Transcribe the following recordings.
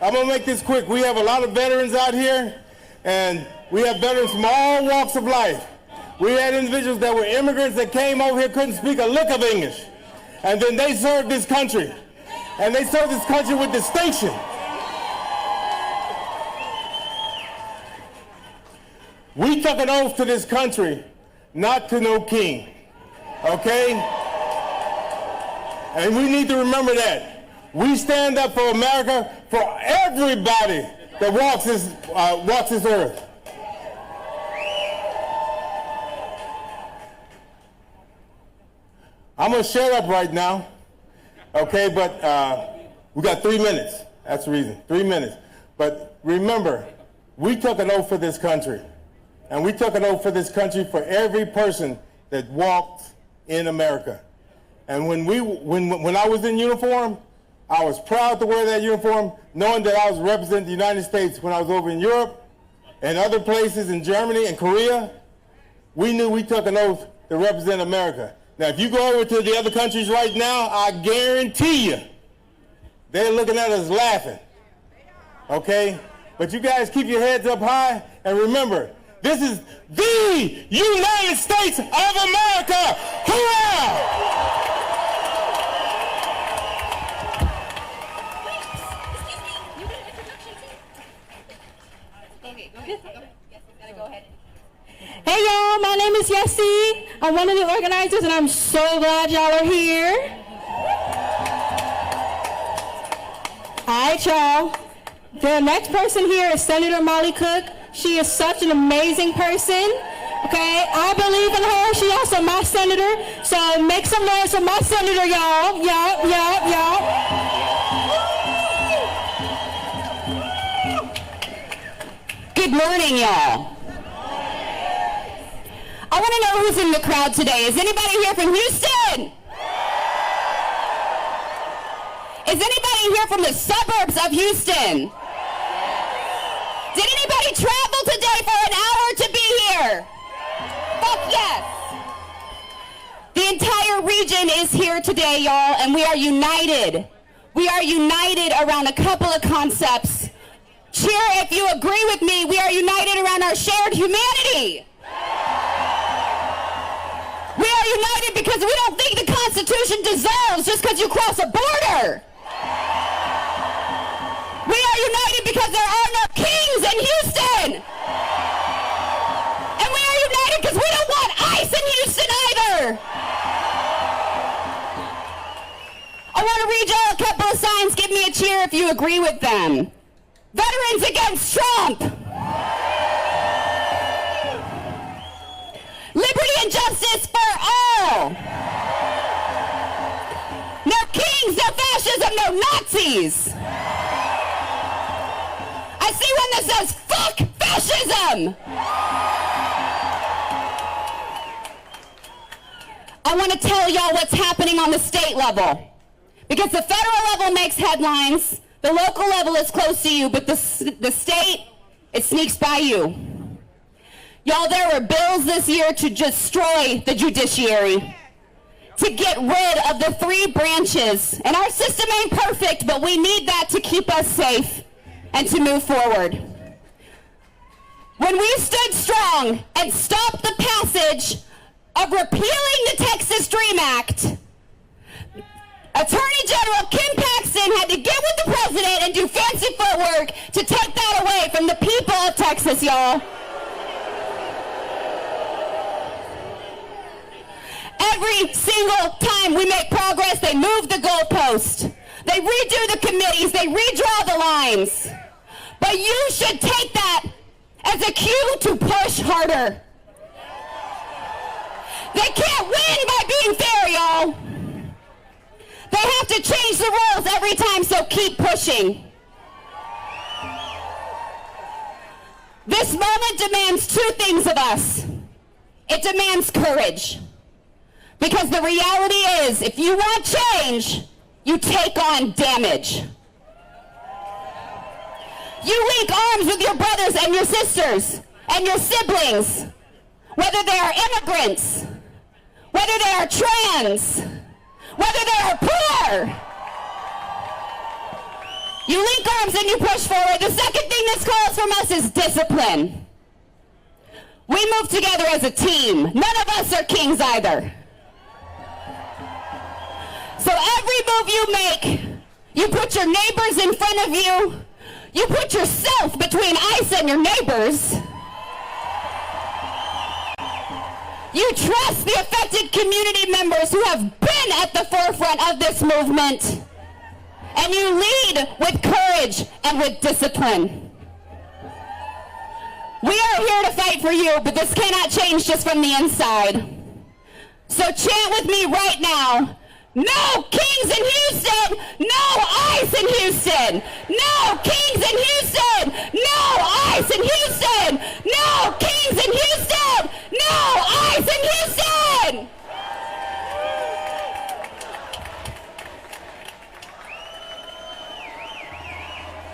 I'm going to make this quick. We have a lot of veterans out here, and we have veterans from all walks of life. We had individuals that were immigrants that came over here, couldn't speak a lick of English. And then they served this country. And they served this country with distinction. We took an oath to this country not to no king. Okay? And we need to remember that. We stand up for America, for everybody that walks this earth. I'm going to shut up right now, okay, but we got 3 minutes. That's the reason, 3 minutes. But remember, we took an oath for this country, and we took an oath for this country for every person that walked in America. And when I was in uniform, I was proud to wear that uniform, knowing that I was representing the United States. When I was over in Europe and other places in Germany and Korea, we knew we took an oath to represent America. Now, if you go over to the other countries right now, I guarantee you, they're looking at us laughing, okay? But you guys keep your heads up high, and remember, this is the United States of America. Hurrah! Hey y'all, my name is Yessie. I'm one of the organizers and I'm so glad y'all are here. Alright y'all, the next person here is Senator Molly Cook. She is such an amazing person. Okay, I believe in her. She also my senator. So make some noise for my senator, y'all. Y'all. Good morning, y'all. I want to know who's in the crowd today. Is anybody here from Houston? Is anybody here from the suburbs of Houston? Did anybody travel today for an hour to be here? Fuck yes. The entire region is here today, y'all, and we are united. We are united around a couple of concepts. Cheer if you agree with me. We are united around our shared humanity. We are united because we don't think the Constitution dissolves just because you cross a border. We are united because there are no kings in Houston. And we are united because we don't want ICE in Houston either. I want to read y'all a couple of signs. Give me a cheer if you agree with them. Veterans against Trump. Liberty and justice for all. No kings, no fascism, no Nazis. I see one that says, fuck fascism. I want to tell y'all what's happening on the state level. Because the federal level makes headlines, the local level is close to you, but the state, it sneaks by you. Y'all, there were bills this year to destroy the judiciary, to get rid of the 3 branches. And our system ain't perfect, but we need that to keep us safe and to move forward. When we stood strong and stopped the passage of repealing the Texas DREAM Act, Attorney General Kim Paxton had to get with the president and do fancy footwork to take that away from the people of Texas, y'all. Every single time we make progress, they move the goalpost. They redo the committees. They redraw the lines. But you should take that as a cue to push harder. They can't win by being fair, y'all. They have to change the rules every time, so keep pushing. This moment demands 2 things of us. It demands courage. Because the reality is, if you want change, you take on damage. You link arms with your brothers and your sisters and your siblings, whether they are immigrants, whether they are trans, whether they are poor. You link arms and you push forward. The second thing this calls from us is discipline. We move together as a team. None of us are kings either. So every move you make, you put your neighbors in front of you. You put yourself between ICE and your neighbors. You trust the affected community members who have been at the forefront of this movement. And you lead with courage and with discipline. We are here to fight for you, but this cannot change just from the inside. So chant with me right now. No kings in Houston! No ICE in Houston! No kings in Houston! No ICE in Houston! No kings in Houston! No ICE in Houston!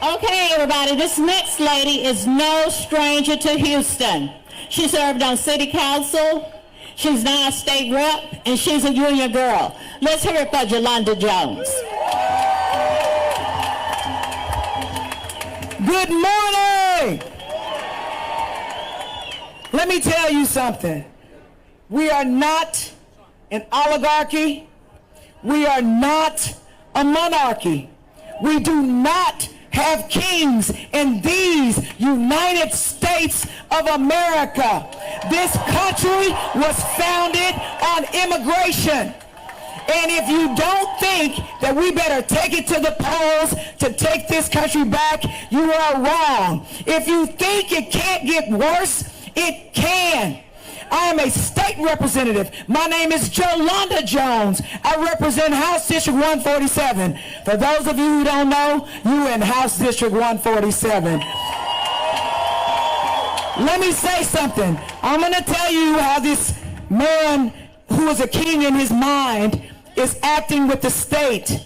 Okay, everybody, this next lady is no stranger to Houston. She served on city council, she's now a state rep, and she's a union girl. Let's hear it for Jolanda Jones. Good morning! Let me tell you something. We are not an oligarchy. We are not a monarchy. We do not have kings in these United States of America. This country was founded on immigration. And if you don't think that we better take it to the polls to take this country back, you are wrong. If you think it can't get worse, it can. I am a state representative. My name is Jolanda Jones. I represent House District 147. For those of you who don't know, you in House District 147. Let me say something. I'm going to tell you how this man who is a king in his mind is acting with the state.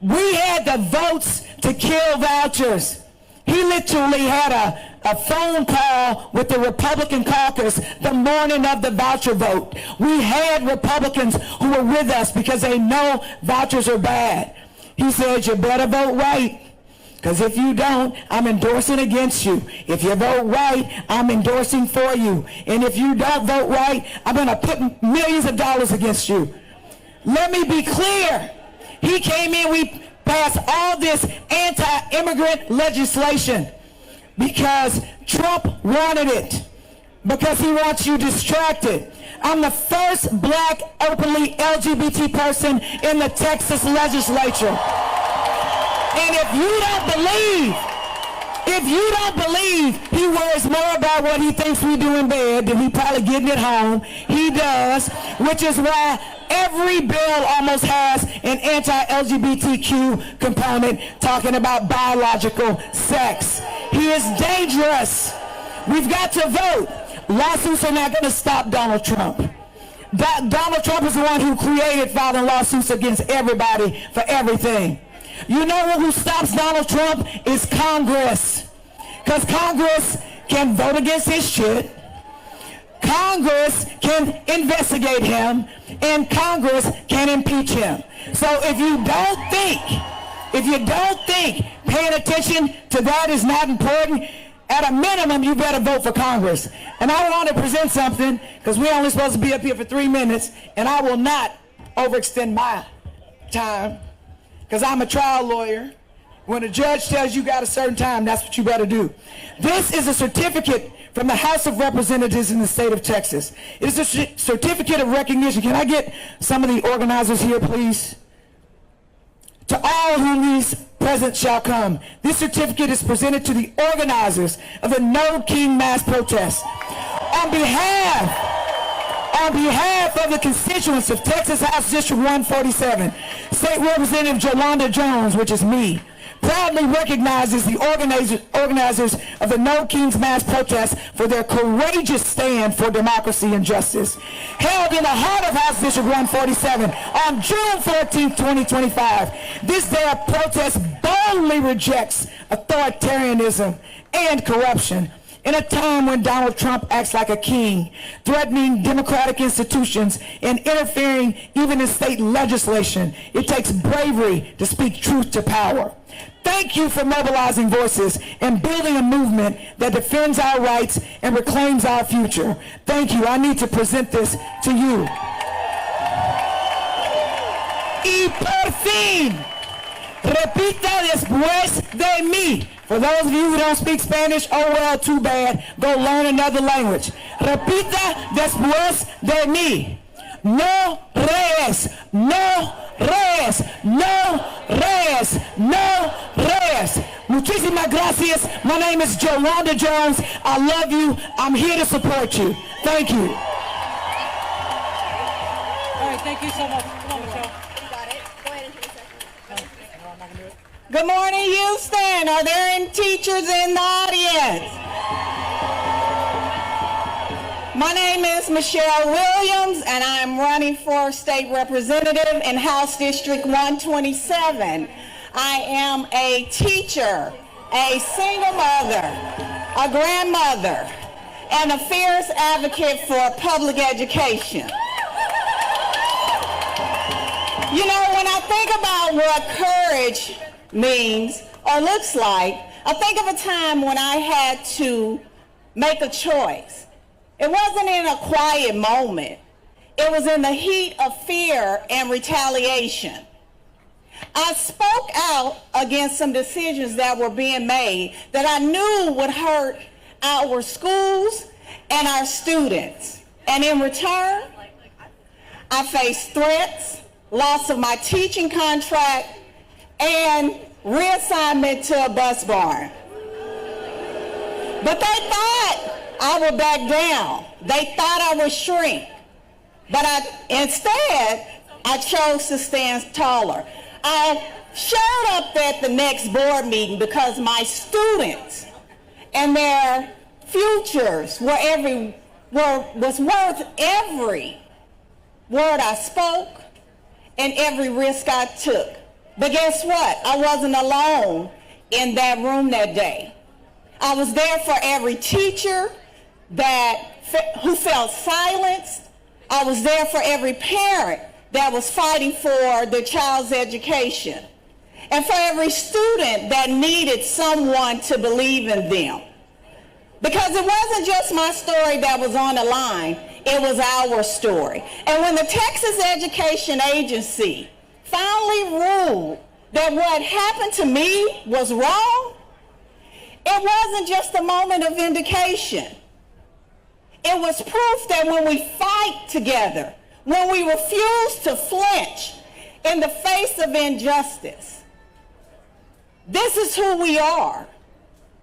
We had the votes to kill vouchers. He literally had a phone call with the Republican caucus the morning of the voucher vote. We had Republicans who were with us because they know vouchers are bad. He said, you better vote right, because if you don't, I'm endorsing against you. If you vote right, I'm endorsing for you. And if you don't vote right, I'm going to put millions of dollars against you. Let me be clear. He came in, we passed all this anti-immigrant legislation because Trump wanted it, because he wants you distracted. I'm the first black openly LGBT person in the Texas legislature. And if you don't believe he worries more about what he thinks we do in bed than he probably getting at home, he does, which is why every bill almost has an anti-LGBTQ component talking about biological sex. He is dangerous. We've got to vote. Lawsuits are not going to stop Donald Trump. Donald Trump is the one who created filing lawsuits against everybody for everything. You know who stops Donald Trump is Congress. Because Congress can vote against his shit. Congress can investigate him, and Congress can impeach him. So if you don't think paying attention to that is not important, at a minimum, you better vote for Congress. And I want to present something, because we're only supposed to be up here for 3 minutes, and I will not overextend my time, because I'm a trial lawyer. When a judge tells you got a certain time, that's what you better do. This is a certificate from the House of Representatives in the state of Texas. It is a certificate of recognition. Can I get some of the organizers here, please? To all whom these present shall come. This certificate is presented to the organizers of the No King mass protest. On behalf of the constituents of Texas House District 147, State Representative Jolanda Jones, which is me, proudly recognizes the organizers of the No Kings mass protest for their courageous stand for democracy and justice. Held in the heart of House District 147 on June 14, 2025, this day of protest boldly rejects authoritarianism and corruption In a time when Donald Trump acts like a king, threatening democratic institutions and interfering even in state legislation, it takes bravery to speak truth to power. Thank you for mobilizing voices and building a movement that defends our rights and reclaims our future. Thank you. I need to present this to you. Y por fin, repita después de mí. For those of you who don't speak Spanish, oh well, too bad. Go learn another language. Repita después de mí. No reyes, no reyes, no reyes, no reyes. Muchísimas gracias. My name is Jolanda Jones. I love you. I'm here to support you. Thank you. All right, thank you so much. Come on, Michelle. Good morning, Houston. Are there any teachers in the audience? My name is Michelle Williams, and I'm running for state representative in House District 127. I am a teacher, a single mother, a grandmother, and a fierce advocate for public education. You know, when I think about what courage means or looks like, I think of a time when I had to make a choice. It wasn't in a quiet moment. It was in the heat of fear and retaliation. I spoke out against some decisions that were being made that I knew would hurt our schools and our students. And in return, I faced threats, loss of my teaching contract, and reassignment to a bus barn. But they thought I would back down. They thought I would shrink. But instead, I chose to stand taller. I showed up at the next board meeting because my students and their futures was worth every word I spoke and every risk I took. But guess what? I wasn't alone in that room that day. I was there for every teacher who felt silenced. I was there for every parent that was fighting for their child's education, and for every student that needed someone to believe in them. Because it wasn't just my story that was on the line, it was our story. And when the Texas Education Agency finally ruled that what happened to me was wrong, it wasn't just a moment of vindication. It was proof that when we fight together, when we refuse to flinch in the face of injustice, this is who we are.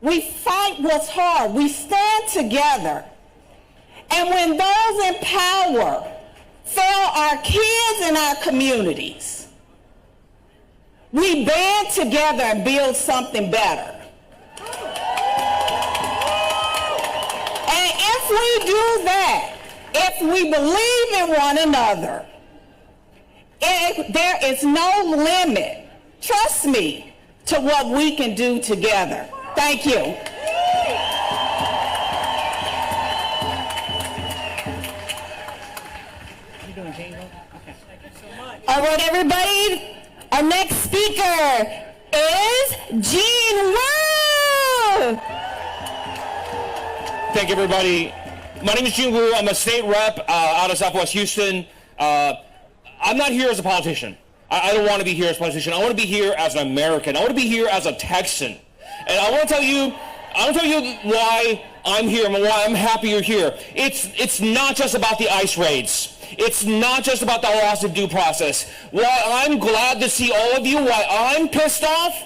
We fight what's hard. We stand together. And when those in power fail our kids and our communities, we band together and build something better. And if we do that, if we believe in one another, there is no limit, trust me, to what we can do together. Thank you. All right, everybody, our next speaker is Gene Wu. Thank you, everybody. My name is Gene Wu. I'm a state rep out of Southwest Houston. I'm not here as a politician. I don't want to be here as a politician. I want to be here as an American. I want to be here as a Texan. And I want to tell you why I'm here and why I'm happy you're here. It's not just about the ICE raids. It's not just about the loss of due process. Why I'm glad to see all of you, why I'm pissed off,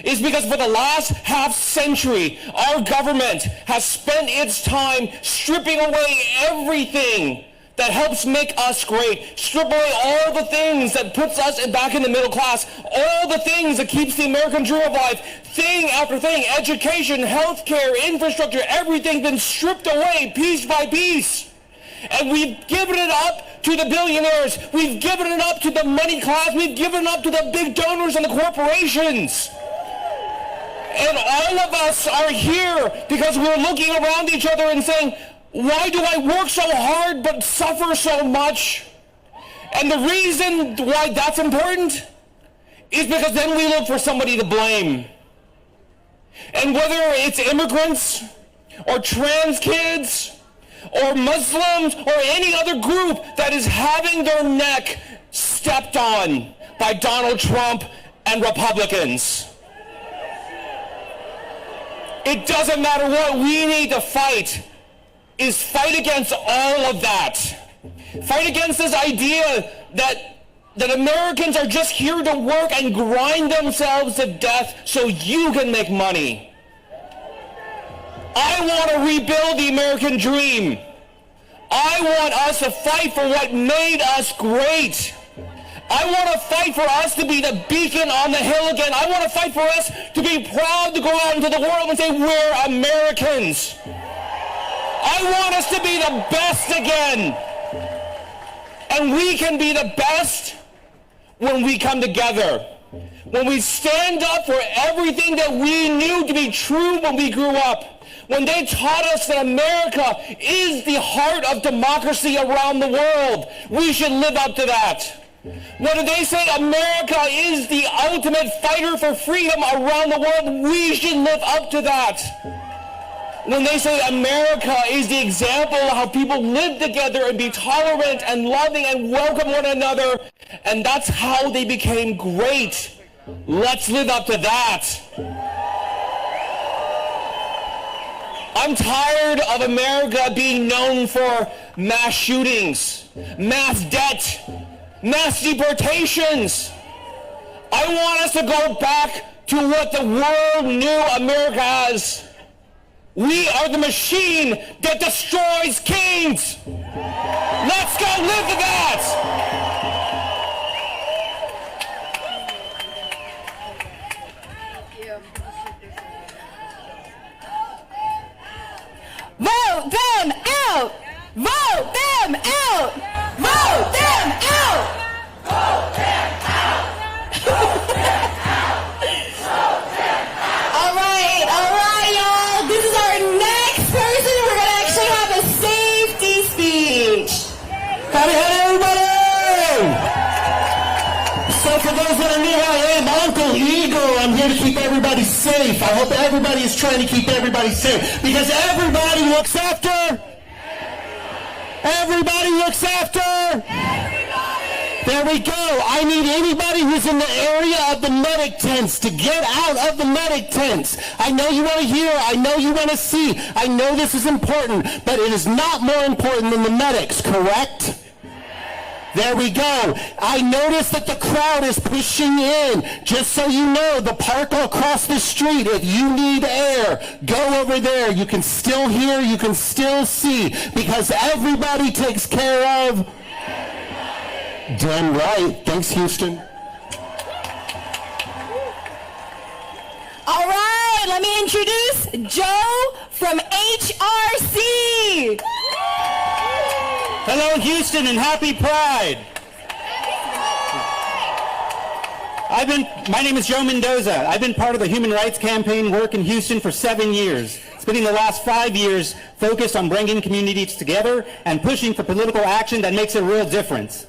is because for the last half century, our government has spent its time stripping away everything that helps make us great, strip away all the things that puts us back in the middle class, all the things that keeps the American dream of life, thing after thing, education, healthcare, infrastructure, everything been stripped away piece by piece. And we've given it up to the billionaires. We've given it up to the money class. We've given it up to the big donors and the corporations. And all of us are here because we're looking around each other and saying, why do I work so hard but suffer so much? And the reason why that's important is because then we look for somebody to blame. And whether it's immigrants or trans kids or Muslims or any other group that is having their neck stepped on by Donald Trump and Republicans. It doesn't matter what we need to fight, is fight against all of that. Fight against this idea that Americans are just here to work and grind themselves to death so you can make money. I want to rebuild the American dream. I want us to fight for what made us great. I want to fight for us to be the beacon on the hill again. I want to fight for us to be proud to go out into the world and say, we're Americans. I want us to be the best again. And we can be the best when we come together. When we stand up for everything that we knew to be true when we grew up. When they taught us that America is the heart of democracy around the world. We should live up to that. When they say America is the ultimate fighter for freedom around the world, we should live up to that. When they say America is the example of how people live together and be tolerant and loving and welcome one another, and that's how they became great. Let's live up to that. I'm tired of America being known for mass shootings, mass debt, mass deportations. I want us to go back to what the world knew America as. We are the machine that destroys kings. Let's go live to that. Vote them out! Vote them out! Vote them out! Vote them out! All right, y'all. This is our next person. We're going to actually have a safety speech. Howdy, everybody! So for those that are new, I am Uncle Eagle. I'm here to keep everybody safe. I hope everybody is trying to keep everybody safe because everybody looks after. Everybody looks after. There we go. I need anybody who's in the area of the medic tents to get out of the medic tents. I know you want to hear. I know you want to see. I know this is important, but it is not more important than the medics, correct? There we go. I noticed that the crowd is pushing in. Just so you know, the park across the street, if you need air, go over there. You can still hear, you can still see, because everybody takes care of... Everybody. Damn right. Thanks, Houston. All right, let me introduce Joe from HRC. Hello, Houston, and happy Pride. My name is Joe Mendoza. I've been part of the Human Rights Campaign work in Houston for 7 years, spending the last 5 years focused on bringing communities together and pushing for political action that makes a real difference.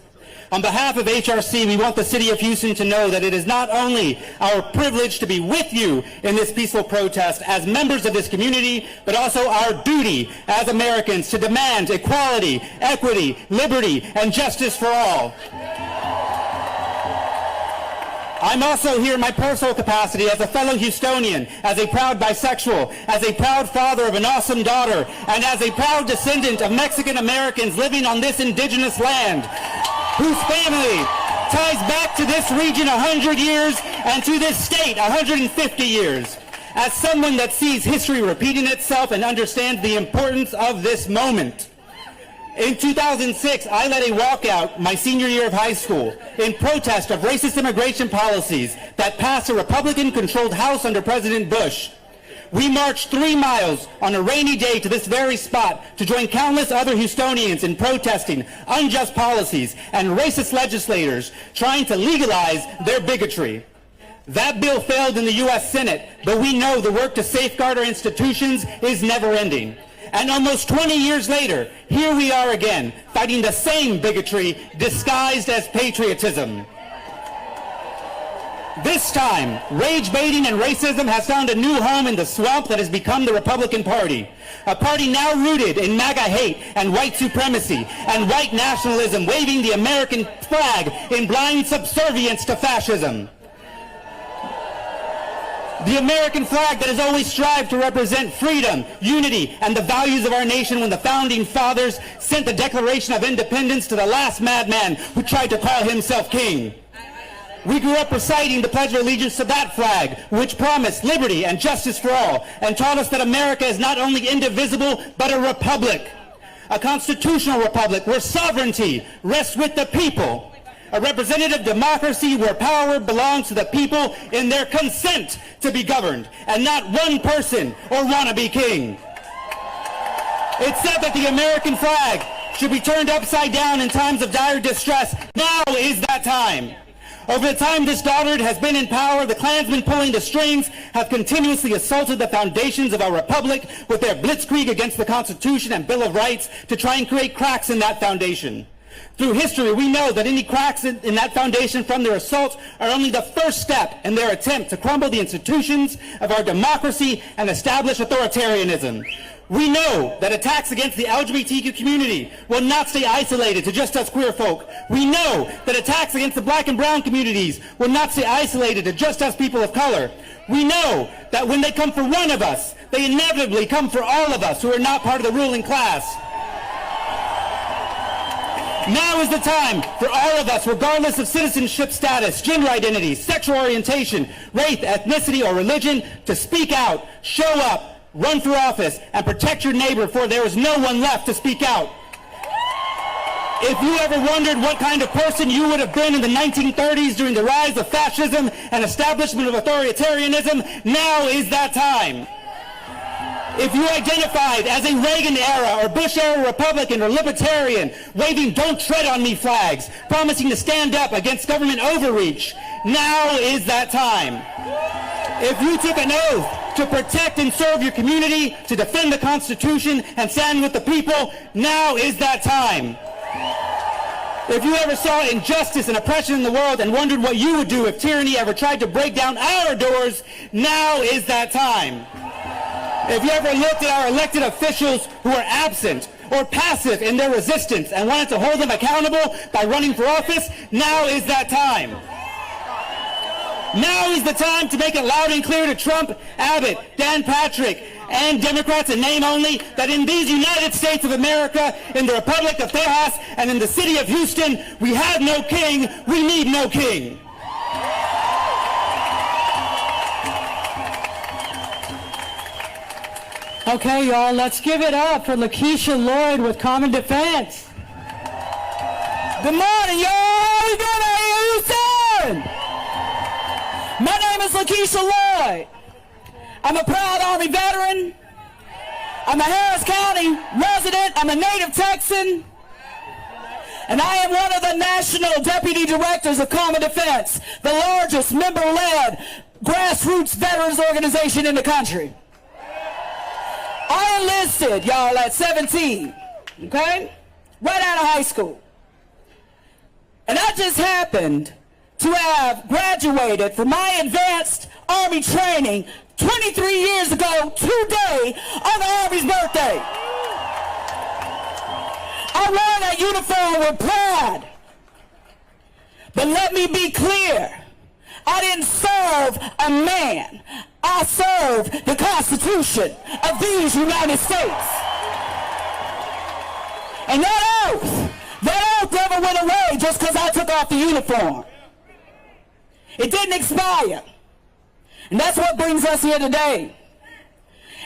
On behalf of HRC, we want the city of Houston to know that it is not only our privilege to be with you in this peaceful protest as members of this community, but also our duty as Americans to demand equality, equity, liberty, and justice for all. I'm also here in my personal capacity as a fellow Houstonian, as a proud bisexual, as a proud father of an awesome daughter, and as a proud descendant of Mexican Americans living on this indigenous land, whose family ties back to this region 100 years and to this state 150 years. As someone that sees history repeating itself and understands the importance of this moment. In 2006, I led a walkout my senior year of high school in protest of racist immigration policies that passed a Republican-controlled House under President Bush. We marched 3 miles on a rainy day to this very spot to join countless other Houstonians in protesting unjust policies and racist legislators trying to legalize their bigotry. That bill failed in the U.S. Senate, but we know the work to safeguard our institutions is never ending. And almost 20 years later, here we are again, fighting the same bigotry disguised as patriotism. This time, rage baiting and racism has found a new home in the swamp that has become the Republican Party. A party now rooted in MAGA hate and white supremacy and white nationalism, waving the American flag in blind subservience to fascism. The American flag that has always strived to represent freedom, unity, and the values of our nation when the Founding Fathers sent the Declaration of Independence to the last madman who tried to call himself king. We grew up reciting the Pledge of Allegiance to that flag, which promised liberty and justice for all, and taught us that America is not only indivisible, but a republic. A constitutional republic where sovereignty rests with the people. A representative democracy where power belongs to the people in their consent to be governed, and not one person or wannabe king. It's said that the American flag should be turned upside down in times of dire distress. Now is that time. Over the time this dotard has been in power, the Klansmen pulling the strings have continuously assaulted the foundations of our republic with their blitzkrieg against the Constitution and Bill of Rights to try and create cracks in that foundation. Through history, we know that any cracks in that foundation from their assaults are only the first step in their attempt to crumble the institutions of our democracy and establish authoritarianism. We know that attacks against the LGBTQ community will not stay isolated to just us queer folk. We know that attacks against the black and brown communities will not stay isolated to just us people of color. We know that when they come for one of us, they inevitably come for all of us who are not part of the ruling class. Now is the time for all of us, regardless of citizenship status, gender identity, sexual orientation, race, ethnicity, or religion, to speak out, show up, run for office, and protect your neighbor, for there is no one left to speak out. If you ever wondered what kind of person you would have been in the 1930s during the rise of fascism and establishment of authoritarianism, now is that time. If you identified as a Reagan-era or Bush-era Republican or Libertarian, waving "Don't Tread on Me" flags, promising to stand up against government overreach, now is that time. If you took an oath to protect and serve your community, to defend the Constitution and stand with the people, now is that time. If you ever saw injustice and oppression in the world and wondered what you would do if tyranny ever tried to break down our doors, now is that time. If you ever looked at our elected officials who are absent or passive in their resistance and wanted to hold them accountable by running for office, now is that time. Now is the time to make it loud and clear to Trump, Abbott, Dan Patrick, and Democrats in name only that in these United States of America, in the Republic of Texas, and in the city of Houston, we have no king, we need no king. Okay, y'all, let's give it up for Lakeisha Lloyd with Common Defense. Good morning, y'all. How we doing out here, Houston? My name is Lakeisha Lloyd. I'm a proud Army veteran. I'm a Harris County resident. I'm a native Texan. And I am one of the national deputy directors of Common Defense, the largest member-led grassroots veterans organization in the country. I enlisted, y'all, at 17, okay? Right out of high school. And I just happened to have graduated from my advanced Army training 23 years ago today on the Army's birthday. I wore that uniform with pride. But let me be clear, I didn't serve a man. I served the Constitution of these United States. And that oath never went away just because I took off the uniform. It didn't expire. And that's what brings us here today.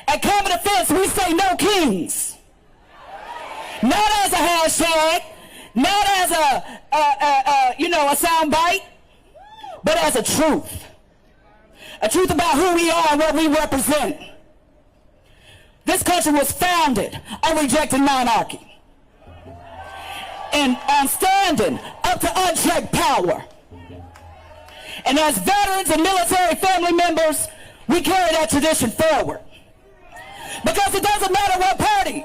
At Common Defense, we say no kings. Not as a hashtag, not as a soundbite, but as a truth. A truth about who we are and what we represent. This country was founded on rejecting monarchy and on standing up to unchecked power. And as veterans and military family members, we carry that tradition forward. Because it doesn't matter what party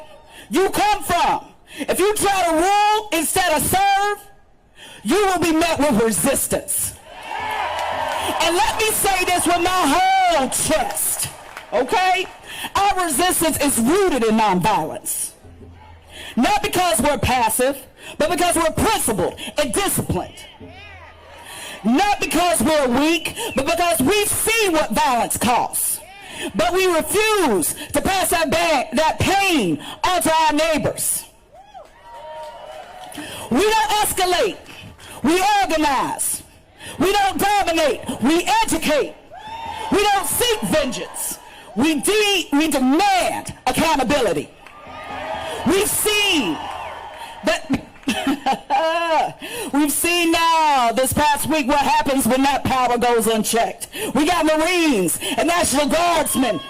you come from. If you try to rule instead of serve, you will be met with resistance. And let me say this with my whole chest, okay? Our resistance is rooted in nonviolence. Not because we're passive, but because we're principled and disciplined. Not because we're weak, but because we've seen what violence costs. But we refuse to pass that pain onto our neighbors. We don't escalate. We organize. We don't dominate. We educate. We don't seek vengeance. We demand accountability. We've seen that. We've seen now this past week what happens when that power goes unchecked. We got Marines and National Guardsmen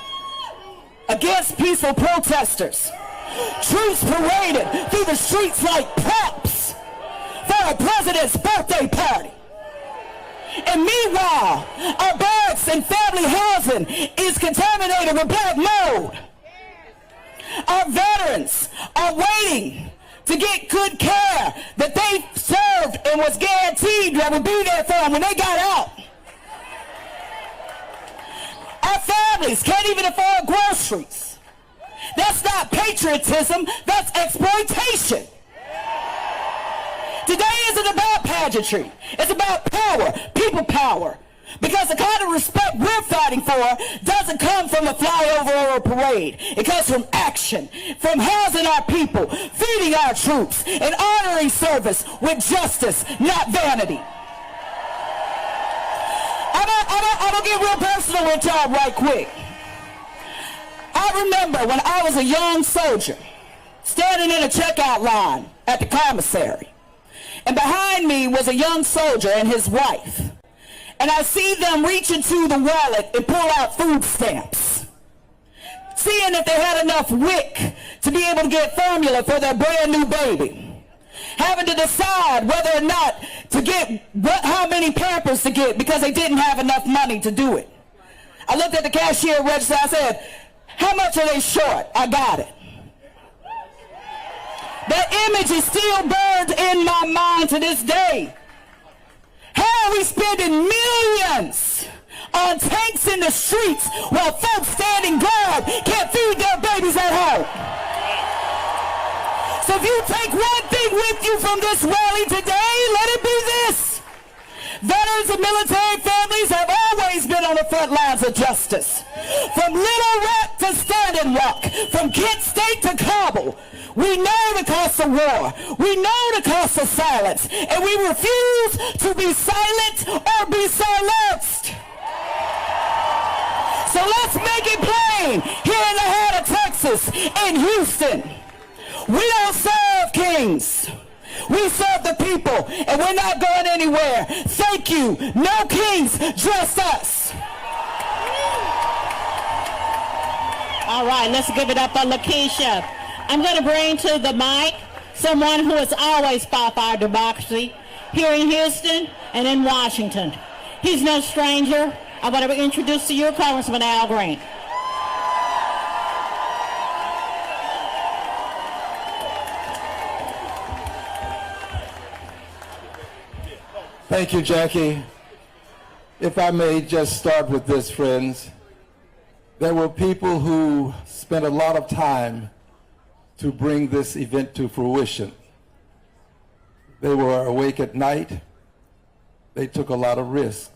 against peaceful protesters. Troops paraded through the streets like props for a president's birthday party. And meanwhile, our barracks and family housing is contaminated with black mold. Our veterans are waiting to get good care that they served and was guaranteed that would be there for them when they got out. Our families can't even afford groceries. That's not patriotism, that's exploitation. Today isn't about pageantry. It's about power, people power. Because the kind of respect we're fighting for doesn't come from a flyover or a parade. It comes from action, from housing our people, feeding our troops, and honoring service with justice, not vanity. I'm going to get real personal with y'all right quick. I remember when I was a young soldier, standing in a checkout line at the commissary. And behind me was a young soldier and his wife. And I see them reach into the wallet and pull out food stamps, seeing if they had enough WIC to be able to get formula for their brand new baby, having to decide whether or not to get how many Pampers to get because they didn't have enough money to do it. I looked at the cashier register. I said, "How much are they short?" I got it. That image is still burned in my mind to this day. How are we spending millions on tanks in the streets while folks standing guard can't feed their babies at home? So if you take one thing with you from this rally today, let it be this. Veterans and military families have always been on the front lines of justice. From Little Rock to Standing Rock, from Kent State to Kabul, we know the cost of war. We know the cost of silence. And we refuse to be silent or be silenced. So let's make it plain here in the heart of Texas, in Houston. We don't serve kings. We serve the people, and we're not going anywhere. Thank you. No kings, just us. All right, let's give it up for Lakeisha. I'm going to bring to the mic someone who has always fought for our democracy here in Houston and in Washington. He's no stranger. I'm going to introduce to you Congressman Al Green. Thank you, Jackie. If I may just start with this, friends. There were people who spent a lot of time to bring this event to fruition. They were awake at night. They took a lot of risk,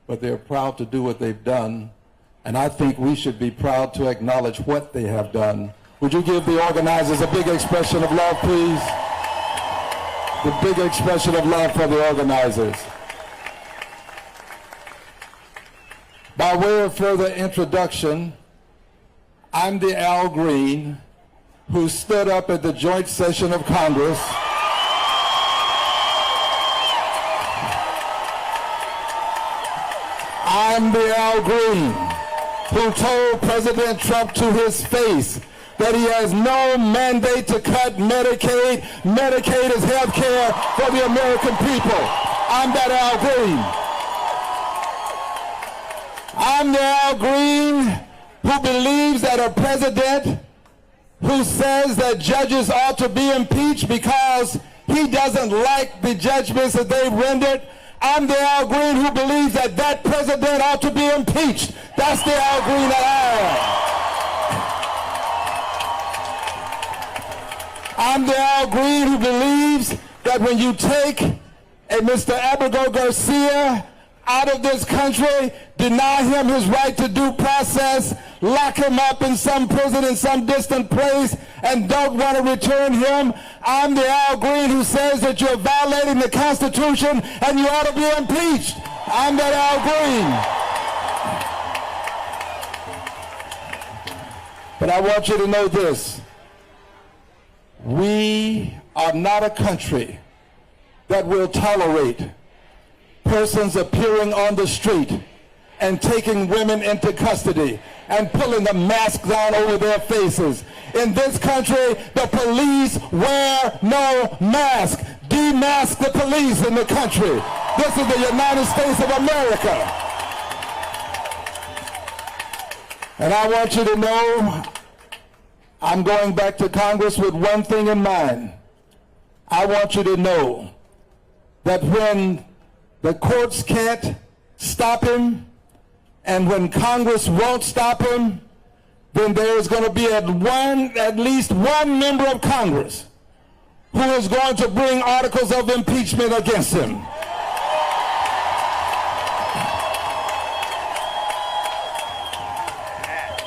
but they're proud to do what they've done. And I think we should be proud to acknowledge what they have done. Would you give the organizers a big expression of love, please? The big expression of love for the organizers. By way of further introduction, I'm the Al Green who stood up at the joint session of Congress I'm the Al Green who told President Trump to his face that he has no mandate to cut Medicaid. Medicaid is health care for the American people. I'm that Al Green. I'm the Al Green who believes that a president who says that judges ought to be impeached because he doesn't like the judgments that they've rendered. I'm the Al Green who believes that that president ought to be impeached. That's the Al Green that I am. I'm the Al Green who believes that when you take a Mr. Abigail Garcia out of this country, deny him his right to due process, lock him up in some prison in some distant place, and don't want to return him. I'm the Al Green who says that you're violating the Constitution and you ought to be impeached. I'm that Al Green. But I want you to know this. We are not a country that will tolerate persons appearing on the street and taking women into custody and pulling the mask down over their faces. In this country, the police wear no mask. Demask the police in the country. This is the United States of America. And I want you to know, I'm going back to Congress with one thing in mind. I want you to know that when the courts can't stop him, and when Congress won't stop him, then there is going to be at least one member of Congress who is going to bring articles of impeachment against him.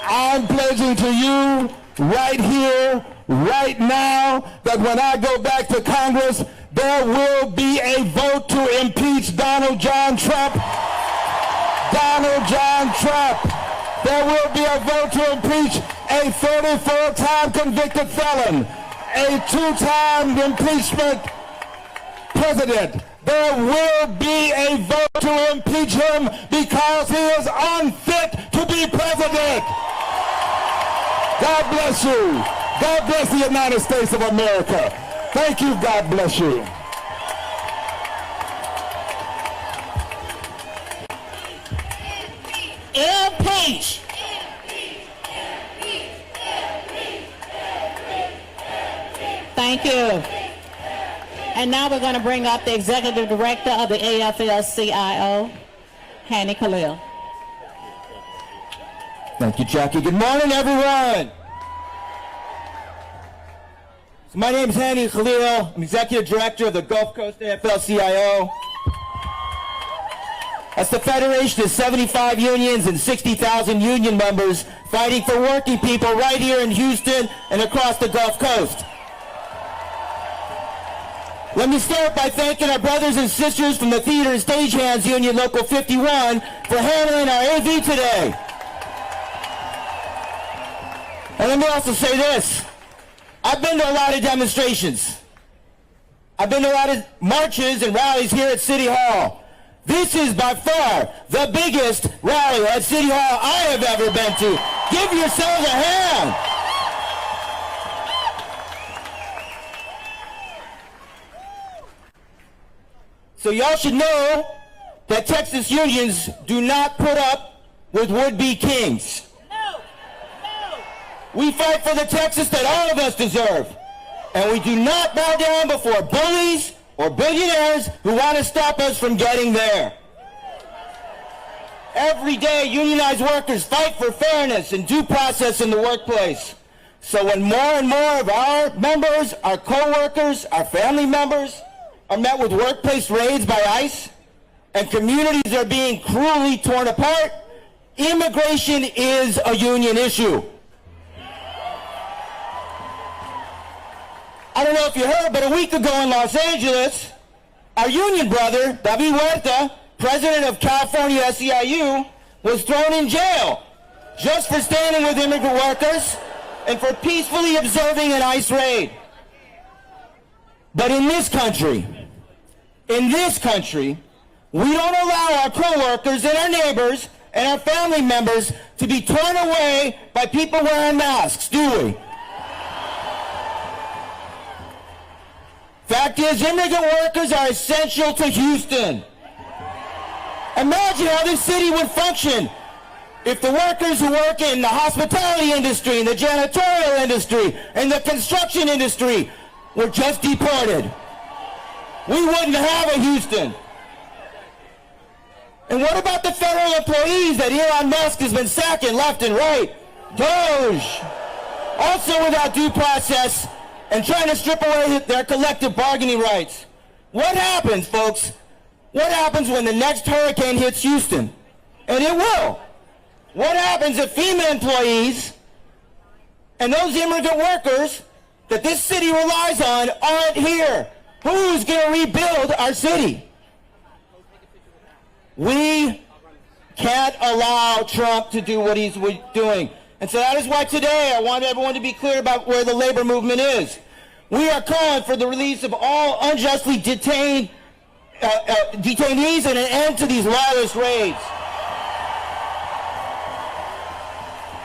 I'm pledging to you right here, right now, that when I go back to Congress, there will be a vote to impeach Donald John Trump. Donald John Trump. There will be a vote to impeach a 34-time convicted felon, a 2-time impeachment president. There will be a vote to impeach him because he is unfit to be president. God bless you. God bless the United States of America. Thank you. God bless you. Impeach. Thank you. And now we're going to bring up the Executive Director of the AFL-CIO, Hanny Khalil. Thank you, Jackie. Good morning, everyone. So my name is Hanny Khalil. I'm Executive Director of the Gulf Coast AFL-CIO. That's the federation of 75 unions and 60,000 union members fighting for working people right here in Houston and across the Gulf Coast. Let me start by thanking our brothers and sisters from the Theater and Stagehands Union Local 51 for handling our AV today. And let me also say this. I've been to a lot of demonstrations. I've been to a lot of marches and rallies here at City Hall. This is by far the biggest rally at City Hall I have ever been to. Give yourselves a hand. So y'all should know that Texas unions do not put up with would-be kings. We fight for the Texas that all of us deserve. And we do not bow down before bullies or billionaires who want to stop us from getting there. Every day, unionized workers fight for fairness and due process in the workplace. So when more and more of our members, our co-workers, our family members are met with workplace raids by ICE and communities are being cruelly torn apart, immigration is a union issue. I don't know if you heard, but a week ago in Los Angeles, our union brother, David Huerta, president of California SEIU, was thrown in jail just for standing with immigrant workers and for peacefully observing an ICE raid. But in this country, we don't allow our co-workers and our neighbors and our family members to be torn away by people wearing masks, do we? Fact is, immigrant workers are essential to Houston. Imagine how this city would function if the workers who work in the hospitality industry, in the janitorial industry, and the construction industry were just deported, we wouldn't have a Houston. And what about the federal employees that Elon Musk has been sacking left and right? Doge, also without due process and trying to strip away their collective bargaining rights. What happens, folks? What happens when the next hurricane hits Houston? And it will. What happens if FEMA employees and those immigrant workers that this city relies on aren't here? Who's going to rebuild our city? We can't allow Trump to do what he's doing. And so that is why today I want everyone to be clear about where the labor movement is. We are calling for the release of all unjustly detainees and an end to these lawless raids.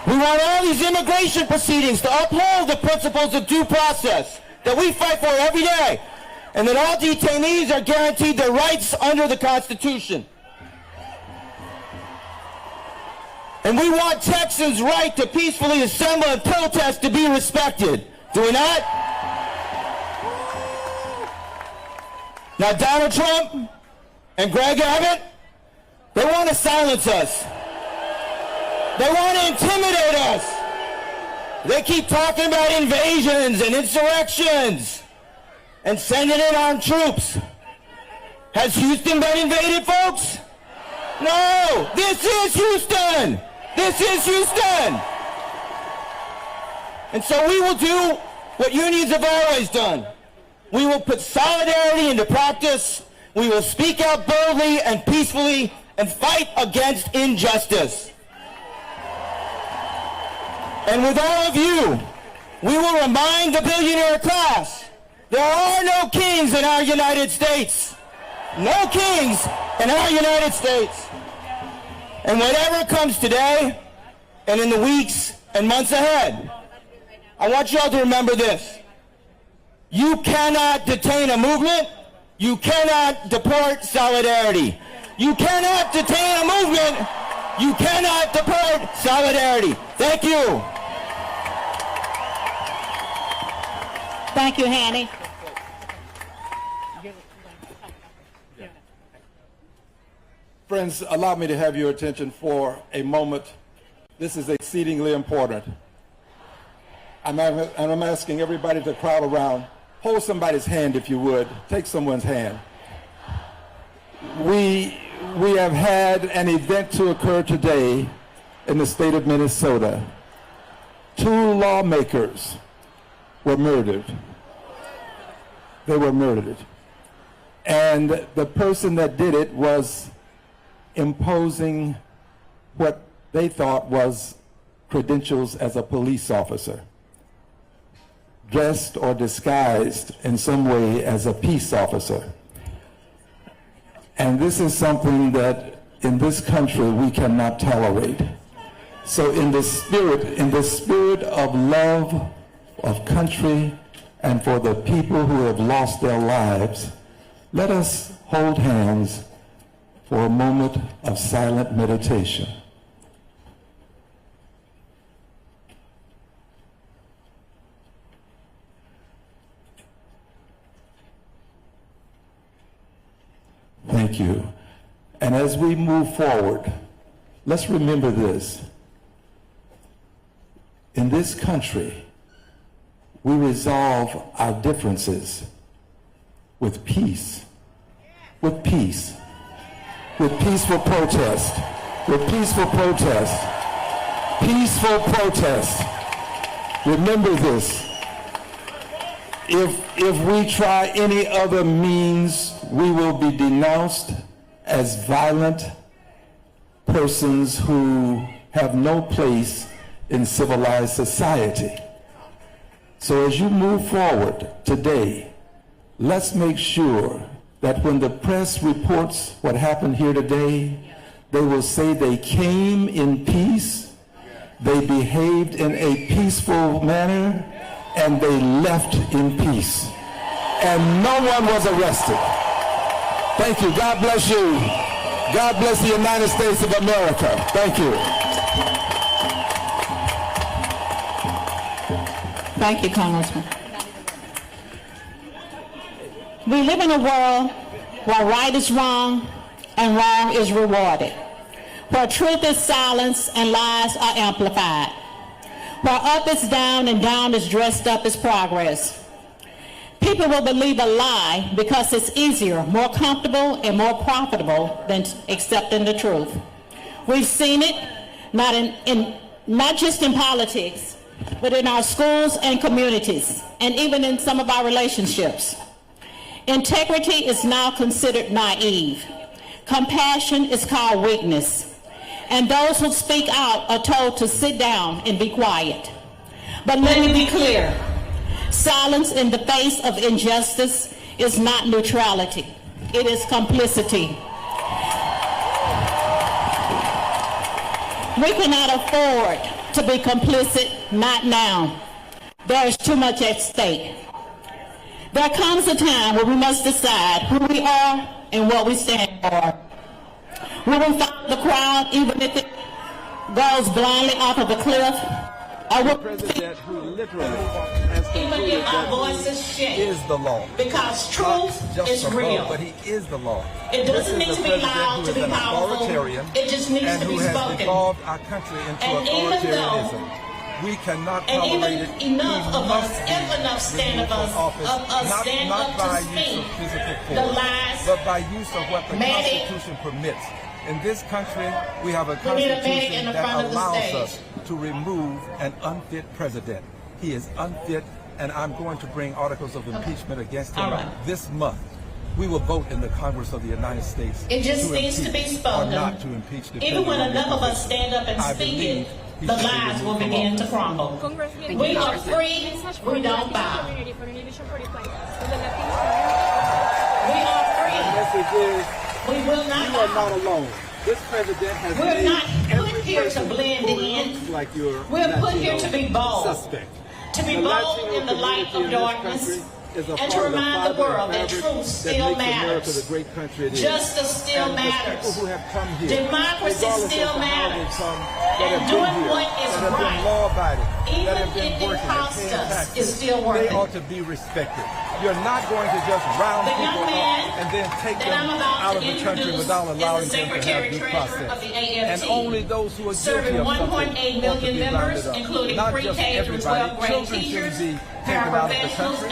We want all these immigration proceedings to uphold the principles of due process that we fight for every day, and that all detainees are guaranteed their rights under the Constitution. And we want Texans' right to peacefully assemble and protest to be respected. Do we not? Now Donald Trump and Greg Abbott, they want to silence us. They want to intimidate us. They keep talking about invasions and insurrections and sending in armed troops. Has Houston been invaded, folks? No, this is Houston. This is Houston. And so we will do what unions have always done. We will put solidarity into practice. We will speak out boldly and peacefully and fight against injustice. And with all of you, we will remind the billionaire class, there are no kings in our United States. No kings in our United States. And whatever comes today and in the weeks and months ahead, I want you all to remember this. You cannot detain a movement. You cannot deport solidarity. You cannot detain a movement. You cannot deport solidarity. Thank you. Thank you, Hanny. Friends, allow me to have your attention for a moment. This is exceedingly important. I'm asking everybody to crowd around. Hold somebody's hand if you would. Take someone's hand. We have had an event to occur today in the state of Minnesota. 2 lawmakers were murdered. They were murdered. And the person that did it was imposing what they thought was credentials as a police officer, dressed or disguised in some way as a peace officer. And this is something that in this country we cannot tolerate. So in the spirit of love of country and for the people who have lost their lives, let us hold hands for a moment of silent meditation. Thank you. And as we move forward, let's remember this. In this country, we resolve our differences with peace, with peace, with peaceful protest, with peaceful protest, peaceful protest. Remember this. If we try any other means, we will be denounced as violent persons who have no place in civilized society. So as you move forward today, let's make sure that when the press reports what happened here today, they will say they came in peace, they behaved in a peaceful manner, and they left in peace. And no one was arrested. Thank you. God bless you. God bless the United States of America. Thank you. Thank you, Congressman. We live in a world where right is wrong and wrong is rewarded, where truth is silenced and lies are amplified, where up is down and down is dressed up as progress. People will believe a lie because it's easier, more comfortable, and more profitable than accepting the truth. We've seen it not just in politics, but in our schools and communities, and even in some of our relationships. Integrity is now considered naive. Compassion is called weakness. And those who speak out are told to sit down and be quiet. But let me be clear. Silence in the face of injustice is not neutrality. It is complicity. We cannot afford to be complicit, not now. There is too much at stake. There comes a time where we must decide who we are and what we stand for. We will follow the crowd even if it goes blindly off of a cliff. A president who literally has concluded that he is the law. Because truth is real. But he is the law. It doesn't need to be loud to be powerful. It just needs to be spoken. And who has devolved our country into authoritarianism. We cannot tolerate it. Enough of us, if enough stand of us stand up to speak the lies, but by use of what the Constitution permits. In this country, we have a Constitution that allows us to remove an unfit president. He is unfit, and I'm going to bring articles of impeachment against him this month. We will vote in the Congress of the United States it just needs to be spoken. Or not to impeach the even when enough of us stand up and speak it, the lies will begin to crumble. We are free, we don't bow. We are free. The message is, we will not you are not alone. This president has We're not put here to blend in. Like you're We're put here to be bold. Suspect. To be bold in the light of darkness. And to remind the world that truth still matters. Justice still matters. Democracy still matters. And doing what is right, even if it costs us, is still worth it. They ought to be respected. You're not going to just round people up and then take them out of the country without allowing them to have due process. And only those who are guilty of something ought to be rounded up. Not just everybody. Children shouldn't be taken out of the country.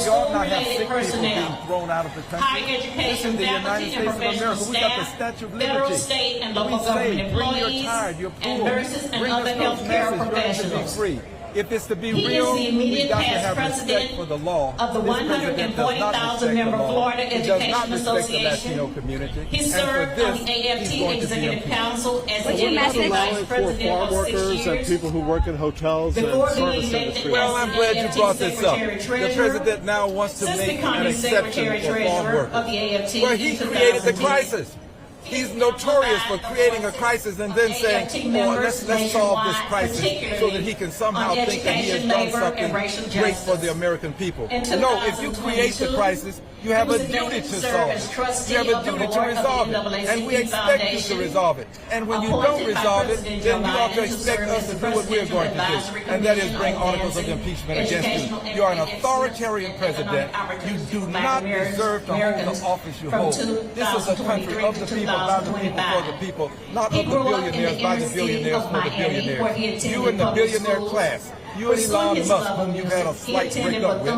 You ought not have sick people being thrown out of the country. This is the United States of America. We got the Statue of Liberty. State and local We government say, bring your employees tired, your and poor. nurses and Bring other us those healthcare masses, you're going to be professionals. free. If it's to be He real, is the immediate we got to past have respect president for the law. of the This president does not 140,000 respect member the law. Florida He does not Education respect the Association. Latino community. He And served for on this, the he's AFT going to be Executive impeached. Council as the We're not executive vice allowing for president farm for 6 workers and years. people who work in hotels and Before being service elected industry. Well, I'm glad you brought this up. The Secretary-Treasurer. president now wants to Since make an becoming exception for farm Secretary-Treasurer of workers. the AFT Well, he created the 2010. crisis. He's notorious for creating a crisis and then saying, oh, let's solve this crisis so that he can somehow think that he has done something great for the American people. No, if you create the crisis, you have a duty to solve it. You have a duty to resolve it. And we expect you to resolve it. And when you don't resolve it, then you ought to expect us to do what we're going to do. And that is bring articles of impeachment against you. You are an authoritarian president. You do not deserve to hold the office you hold. This is a country of the people, by the people, for the people, not of the billionaires, by the billionaires, for the billionaires. You and the billionaire class. You and Elon Musk, whom you had a slight breakup with,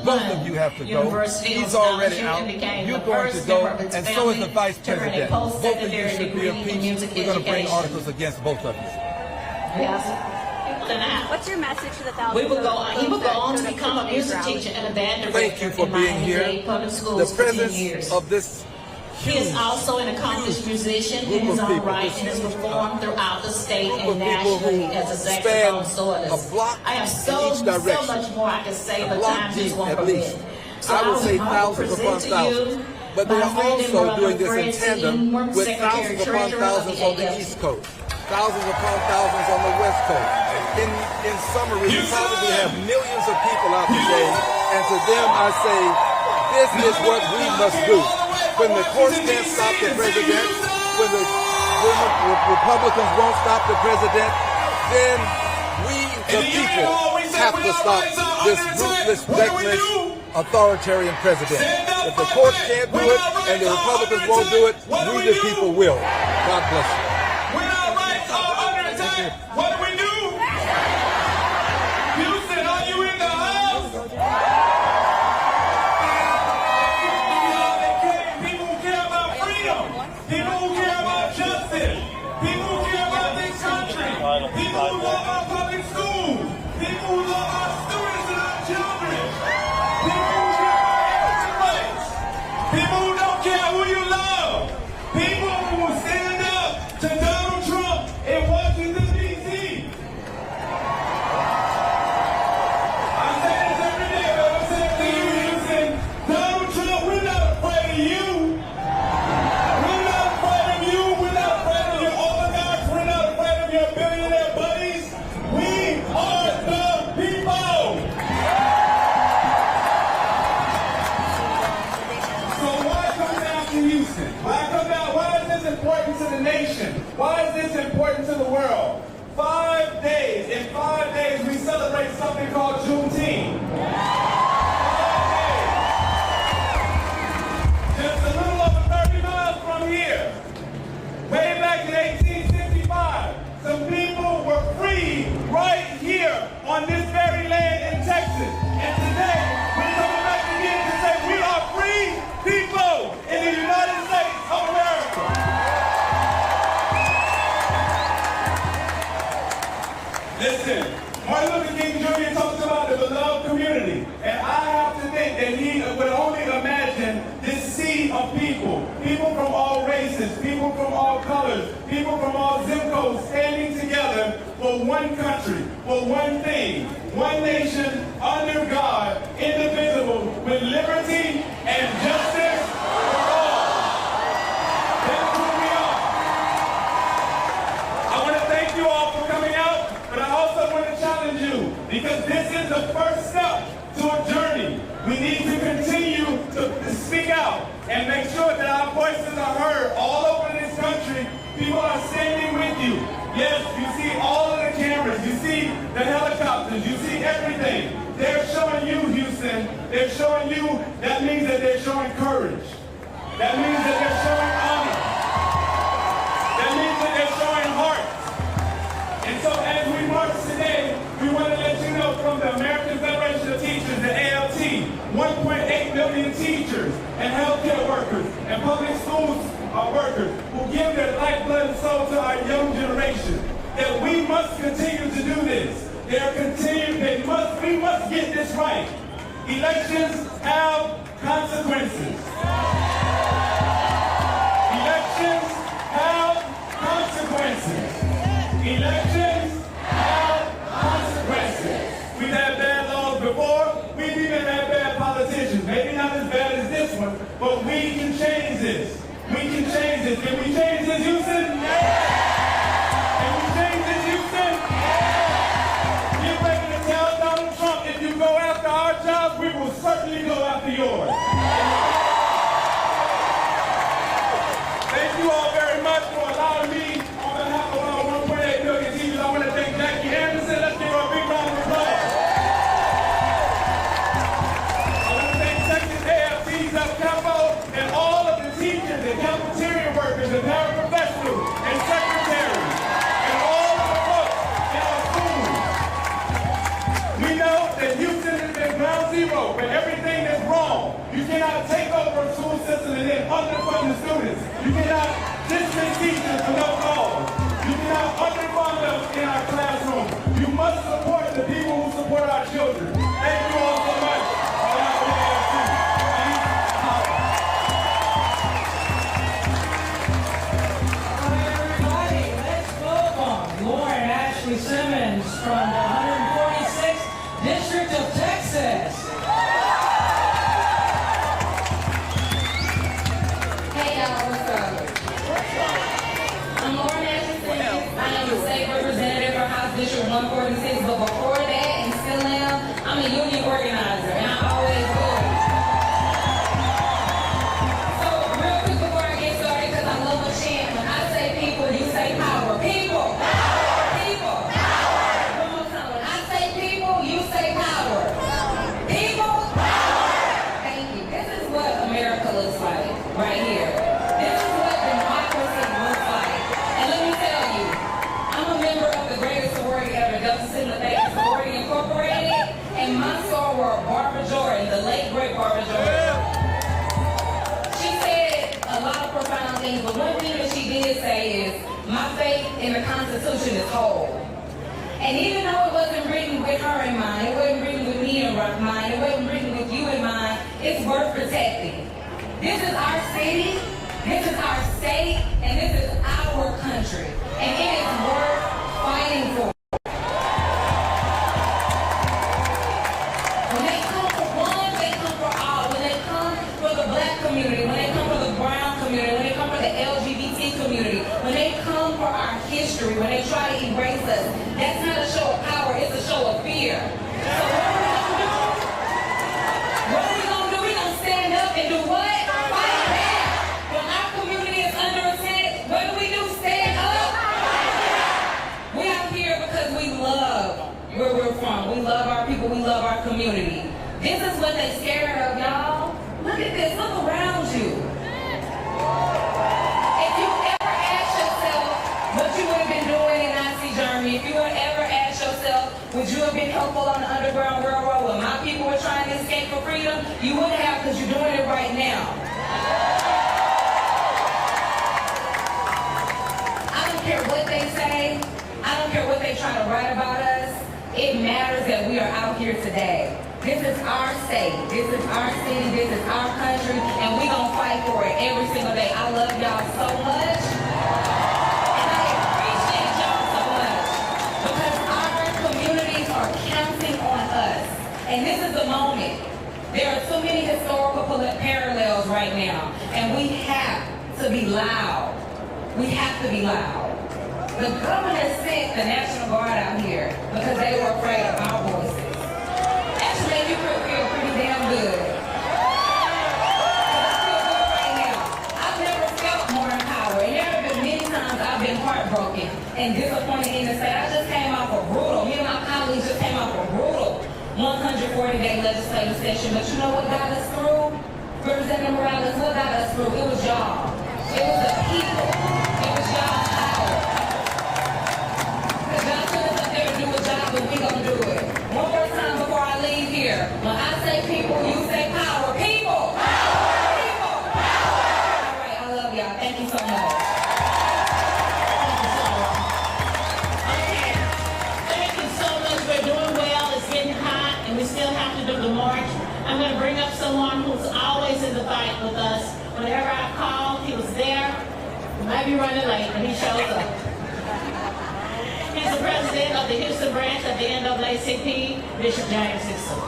both of you have to go. He's already out. You're going to go, and so is the vice president. Both of you should be impeached. We're going to bring articles against both of you. What's your message to the thousands? He would go on to become a music teacher and a band director. Thank you for being here. The presence of this He is also an accomplished musician in his own right and has performed throughout the state and nationally as a saxophone soloist. I have so much more I can say, but time just won't permit. So I would say will thousands upon present to thousands. you But they my are friend and also brother, doing this in Fred tandem Seymour, with thousands upon Secretary-Treasurer of thousands the on the AFT. East Coast, thousands upon thousands on the West Coast. In summary, we probably have millions of people out today, and to them I say, this is what we must do. When the courts can't stop the president, when the Republicans won't stop the president, then we The people have to stop this ruthless, reckless, authoritarian president. If the courts can't do it and the Republicans won't do it, we the people will. God bless you. When our rights are under attack, what do we do? Houston, are you in the house? People who care about freedom. People who care about justice. People who care about this country. People who love our public schools. People who love our students and our children. People who care about immigrant rights. People who don't care who you love. People who will stand up to Donald Trump in Washington, D.C. I say this every day, but I'm saying to you, Houston, Donald Trump, we're not afraid of you. We're not afraid of you. We're not afraid of your oligarchs. We're not afraid of your billionaire buddies. We are the people. So why come down to Houston? Why come down? Why is this important to the nation? Why is this important to the world? 5 days. In 5 days, we celebrate something called Juneteenth. 5 days. Just a little over 30 miles from here. Way back in 1865, some people were free right here on this very land in Texas. And today, we're coming back again to say we are free people in the United States of America. Listen, Martin Luther King Jr. talks about the beloved community, and I have to think that he would only imagine this sea of people, people from all races, people from all colors, people from all zip codes standing together for one country, for one thing, one nation under God, indivisible, with liberty and justice for all. That's who we are. I want to thank you all for coming out, but I also want to challenge you, because this is the first step to a journey. We need to continue to speak out and make sure that our voices are heard all over this country. People are standing with you. Yes, you see all of the cameras, you see the helicopters, you see everything. They're showing you, Houston, they're showing you, that means that they're showing courage. That means that they're showing honor. That means that they're showing heart. And so as we march today, we want to let you know from the American Federation of Teachers, the ALT, 1.8 million teachers and healthcare workers and public schools workers who give their lifeblood and soul to our young generation, that we must continue to do this. We must get this right. Elections have consequences. Elections have consequences. Elections have consequences. We've had bad laws before. We've even had bad politicians. Maybe not as bad as this one, but we can change this. We can change this. Can we change this, Houston? Can we change this, Houston? Get ready to tell Donald Trump, if you go after our jobs, we will certainly go after yours. Thank you all very much for allowing me, on behalf of our 1.8 million teachers, I want to thank Jackie Anderson. Let's give her a big round of applause. I want to thank Texas AFT's up Capo and all of the teachers and cafeteria workers and paraprofessionals and secretaries and all of the folks in our schools. We know that Houston has been ground zero for everything that's wrong. You cannot take over a school system and then underfund the students. You cannot dismiss teachers for no cause. You cannot underfund them in our classroom. You must support the people who support our children. Thank you all so much. Ashley Simmons from the 146th District of Texas. Hey y'all, what's up? I'm Ashley Simmons. I am the state representative for House District 146, but before that, and still am, I'm a union organizer, and I always will. So real quick before I get started, because I love a chant, when I say people, you say power. People! Power! People! Power! One more time. When I And even though it wasn't written with her in mind, it wasn't written with me in mind, it wasn't written with you in mind, it's worth protecting. This is our city, this is our state, and this is our country. And it is worth fighting for. When they come for one, they come for all. When they come for the black community, when they come for the brown community, when they come for the LGBT community, when they come for our history, when they try to erase us, that's not a show of power, it's a show of fear. So what are we gonna do? What are we gonna do? We're gonna stand up and do what? Fight back. When our community is under attack, what do? Stand up. We out here because we love where we're from. We love our people, we love our community. This is what they're scared of, y'all. Look at this, look around you. If you ever ask yourself what you would have been doing in Nazi Germany, if you would ever ask yourself, would you have been helpful on the Underground Railroad when my people were trying to escape for freedom? You would have, because you're doing it right now. I don't care what they say. I don't care what they try to write about us. It matters that we are out here today. This is our state. This is our city. This is our country. And we're going to fight for it every single day. I love y'all so much. And I appreciate y'all so much. Because our communities are counting on us. And this is the moment. There are so many historical parallels right now. And we have to be loud. We have to be loud. The governor sent the National Guard out here because they were afraid of our voices. Actually, you could feel pretty damn good. I feel good right now. I've never felt more empowered. And there have been many times I've been heartbroken and disappointed in the state. I just came off a brutal, me and my colleagues just came off a brutal 140-day legislative session. But you know what got us through? Representative Morales, what got us through? It was y'all. It was the people. It was y'all's power. Because y'all sent us up there to do a job, and we gonna do it. One more time before I leave here. When I say people, you say power. People! Power! People! Power! All right, I love y'all. Thank you so much. Okay. Thank you so much. We're doing well. It's getting hot, and we still have to do the march. I'm going to bring up someone who's always in the fight with us. Whenever I called, he was there. He might be running late, but he shows up. He's the president of the Houston branch of the NAACP, Bishop James Dixon.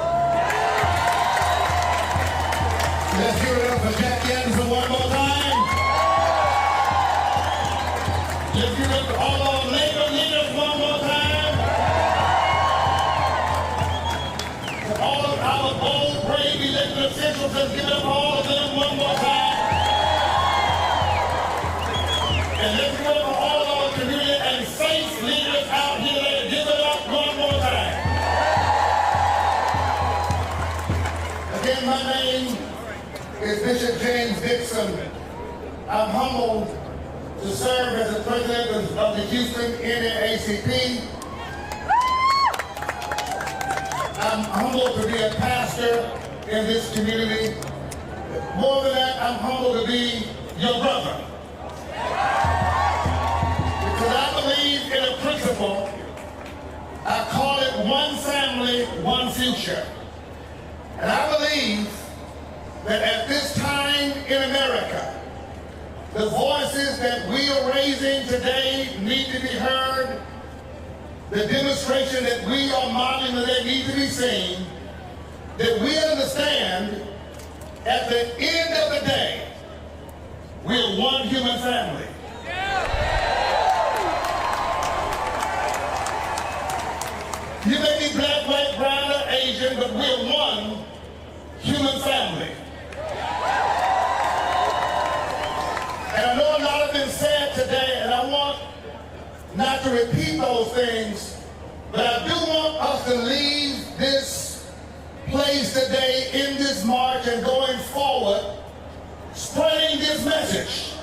Let's give it up for Jack Anderson one more time. Let's give it up to all our labor leaders one more time. To all of our bold, brave elected officials, let's give it up for all of them one more time. And let's give it up for all our community and faith leaders out here. Let's give it up one more time. Again, my name is Bishop James Dixon. I'm humbled to serve as the president of the Houston NAACP. I'm humbled to be a pastor in this community. More than that, I'm humbled to be your brother. Because I believe in a principle. I call it one family, one future. And I believe that at this time in America, the voices that we are raising today need to be heard. The demonstration that we are modeling today needs to be seen. That we understand at the end of the day, we're one human family. You may be black, white, brown, or Asian, but we're one human family. And I know a lot has been said today, and I want not to repeat those things, but I do want us to leave this place today in this march and going forward, spreading this message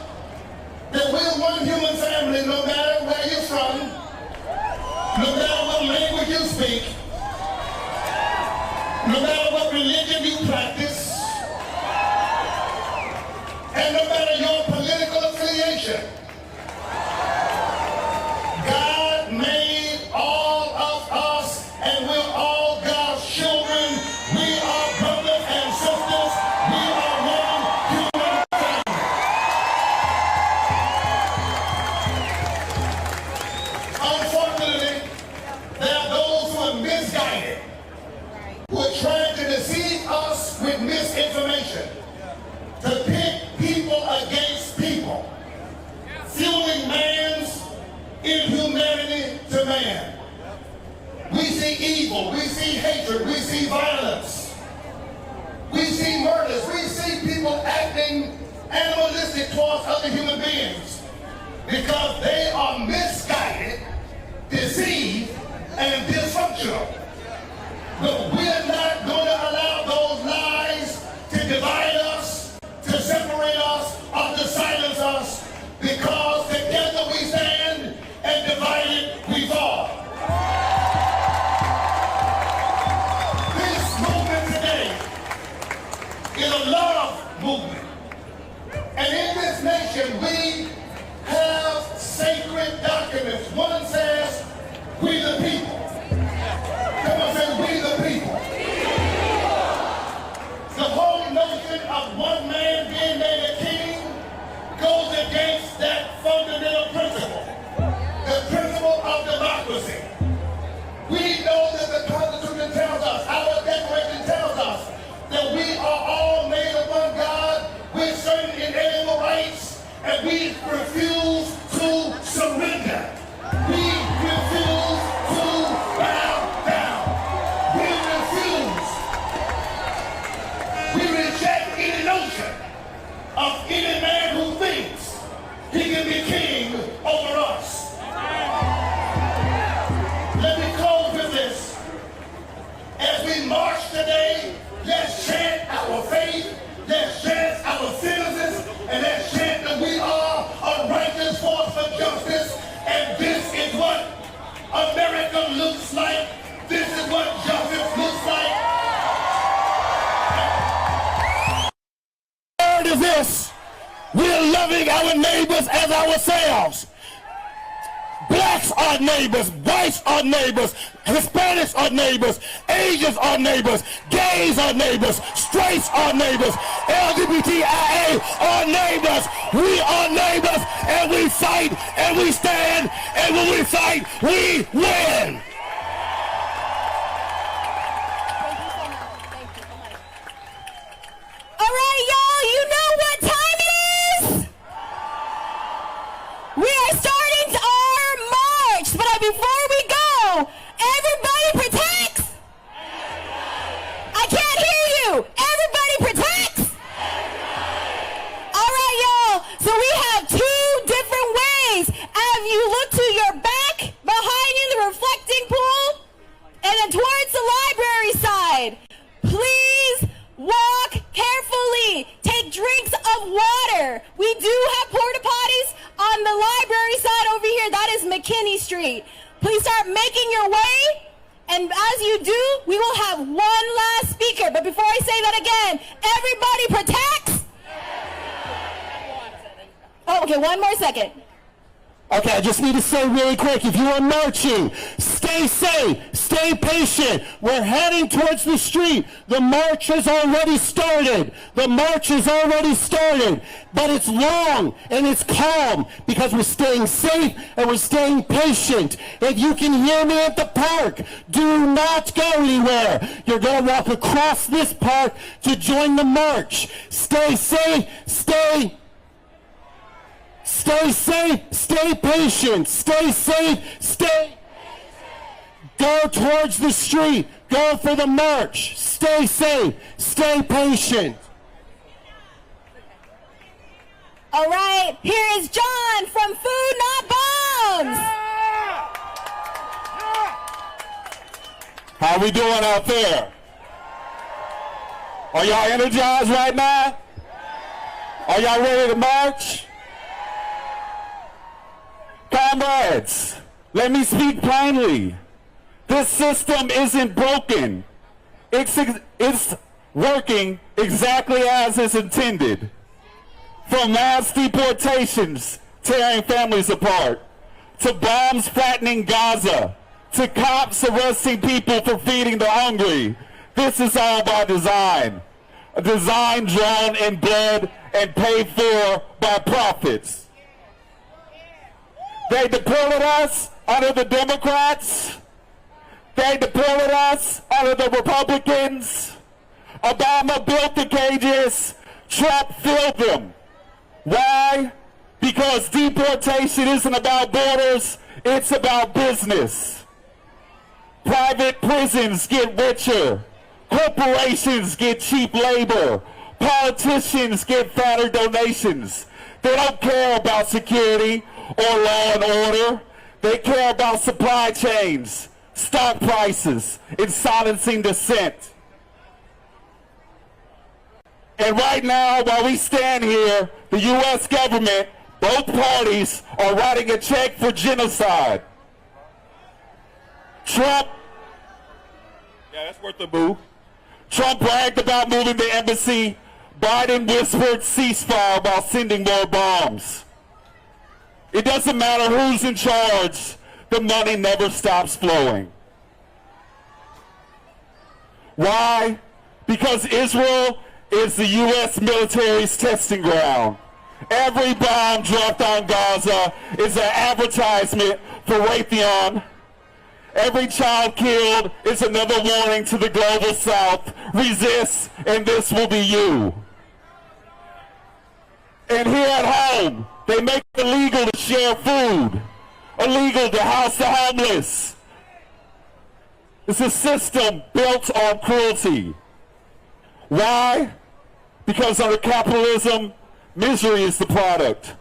that we're one human family no matter where you're from, no matter what language you speak, no matter what religion you practice, and no matter your political affiliation. God made all are misguided, who are trying to deceive us with misinformation, to pit people against people, fueling man's inhumanity to man. We see evil, we see hatred, we see violence, we see murders, we see people acting animalistic towards other human beings because they are misguided, deceived, and dysfunctional. But we're not going to allow those lies to divide us, to separate us, or to silence us, because together we stand and divided we fall. This movement today is a love movement. And in this nation we have sacred documents. One says, we the people. Come on, say, we the people. The whole notion of one man being made a king goes against that fundamental principle, the principle of democracy. We know that the Constitution tells us, our Declaration tells us, that we are all made of one God with certain inalienable rights, and we refuse to surrender. We refuse to bow down. We refuse. We reject any notion of any man who thinks he can be king over us. Let me close with this. As we march today, let's chant our faith, let's chant our citizens, and let's chant that we are a righteous force for justice. And this is what America looks like. This is what justice looks like. Word is this: we're loving our neighbors as ourselves. Blacks are neighbors, whites are neighbors, Hispanics are neighbors, Asians are neighbors, gays are neighbors, straights are neighbors, LGBTIA are neighbors. We are neighbors, and we fight, and we stand, and when we fight, we win. All right, y'all, you know what time it is? We are starting our march, but before we go, everybody protects. I can't hear you. Everybody protects. All right, y'all, so we have two different ways. As you look to your back, behind you, the reflecting pool, and then towards the library side. Please walk carefully. Take drinks of water. We do have porta potties on the library side over here. That is McKinney Street. Please start making your way. And as you do, we will have one last speaker. But before I say that again, everybody protects. Oh, okay, one more second. Okay, I just need to say really quick, if you are marching, stay safe, stay patient. We're heading towards the street. The march has already started. The march has already started. But it's long and it's calm because we're staying safe and we're staying patient. If you can hear me at the park, do not go anywhere. You're going to walk across this park to join the march. Stay safe, stay safe, stay patient, stay safe, stay. Go towards the street, go for the march, stay safe, stay patient. All right, here is John from Food Not Bombs. How we doing out there? Are y'all energized right now? Are y'all ready to march? Comrades, let me speak plainly. This system isn't broken. It's working exactly as it's intended. From mass deportations tearing families apart, to bombs flattening Gaza, to cops arresting people for feeding the hungry. This is all by design. A design drawn in blood and paid for by profits. They deported us under the Democrats. They deported us under the Republicans. Obama built the cages. Trump filled them. Why? Because deportation isn't about borders, it's about business. Private prisons get richer. Corporations get cheap labor. Politicians get fatter donations. They don't care about security or law and order. They care about supply chains, stock prices, and silencing dissent. And right now, while we stand here, the U.S. government, both parties, are writing a check for genocide. Trump, yeah, that's worth the move. Trump bragged about moving the embassy. Biden whispered ceasefire while sending more bombs. It doesn't matter who's in charge, the money never stops flowing. Why? Because Israel is the U.S. military's testing ground. Every bomb dropped on Gaza is an advertisement for Raytheon. Every child killed is another warning to the global South. Resist, and this will be you. And here at home, they make it illegal to share food, illegal to house the homeless. It's a system built on cruelty. Why? Because under capitalism, misery is the product.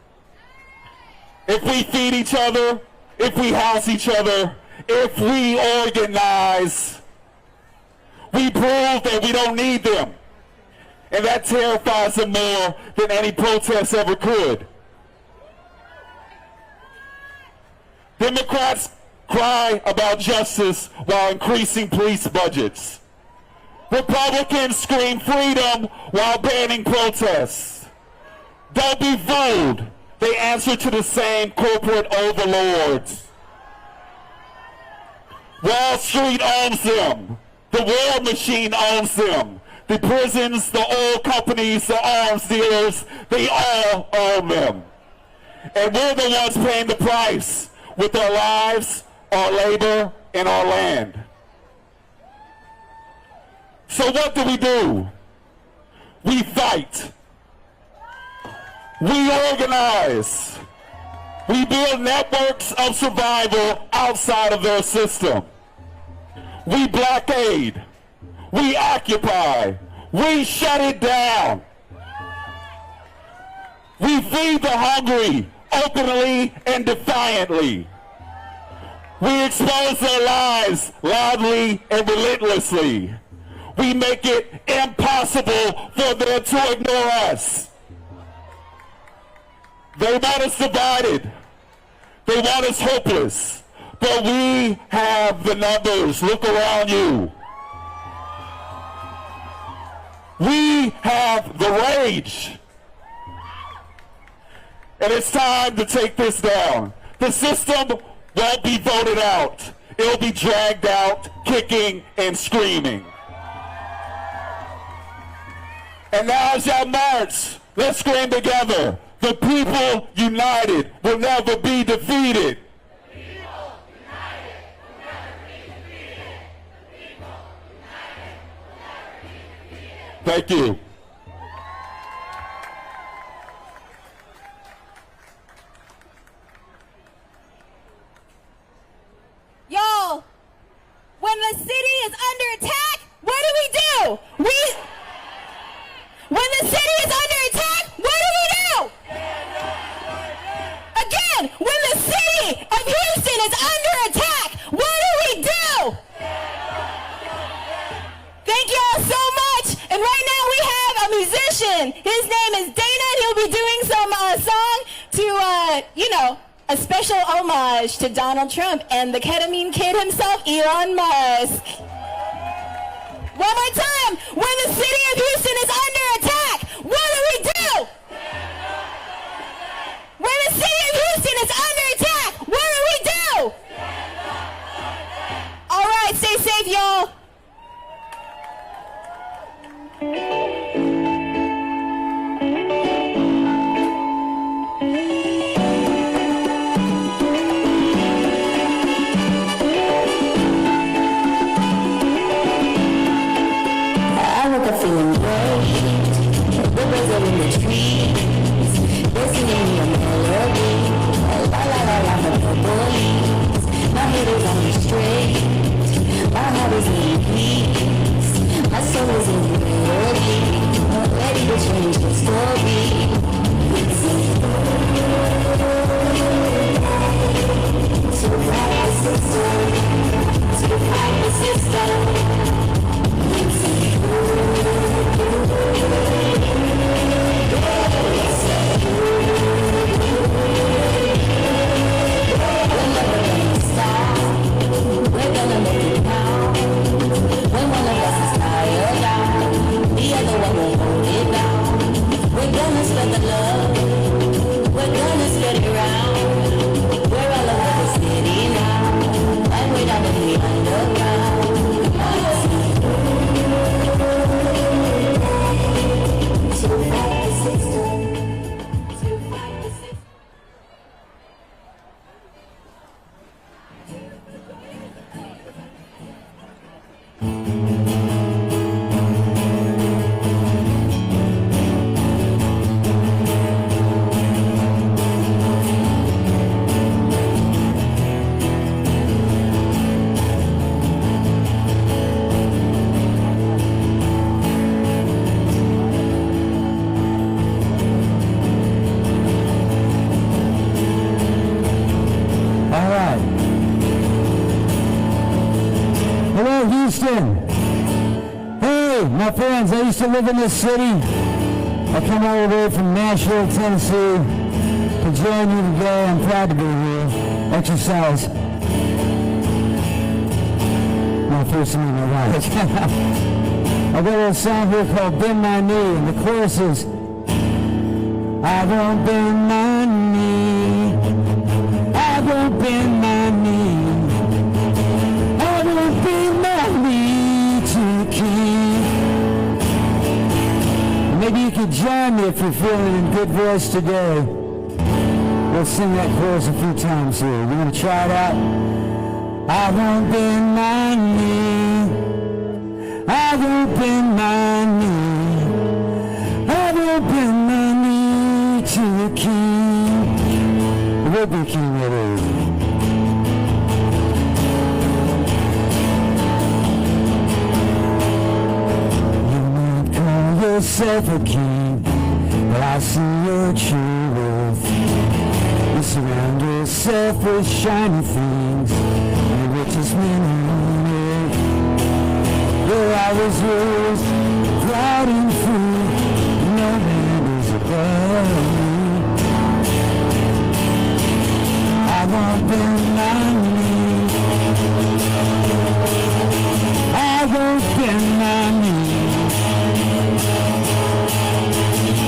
If we feed each other, if we house each other, if we organize, we prove that we don't need them. And that terrifies them more than any protest ever could. Democrats cry about justice while increasing police budgets. Republicans scream freedom while banning protests. Don't be fooled. They answer to the same corporate overlords. Wall Street owns them. The war machine owns them. The prisons, the oil companies, the arms dealers, they all own them. And we're the ones paying the price with our lives, our labor, and our land. So what do? We fight. We organize. We build networks of survival outside of their system. We blockade. We occupy. We shut it down. We feed the hungry openly and defiantly. We expose their lies loudly and relentlessly. We make it impossible for them to ignore us. They want us divided. They want us hopeless. But we have the numbers. Look around you. We have the rage. And it's time to take this down. The system won't be voted out. It'll be dragged out, kicking and screaming. And now as y'all march, let's scream together. The people united will never be defeated. Thank you. Y'all, when the city is under attack, what do? When the city is under attack, what do? Again, when the city of Houston is under attack, what do? Thank y'all so much. And right now we have a musician. His name is Dana, and he'll be doing some song to, a special homage to Donald Trump and the ketamine kid himself, Elon Musk. One more time. When the city of Houston is under attack, what do? When the city of Houston is under attack, what do? All right, stay safe, y'all. Hey, my friends, I used to live in this city. I come all the way from Nashville, Tennessee to join you today. I'm proud to be here. Exercise. My first time in my life. I got a little song here called Bend My Knee, and the chorus is, I won't bend my knee. I won't bend my knee. I won't bend my knee to the king. Maybe you could join me if you're feeling in good voice today. We'll sing that chorus a few times here. You want to try it out? I won't bend my knee. I won't bend my knee. I won't bend my knee to the king. The will be king it is. Yourself a king, but I see your true worth. You surround yourself with shiny things, and the richest men on earth. Your hours yours, proud and free, no man is above me. I won't bend my knee. I won't bend my knee.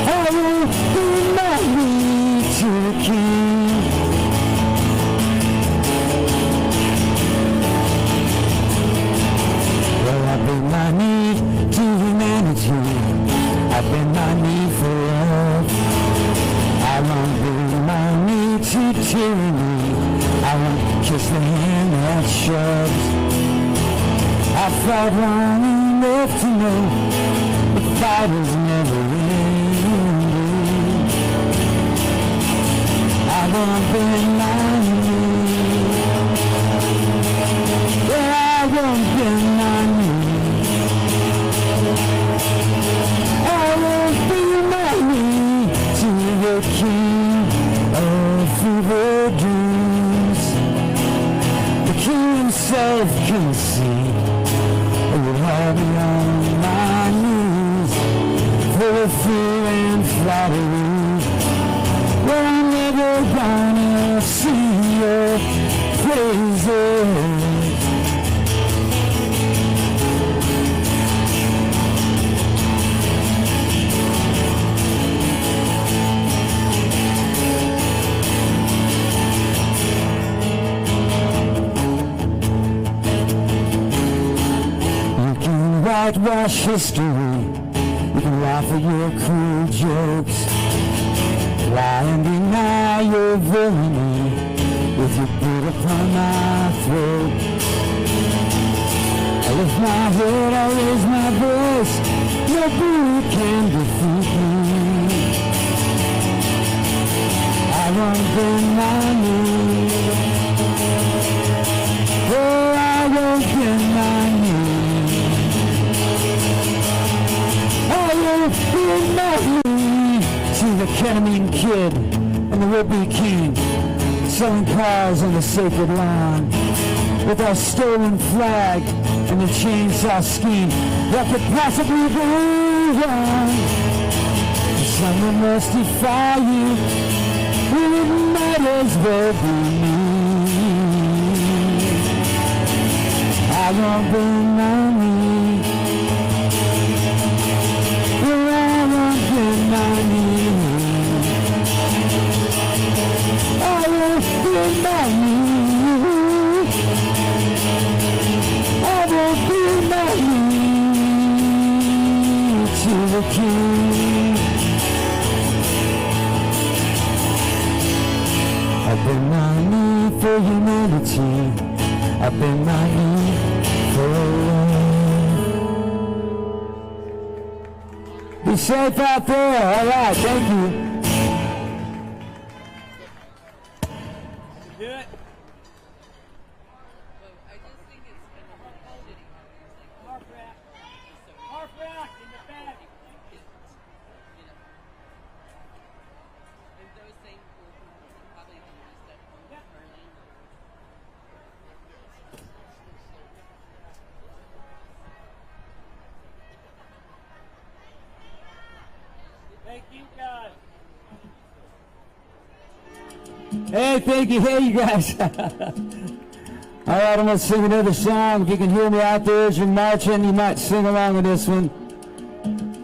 I won't bend my knee to the king. Well, I bend my knee to humanity. I bend my knee for love. I won't bend my knee to tyranny. I won't kiss the hand that shoves. I fought long enough to know the fight is never ending. I won't bend my knee. Yeah, I won't bend my knee. I won't bend my knee to the king of fever dreams. The king himself can see. It would have me on my knees, full of fear and flattery. Well, I'm never gonna see your praises. You can whitewash history. You can laugh at your cruel jokes. Lie and deny your villainy with your boot upon my throat. I lift my head, I raise my voice. No bully can defeat me. I won't bend my knee. Oh, I won't bend my knee. I won't bend my knee to the ketamine kid and the would-be king, selling cars on the sacred lawn, with our stolen flag and the chainsaw scheme that could possibly go wrong. Someone must defy you, well, it might as well be me. I won't bend my knee. Well, I won't bend my knee. I won't bend my knee. I won't bend my knee to the king. I bend my knee for humanity. I bend my knee for love. Be safe out there. All right, thank you. Hey, thank you. Hey, you guys. All right, I'm going to sing another song. If you can hear me out there as you're marching, you might sing along with this one.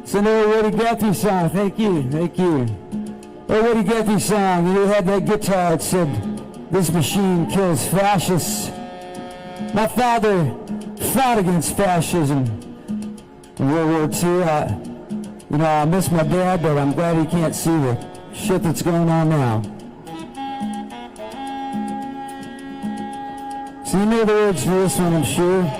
It's an old Woody Guthrie song. Thank you. Thank you. Old Woody Guthrie song. And he had that guitar that said, "This machine kills fascists." My father fought against fascism in World War II. I miss my dad, but I'm glad he can't see the shit that's going on now. So you know the words for this one, I'm sure.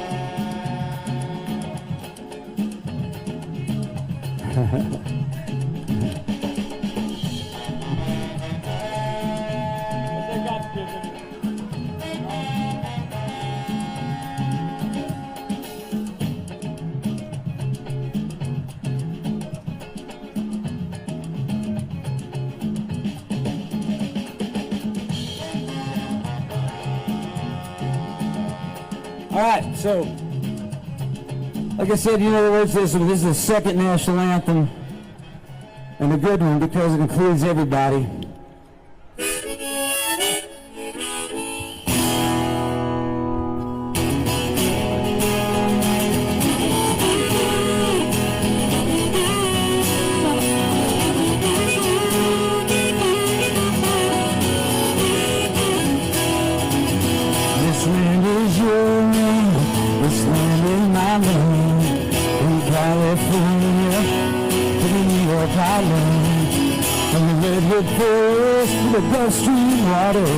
All right, so, like I said, you know the words to this one. This is the second national anthem, and a good one because it includes everybody. The Gulf Stream water.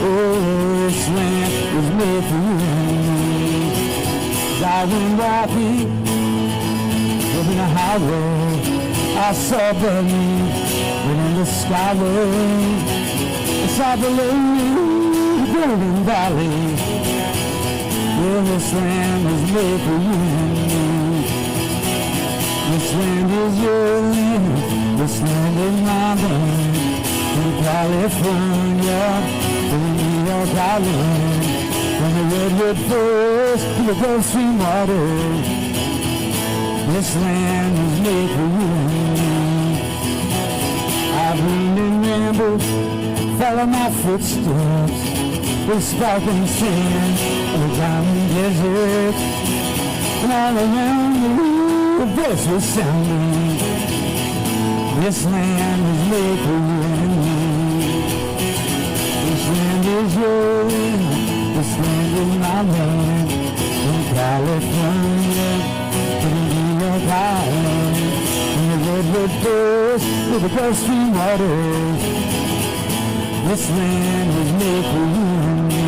Oh, this land was made for you and me. I went walking over the highway. I saw Bergman in the skyway. I saw the Golden Valley. Yeah, this land was made for you and me. This land is your land. This land is my land. From California to the New York Island, from the Redwood Forest to the Gulf Stream water, this land was made for you and me. I've leaned and rambled, follow my footsteps, with sparkling sand of the diamond desert, and all around me, the voice was sounding. This land was made for you and me. This land is your land. This land is my land. From California to the New York Island, from the Redwood Forest to the Gulf Stream waters, this land was made for you and me.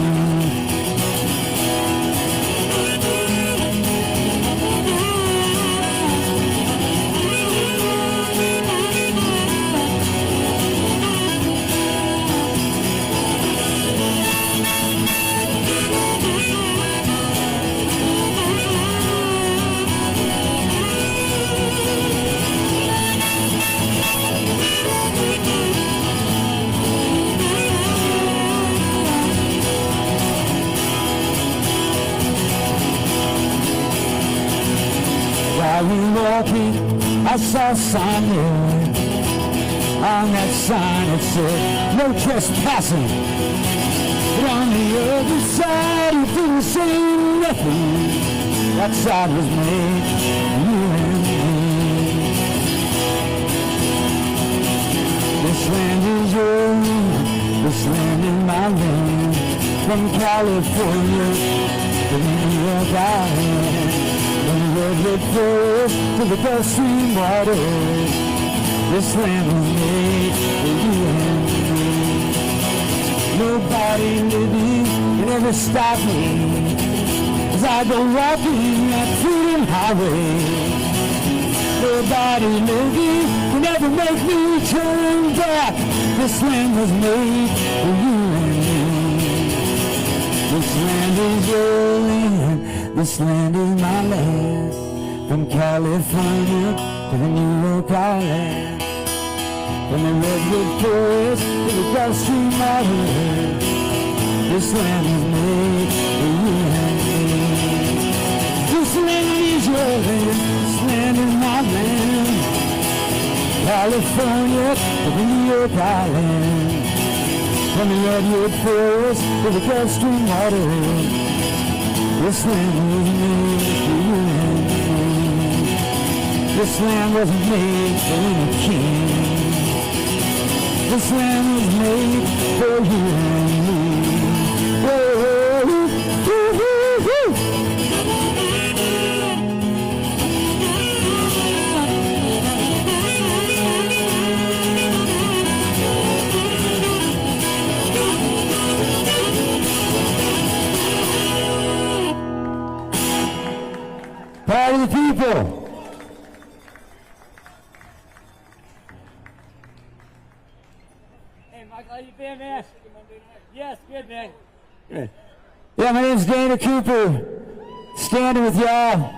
While we were walking, I saw a sign there. On that sign it said, "No trespassing." But on the other side it didn't say nothing. That side was made for you and me. This land is your land. This land is my land. From California to the New York Island, from the Redwood Forest to the Gulf Stream waters, this land was made for you and me. Nobody living can ever stop me as I go walking that freedom highway. Nobody living can ever make me turn back. This land was made for you and me. This land is your land, this land is my land. From California to the New York Island, from the redwood forest to the Gulf Stream water, this land is made for you and me. This land is your land, this land is my land. California to the New York Island, from the redwood forest to the Gulf Stream water, this land was made for you and me. This land wasn't made for any king. This land was made for you and me. Whoa, woo, woo, woo. Part of the people. How you been, man? Yes, good, man. Good. Yeah, my name's Dana Cooper. Standing with y'all.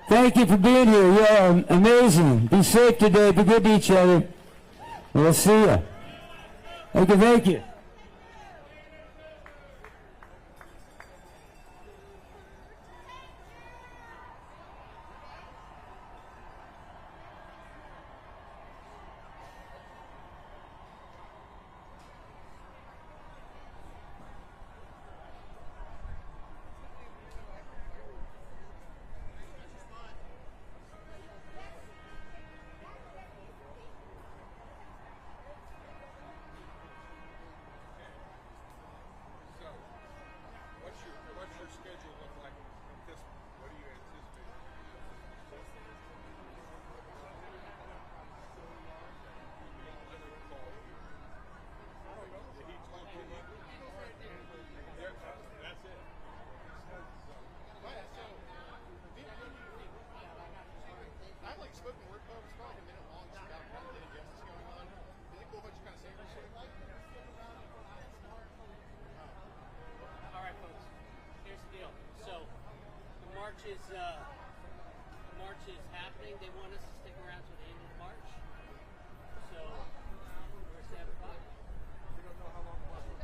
Thank you for being here. Y'all amazing. Be safe today. Be good to each other. We'll see you. Thank you, thank you. March is happening. They want us to stick around till the end of the march. So we're 7 o'clock. We don't know how long the march will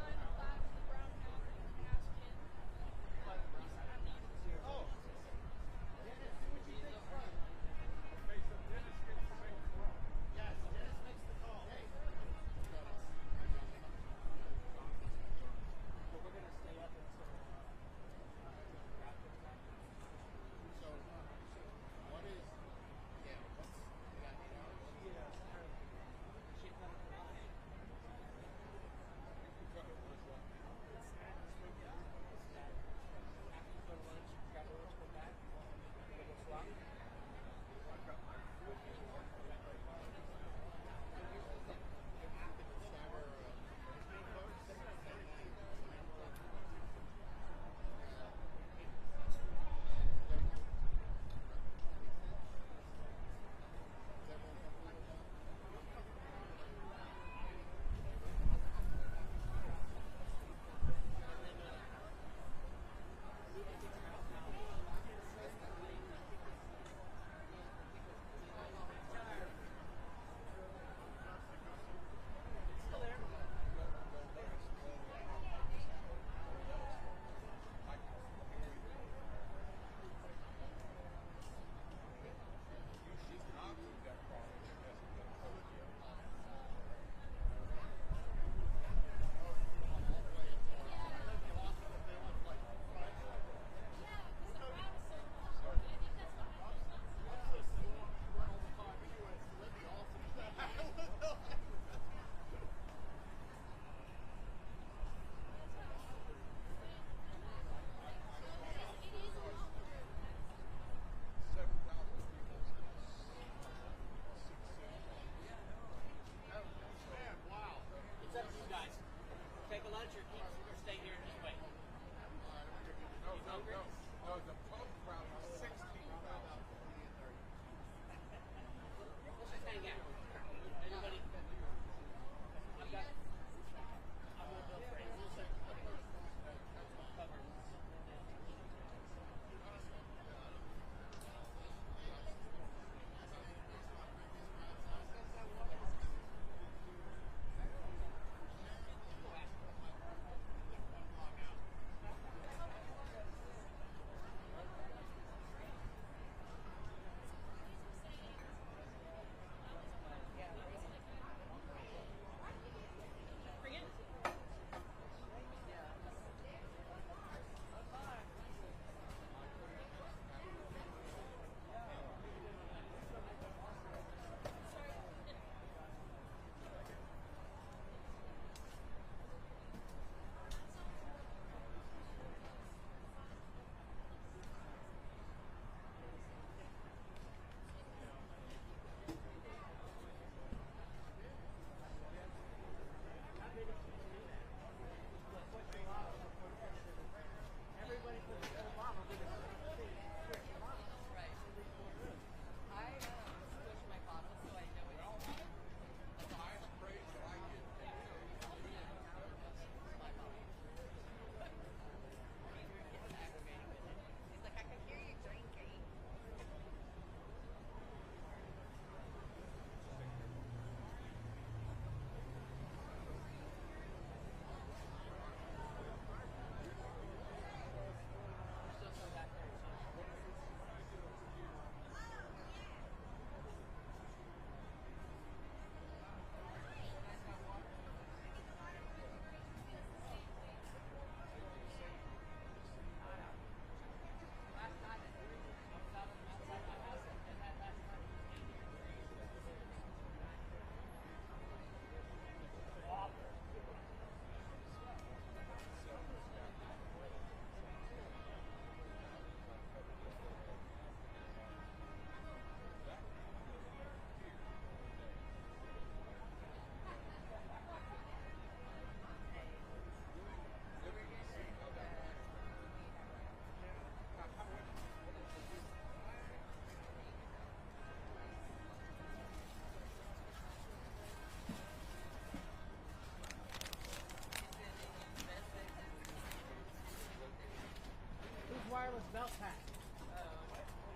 belt pack.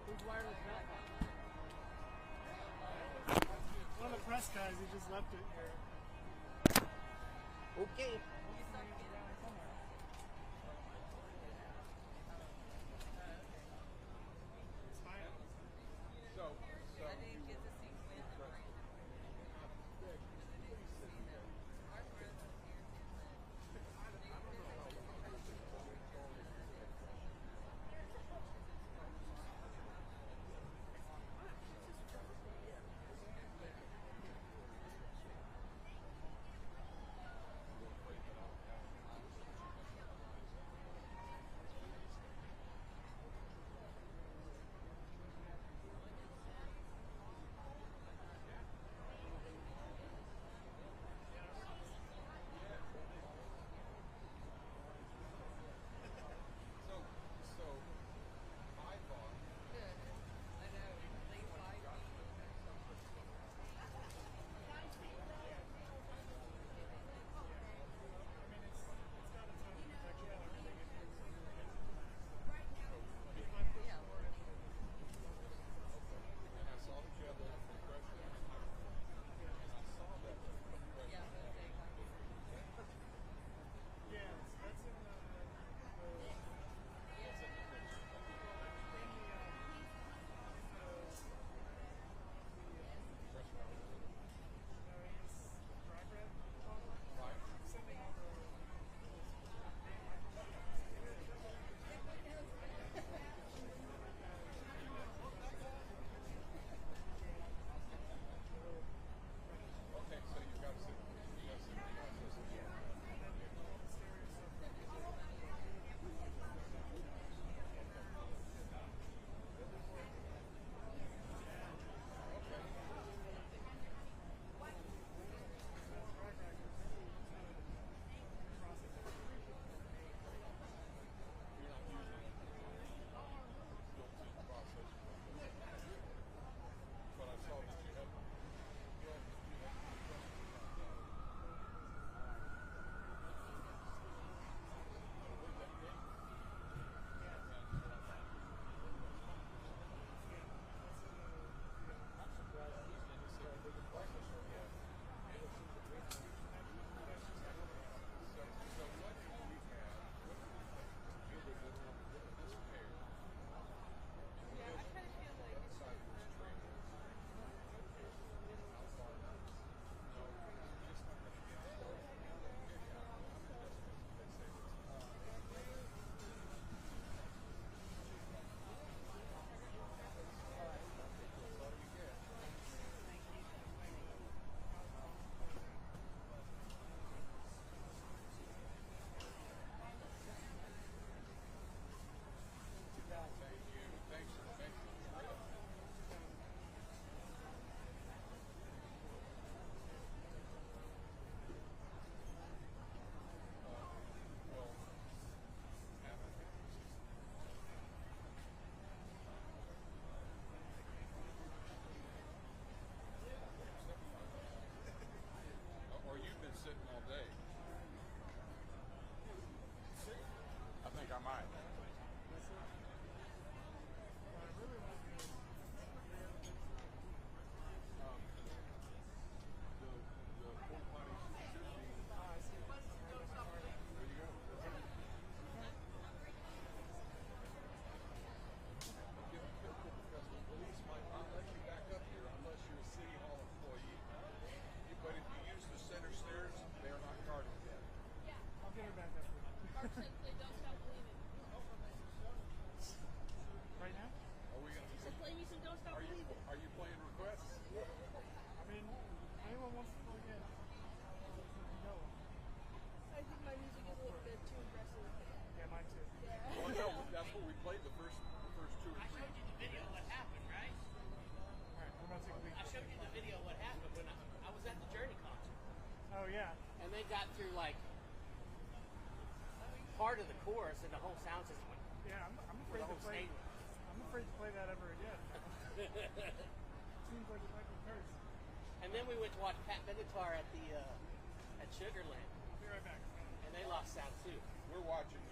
Who's wireless belt pack? One of the press guys, he just left it here. Okay. I didn't get to see Glenn and Brandon. sitting all day. I think I might. Part of the chorus and the whole sound system. Yeah, I'm afraid to play. I'm afraid to play that ever again. Seems like it might be cursed. And then we went to watch Pat Benatar at the at Sugarland. I'll be right back. And they lost sound too. We're watching.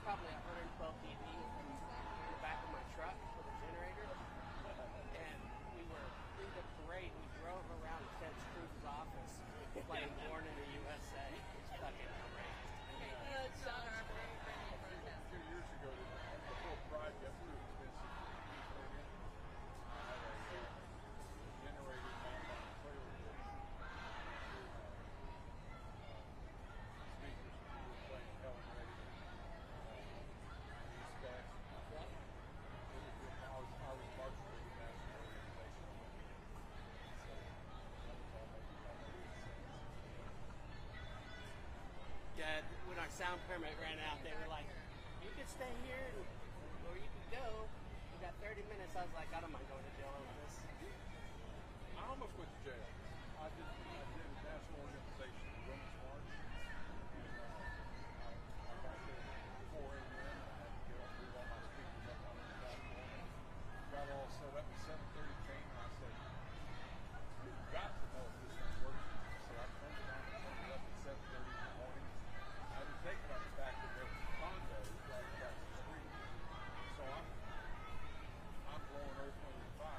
probably 112 dB in the back of my truck with a generator, and we were through the parade. We drove around Ted Cruz's office playing "Born in the USA." It's fucking great. A few years ago, before Pride got too expensive, I had a generator down by the trailer hitch. Speakers, we were playing Helen Reddy, East West. I was marching with the national organization. So that was all maybe about 8 cents. Yeah, when our sound permit ran out, they were like, "You can stay here, or you can go. You got 30 minutes." I was like, "I don't mind going to jail over this." I almost went to jail. I did a national organization, the Women's March, and I got there at 4 a.m. I had to get up, move all my speakers up on the platform. Got all set up at 7:30 came, and I said, "You've got to know if this thing works." So I turned it on and turned it up at 7:30 in the morning. I didn't think about the fact that there was a condo right across the street. So I'm blowing earth, wind, and fire.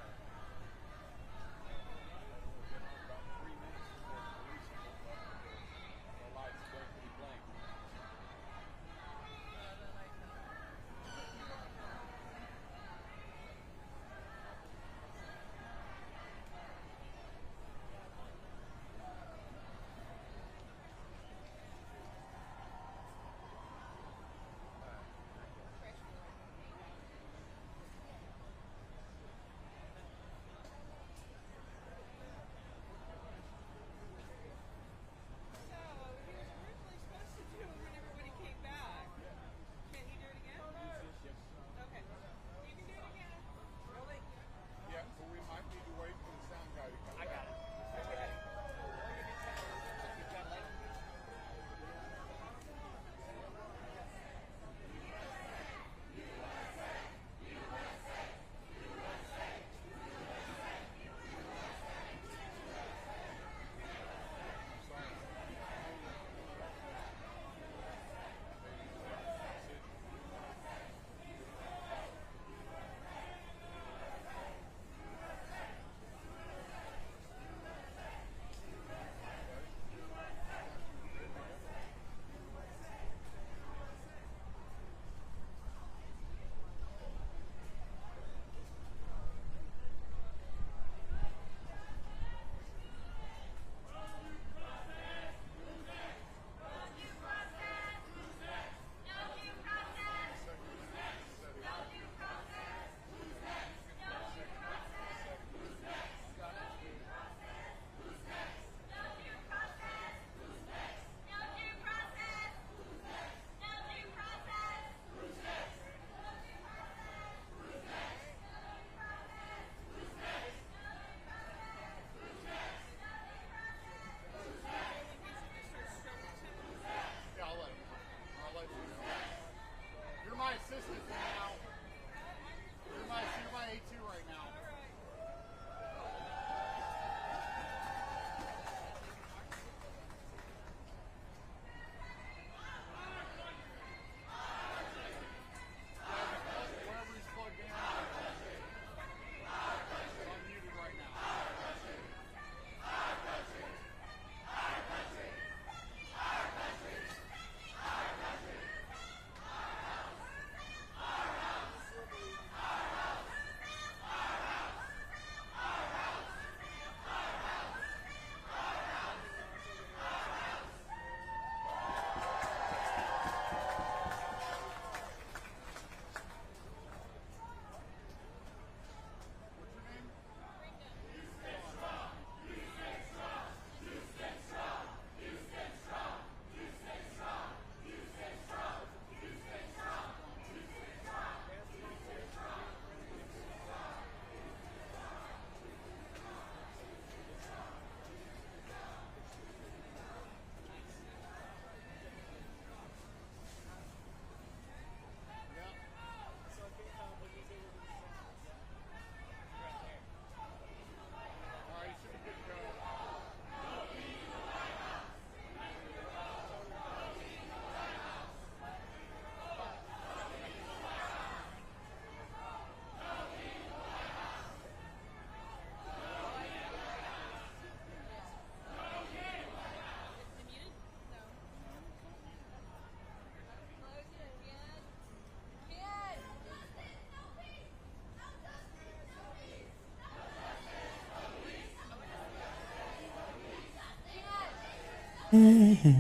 Hey,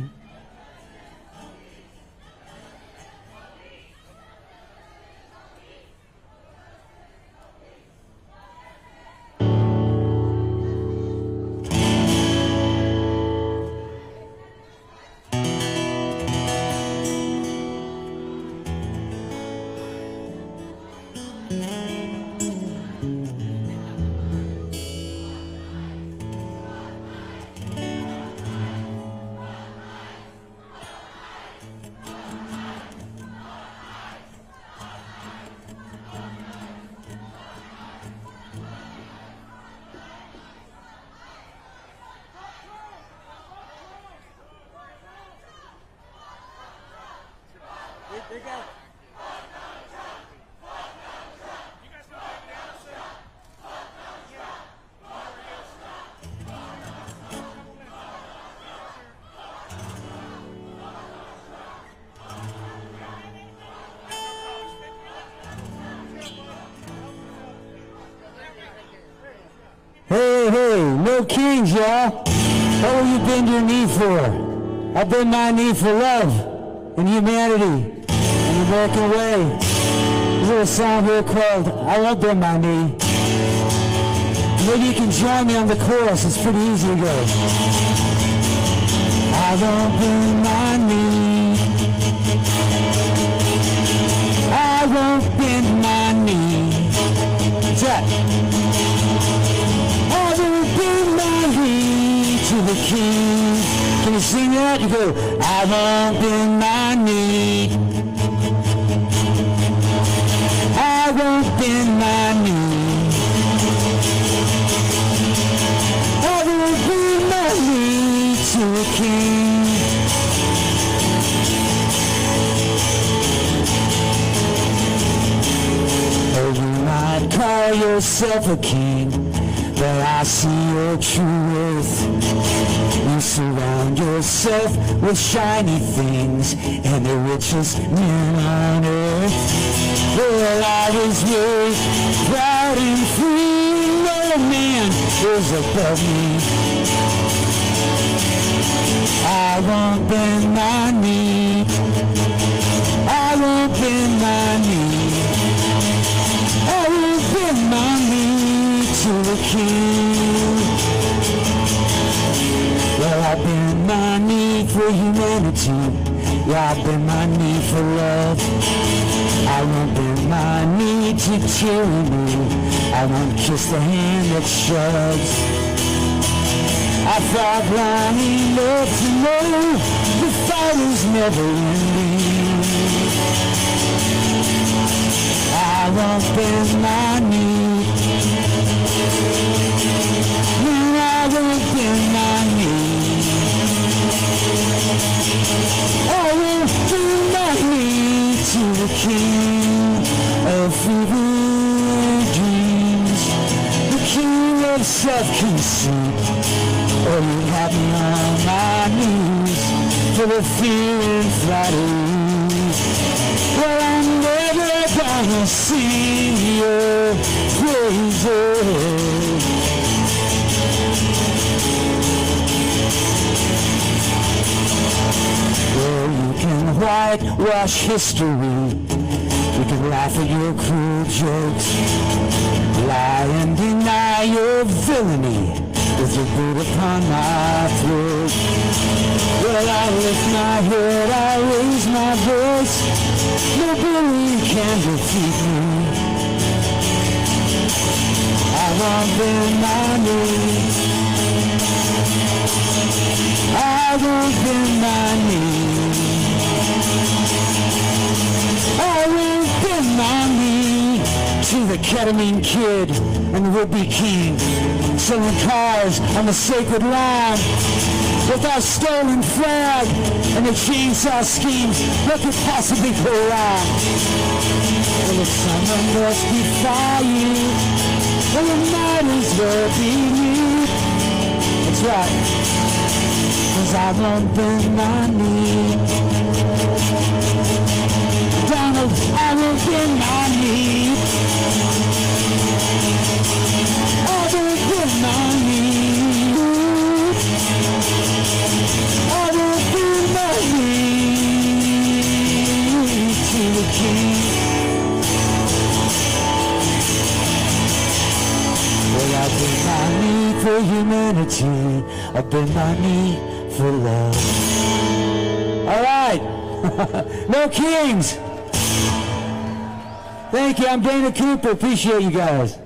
no kings, y'all. What will you bend your knee for? I bend my knee for love and humanity and the American way. There's a little song here called I Won't Bend My Knee. Maybe you can join me on the chorus. It's pretty easy to go. I won't bend my knee. I won't bend my knee. What's that? I will bend my knee to the king. Can you sing that? You go, I won't bend my knee. I won't bend my knee. I will bend my knee to the king. Oh, you might call yourself a king, but I see your true worth. You surround yourself with shiny things and the richest men on earth. Well, I was raised proud and free. No man is above me. I won't bend my knee. I won't bend my knee. I won't bend my knee to the king. Well, I bend my knee for humanity. Yeah, I bend my knee for love. I won't bend my knee to tyranny. I won't kiss the hand that shoves. I thought long enough to know the fight is never ending. I won't bend my knee. No, I won't bend my knee. I won't bend my knee to the king of fever dreams, the king of self-conceit. Oh, you have me on my knees for the fear and flattery. Well, I'm never gonna sing your praises. Well, you can whitewash history. You can laugh at your cruel jokes, lie and deny your villainy with your boot upon my throat. Well, I lift my head, I raise my voice. No bully can defeat me. I won't bend my knee. I won't bend my knee. I won't bend my knee to the ketamine kid and the would-be king, selling cars on the sacred line with our stolen flag and the chainsaw schemes. What could possibly go wrong? Well, if someone must be fired, well, it might as well be me. That's right, 'cause I won't bend my knee. Donald, I won't bend my knee. I won't bend my knee. I man. I bend my knee for love. All right. No kings. Thank you. I'm Dana Cooper. Appreciate you guys.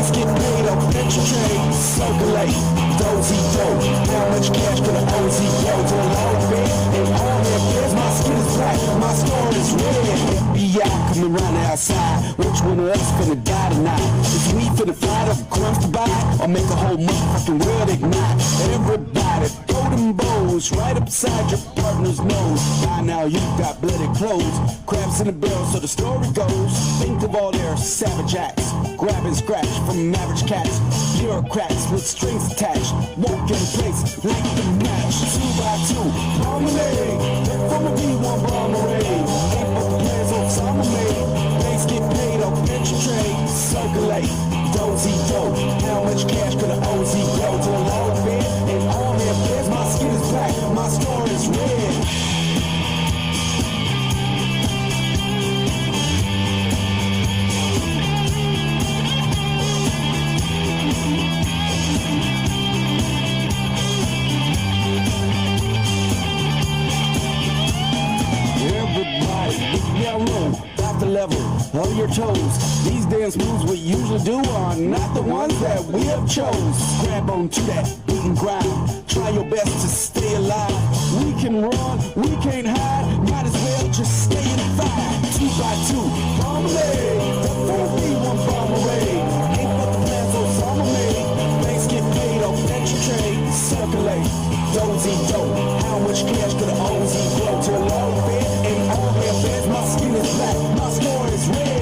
Let's get paid up. infiltrate, circulate, dozy-do. How much cash could an OZ go to a low bed? And all their bills, my skin is black, my score is red. FBI coming round the outside, which one of us finna die tonight? Is we finna fly to crumbs to buy, or make a whole motherfucking world ignite? Everybody, throw them bows right up beside your partner's nose. By now you got bloody clothes, crabs in the barrel, so the story goes. Think of all their savage acts, grab and scratch from average cats, bureaucrats with strings attached, walk in place like the match. 2 by 2, promenade, from a B1 bomberade. Ain't but the plans on summer made, base get paid off pension trade, circulate, dozy-do. How much cash could an OZ go to a lower bed? And all their beds, my skin is black, my star is red. Everybody, look down low, about the level of your toes. These dance moves we usually do are not the ones that we have chose. Grab onto that beaten ground, try your best to stay alive. We can run, we can't hide, might as well just stay in the fight. 2 by 2, promenade, the 4B1 bomberade. Ain't but the plans on summer made, banks get paid off extra trade, circulate, dozy-do. How much cash could an OZ grow to a low bed? And all their beds, my skin is black, my score is red.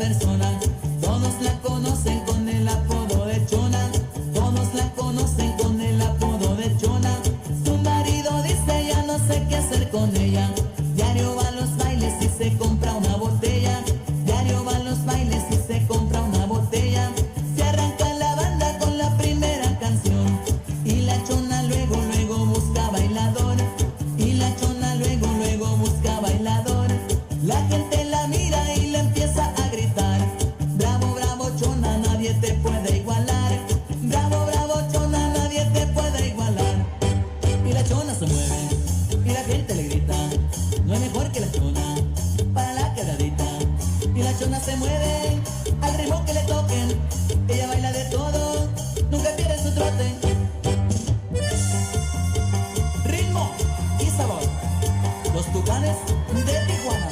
persona. Todos la conocen con el apodo de Chona. Todos la conocen con el apodo de Chona. Su marido dice ya no sé qué hacer con ella. Diario va a los bailes y se compra una botella. Diario va a los bailes y se compra una botella. Se arranca la banda con la primera canción. Y la Chona luego, luego busca bailador. Y la Chona luego, luego busca bailador. La gente la mira y le empieza a gritar. Bravo, bravo Chona, nadie te puede igualar. Bravo, bravo Chona, nadie te puede igualar. Y la Chona se mueve y la gente le grita. No es mejor que la Chona para la quebradita. Y la Chona se mueve al ritmo que le toquen. Ella baila de todo, nunca pierde su trote. Ritmo y sabor. Los Tucanes de Tijuana.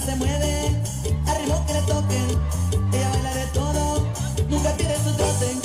Se mueve al ritmo que le toquen. Ella baila de todo, nunca pierde su trote.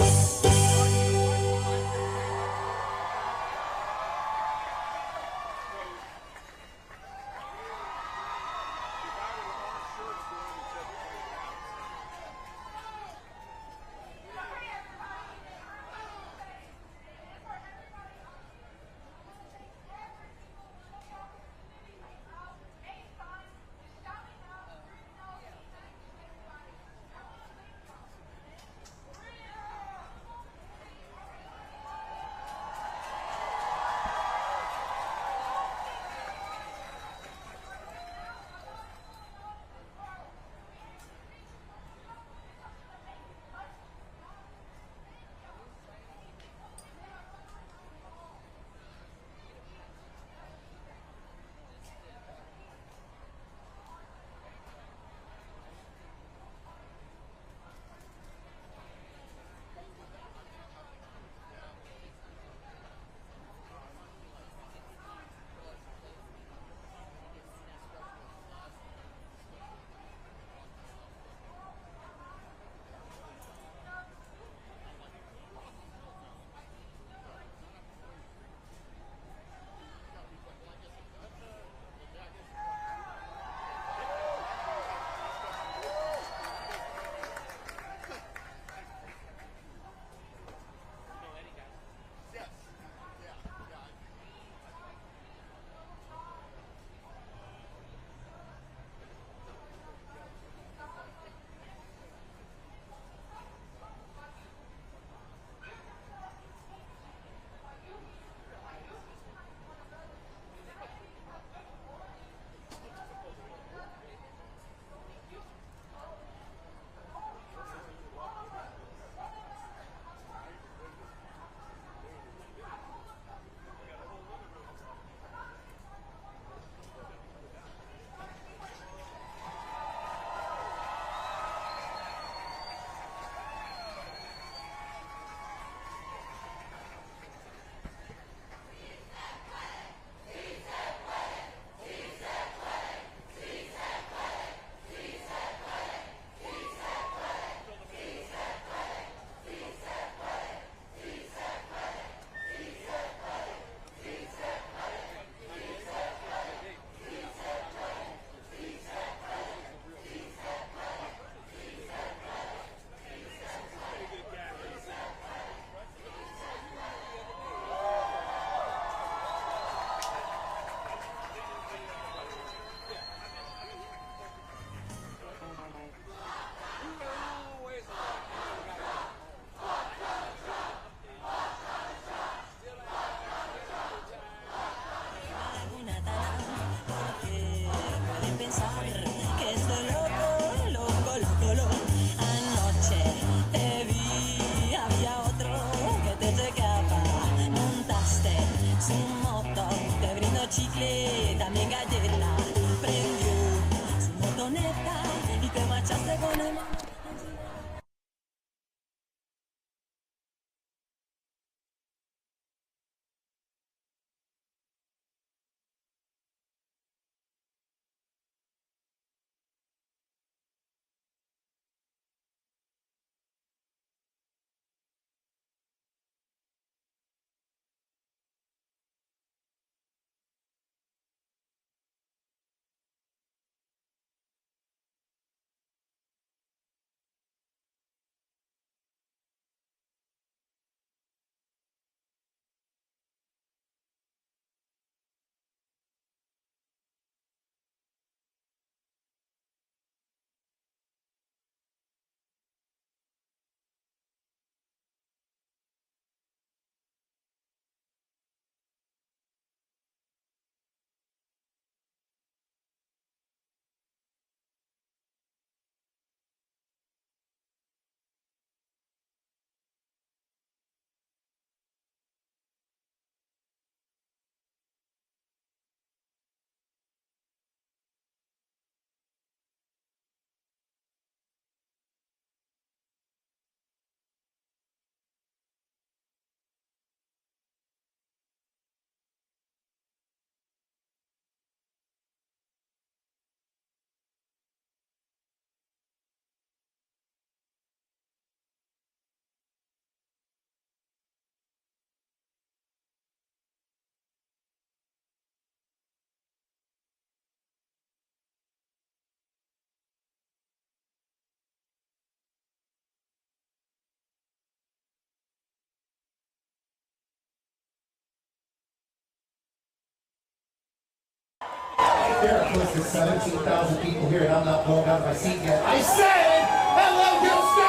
There are close to 17,000 people here, and I'm not blown out of my seat yet. I said, hello, Houston!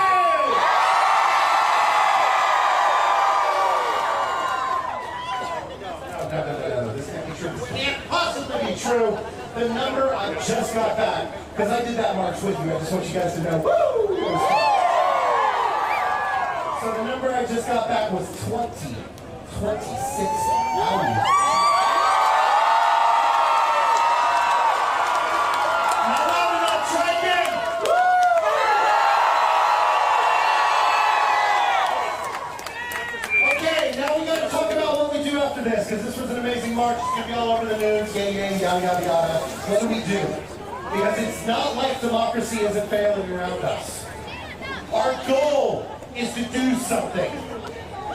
No. This can't be true. This can't possibly be true. The number I just got back, because I did that march with you. I just want you guys to know. Woo! So the number I just got back was 26 hours. Because this was an amazing march. It's going to be all over the news. Yada, yada. What do we do? Because it's not like democracy isn't failing around us. Our goal is to do something.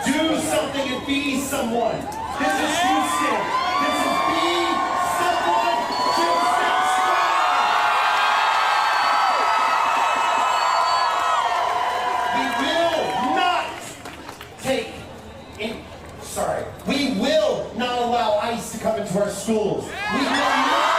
Do something and be someone. This is Houston. This is be someone. Houston strong. We will not allow ICE to come into our schools. We will not allow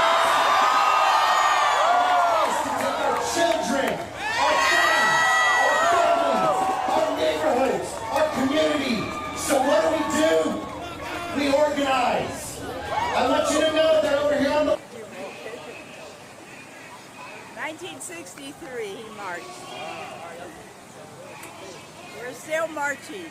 ICE to take our children, our friends, our families, our neighborhoods, our community. So what do? We organize. I want you to know that over here on the 1963 he marched. We're still marching.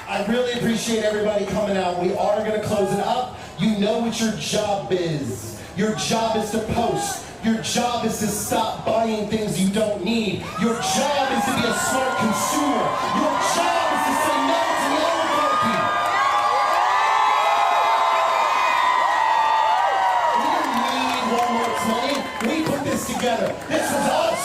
I really appreciate everybody coming out. We are going to close it up. You know what your job is. Your job is to post. Your job is to stop buying things you don't need. Your job is to be a smart consumer. Your job is to say no to the oligarchy. We didn't need Walmart's money. We put this together. This was us.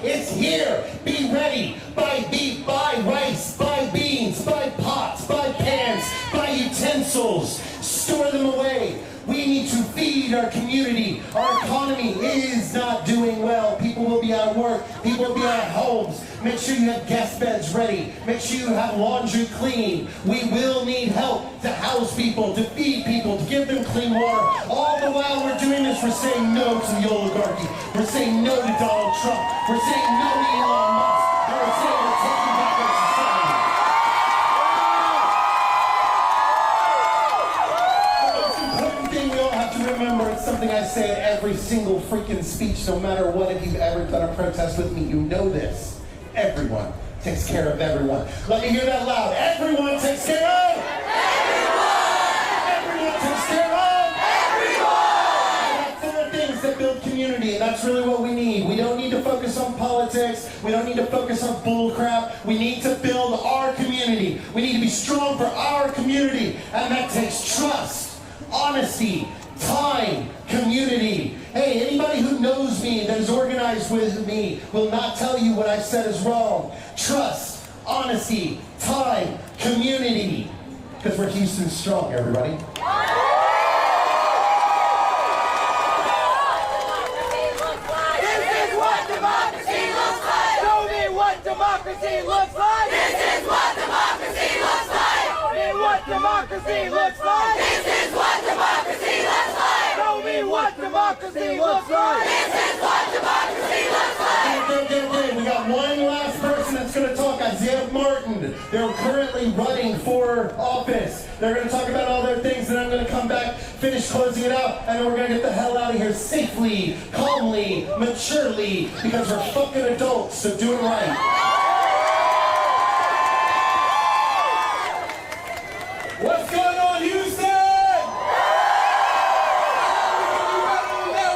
It's here. Be ready. Buy beef, buy rice, buy beans, buy pots, buy pans, buy utensils. Store them away. We need to feed our community. Our economy is not doing well. People will be out of work. People will be out of homes. Make sure you have guest beds ready. Make sure you have laundry clean. We will need help to house people, to feed people, to give them clean water. All the while we're doing this, we're saying no to the oligarchy. We're saying no to Donald Trump. We're saying no to Elon Musk. And we're saying we're taking back our society. The most important thing we all have to remember, it's something I say in every single freaking speech, no matter what. If you've ever done a protest with me, you know this. Everyone takes care of everyone. Let me hear that loud. Everyone takes care of everyone. Everyone takes care of everyone. That's the things that build community, and that's really what we need. We don't need to focus on politics. We don't need to focus on bull crap. We need to build our community. We need to be strong for our community, and that takes trust, honesty, time, community. Hey, anybody who knows me, that is organized with me, will not tell you what I've said is wrong. Trust, honesty, time, community. Because we're Houston strong, everybody. This is what democracy looks like. Show me what democracy looks like. This is what democracy looks like. Show me what democracy looks like. This is what democracy looks like. Show me what democracy looks like. This is what democracy looks like. Okay. We got one last person that's going to talk. Isaiah Martin. They're currently running for office. They're going to talk about all their things, and I'm going to come back, finish closing it out, and then we're going to get the hell out of here safely, calmly, maturely, because we're fucking adults, so do it right. What's going on, Houston?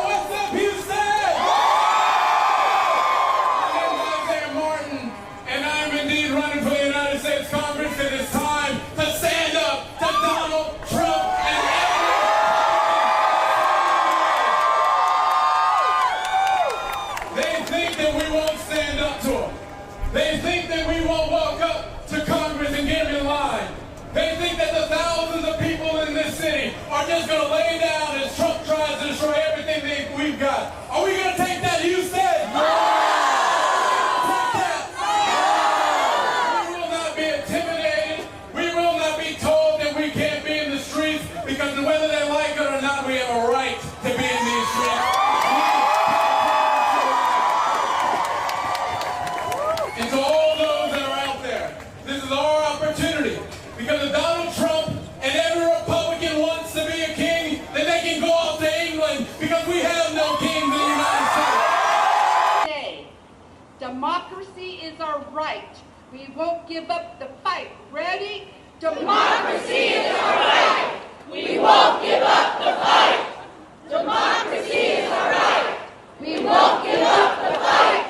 What's up, Houston? My name is Isaiah Martin, and I am indeed running for the United States Congress. It is time to stand up to Donald Trump and They think that we won't stand up to him. They think that we won't walk up to Congress and get him in line. They think that the thousands of people in this city are just going to lay down as Trump tries to destroy everything we've got. Are we going to take that, Houston? We will not be intimidated. We will not be told that we can't be in the streets, because whether they like it or not, we have a right to be in these streets. And to all those that are out there, this is our opportunity. Because if Donald Trump and every Republican wants to be a king, then they can go off to England, because we have no kings in the United States. Democracy is our right. We won't give up the fight. Ready? Democracy is our right. We won't give up the fight. Democracy is our right. We won't give up the fight.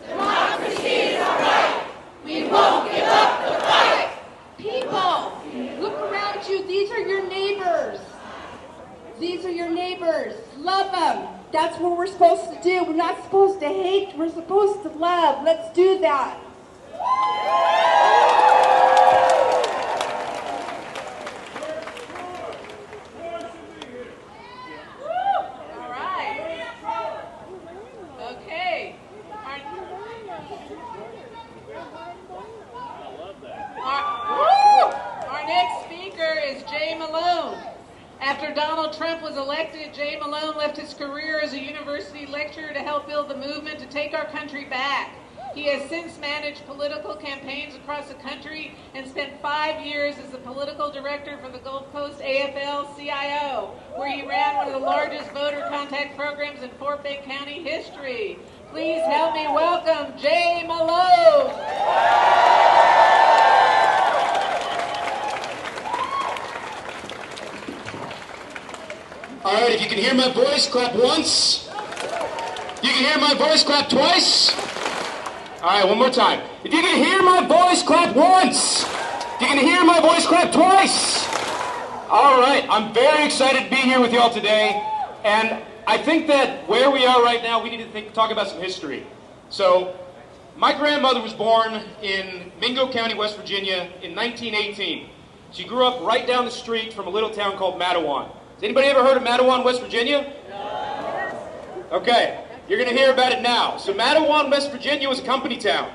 Democracy is our right. We won't give up the fight. People, look around you. These are your neighbors. These are your neighbors. Love them. That's what we're supposed to do. We're not supposed to hate. We're supposed to love. Let's do that. All right. Okay. Our next speaker is Jay Malone. After Donald Trump was elected, Jay Malone left his career as a university lecturer to help build the movement to take our country back. He has since managed political campaigns across the country and spent 5 years as the political director for the Gulf Coast AFL-CIO, where he ran one of the largest voter contact programs in Fort Bend County history. Please help me welcome Jay Malone. All right, if you can hear my voice, clap once. You can hear my voice, clap twice. All right, one more time. If you can hear my voice, clap once. If you can hear my voice, clap twice. All right, I'm very excited to be here with y'all today. And I think that where we are right now, we need to talk about some history. So, my grandmother was born in Mingo County, West Virginia in 1918. She grew up right down the street from a little town called Mattawan. Has anybody ever heard of Mattawan, West Virginia? Okay, you're going to hear about it now. So Mattawan, West Virginia was a company town.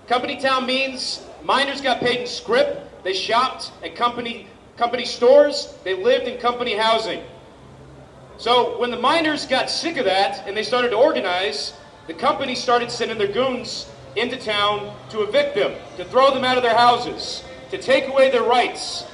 Company town means miners got paid in scrip, they shopped at company stores, they lived in company housing. So when the miners got sick of that and they started to organize, the company started sending their goons into town to evict them, to throw them out of their houses, to take away their rights.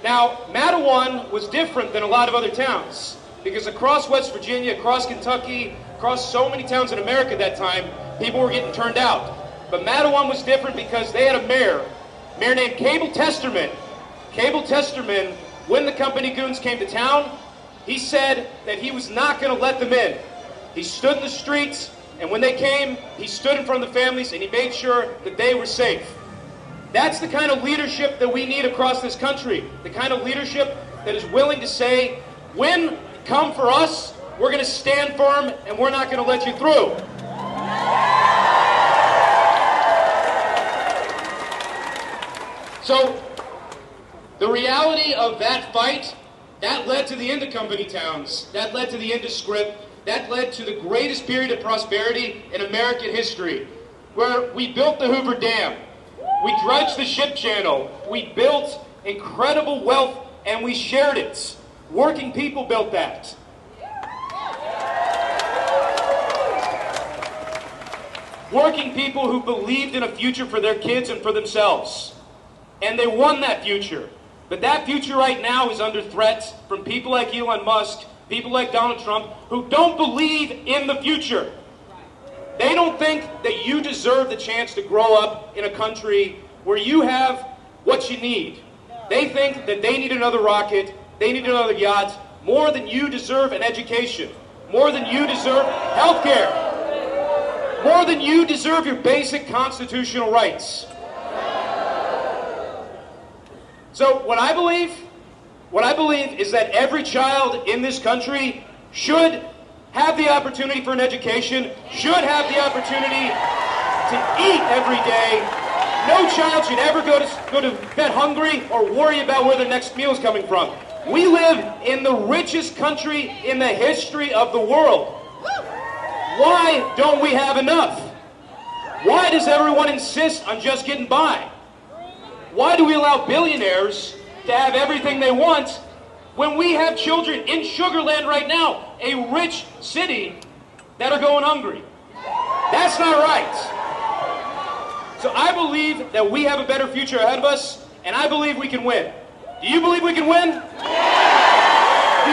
Now, Mattawan was different than a lot of other towns, because across West Virginia, across Kentucky, across so many towns in America at that time, people were getting turned out. But Mattawan was different because they had a mayor named Cable Testerman. Cable Testerman, when the company goons came to town, he said that he was not going to let them in. He stood in the streets, and when they came, he stood in front of the families, and he made sure that they were safe. That's the kind of leadership that we need across this country. The kind of leadership that is willing to say, when you come for us, we're going to stand firm and we're not going to let you through. So, the reality of that fight, that led to the end of company towns. That led to the end of scrip. That led to the greatest period of prosperity in American history, where we built the Hoover Dam. We dredged the ship channel. We built incredible wealth, and we shared it. Working people built that. working people who believed in a future for their kids and for themselves. And they won that future. But that future right now is under threat from people like Elon Musk, people like Donald Trump, who don't believe in the future. They don't think that you deserve the chance to grow up in a country where you have what you need. They think that they need another rocket, they need another yacht, more than you deserve an education, more than you deserve health care, more than you deserve your basic constitutional rights. So what I believe is that every child in this country should have the opportunity for an education, should have the opportunity to eat every day. No child should ever go to bed hungry or worry about where their next meal is coming from. We live in the richest country in the history of the world. Why don't we have enough? Why does everyone insist on just getting by? Why do we allow billionaires to have everything they want when we have children in Sugarland right now, a rich city, that are going hungry? That's not right. So I believe that we have a better future ahead of us, and I believe we can win. Do you believe we can win? Do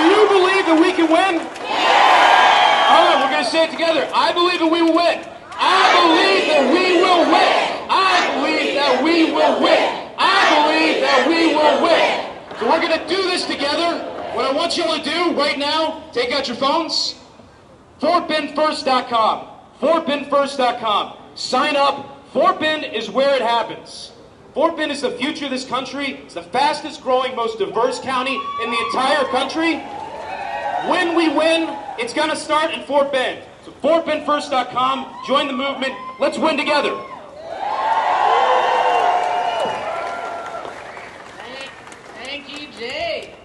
you believe that we can win? All right, we're going to say it together. I believe that we will win. I believe that we will win. I believe that we will win. I believe that we will win. So we're going to do this together. What I want you all to do right now, take out your phones. FortBendFirst.com. FortBendFirst.com. Sign up. Fort Bend is where it happens. Fort Bend is the future of this country. It's the fastest growing, most diverse county in the entire country. When we win, it's going to start in Fort Bend. So FortBendFirst.com. Join the movement. Let's win together. Thank you, Jay.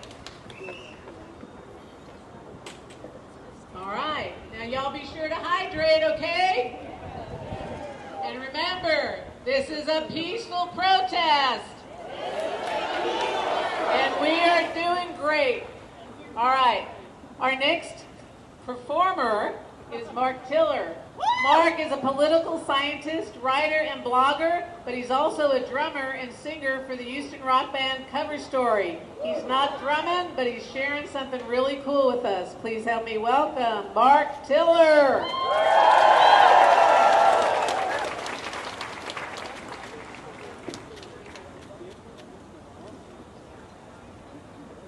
All right. Now, y'all be sure to hydrate, okay? And remember, this is a peaceful protest. And we are doing great. All right. Our next performer is Mark Tiller. Mark is a political scientist, writer, and blogger, but he's also a drummer and singer for the Houston rock band Cover Story. He's not drumming, but he's sharing something really cool with us. Please help me welcome Mark Tiller.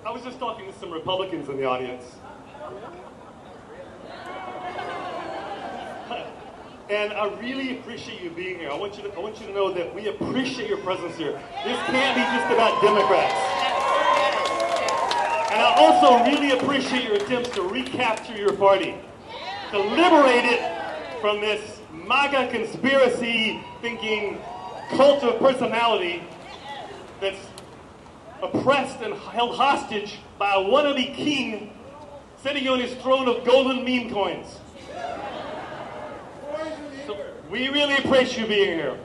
I was just talking to some Republicans in the audience. And I really appreciate you being here. I want you to know that we appreciate your presence here. This can't be just about Democrats. And I also really appreciate your attempts to recapture your party, to liberate it from this MAGA conspiracy thinking cult of personality that's oppressed and held hostage by a wannabe king sitting on his throne of golden meme coins. So we really appreciate you being here.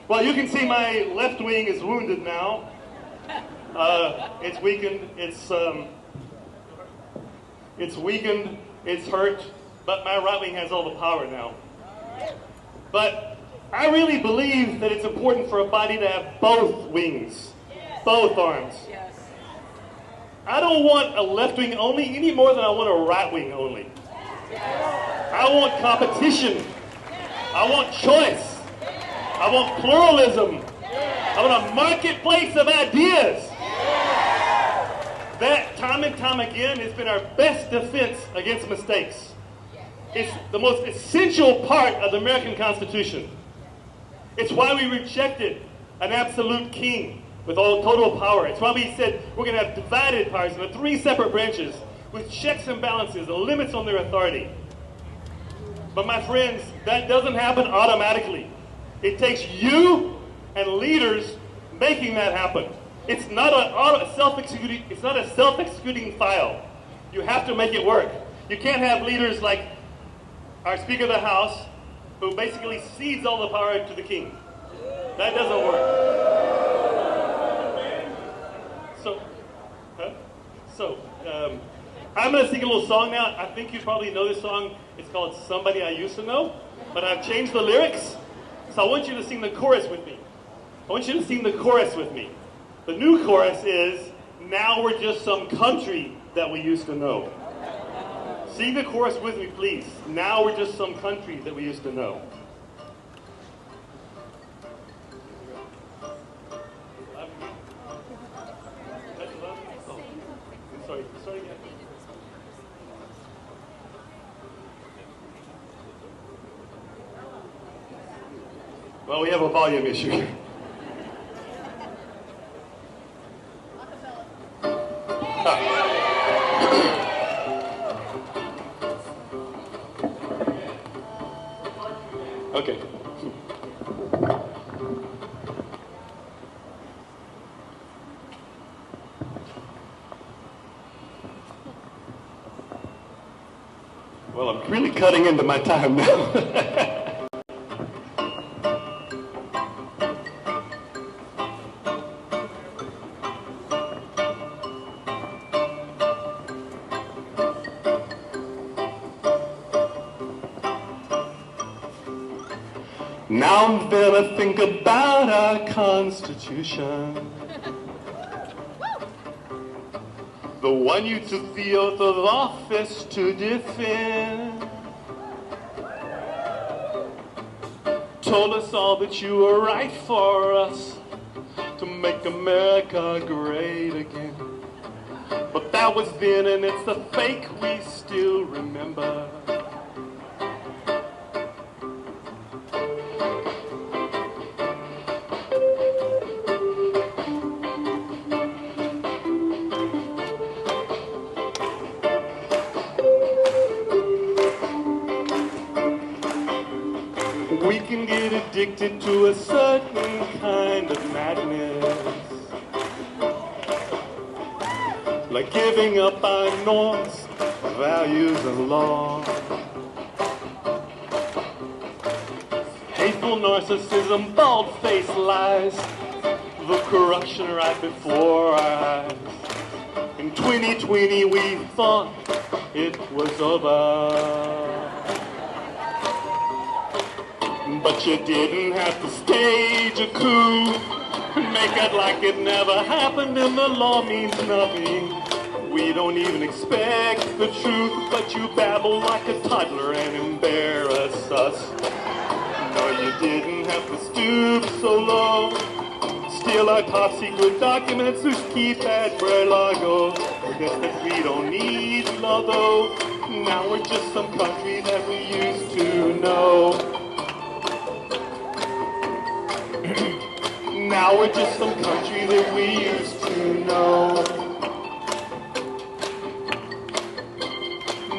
Well, you can see my left wing is wounded now. It's weakened. It's weakened. It's hurt. But my right wing has all the power now. But I really believe that it's important for a body to have both wings. Both arms. Yes. I don't want a left wing only any more than I want a right wing only. Yes. I want competition. I want choice. I want pluralism. Yes. I want a marketplace of ideas. Yes. That, time and time again, has been our best defense against mistakes. It's the most essential part of the American Constitution. It's why we rejected an absolute king with all total power. It's why we said we're going to have divided powers into 3 separate branches with checks and balances and limits on their authority. But my friends, that doesn't happen automatically. It takes you and leaders making that happen. It's not a self-executing file. You have to make it work. You can't have leaders like our Speaker of the House, who basically cedes all the power to the king. That doesn't work. I'm going to sing a little song now. I think you probably know this song. It's called Somebody I Used to Know. but I've changed the lyrics, so I want you to sing the chorus with me. I want you to sing the chorus with me. The new chorus is, now we're just some country that we used to know. Sing the chorus with me, please. Now we're just some country that we used to know. Sorry. Well, we have a volume issue here. Okay. Well, I'm really cutting into my time now. Now I'm gonna think about our Constitution, the one you took the oath of office to defend. Told us all that you were right for us to make America great again. But that was then, and it's the fake we still remember. We can get addicted to a certain kind of madness, like giving up our norms, values, and laws. Hateful narcissism, bald-faced lies, the corruption right before our eyes. In 2020 we thought it was over, but you didn't have to stage a coup, make it like it never happened, and the law means nothing. We don't even expect the truth, but you babble like a toddler and embarrass us. No, you didn't have to stoop so low, steal our top secret documents, whose keep at Berlago. Guess that we don't need law though, now we're just some country that we used to know. Now we're just some country that we used to know.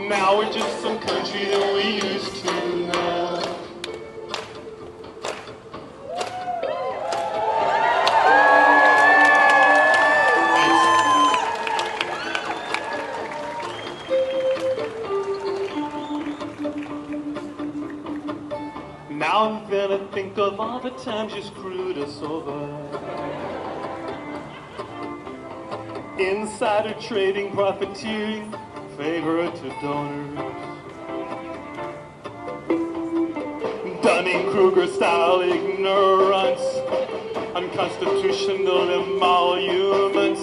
Now we're just some country that we used to know. Now I'm gonna think of all the times you screwed us over. Insider trading, profiteering, favor to donors. Dunning-Kruger style ignorance, unconstitutional emoluments,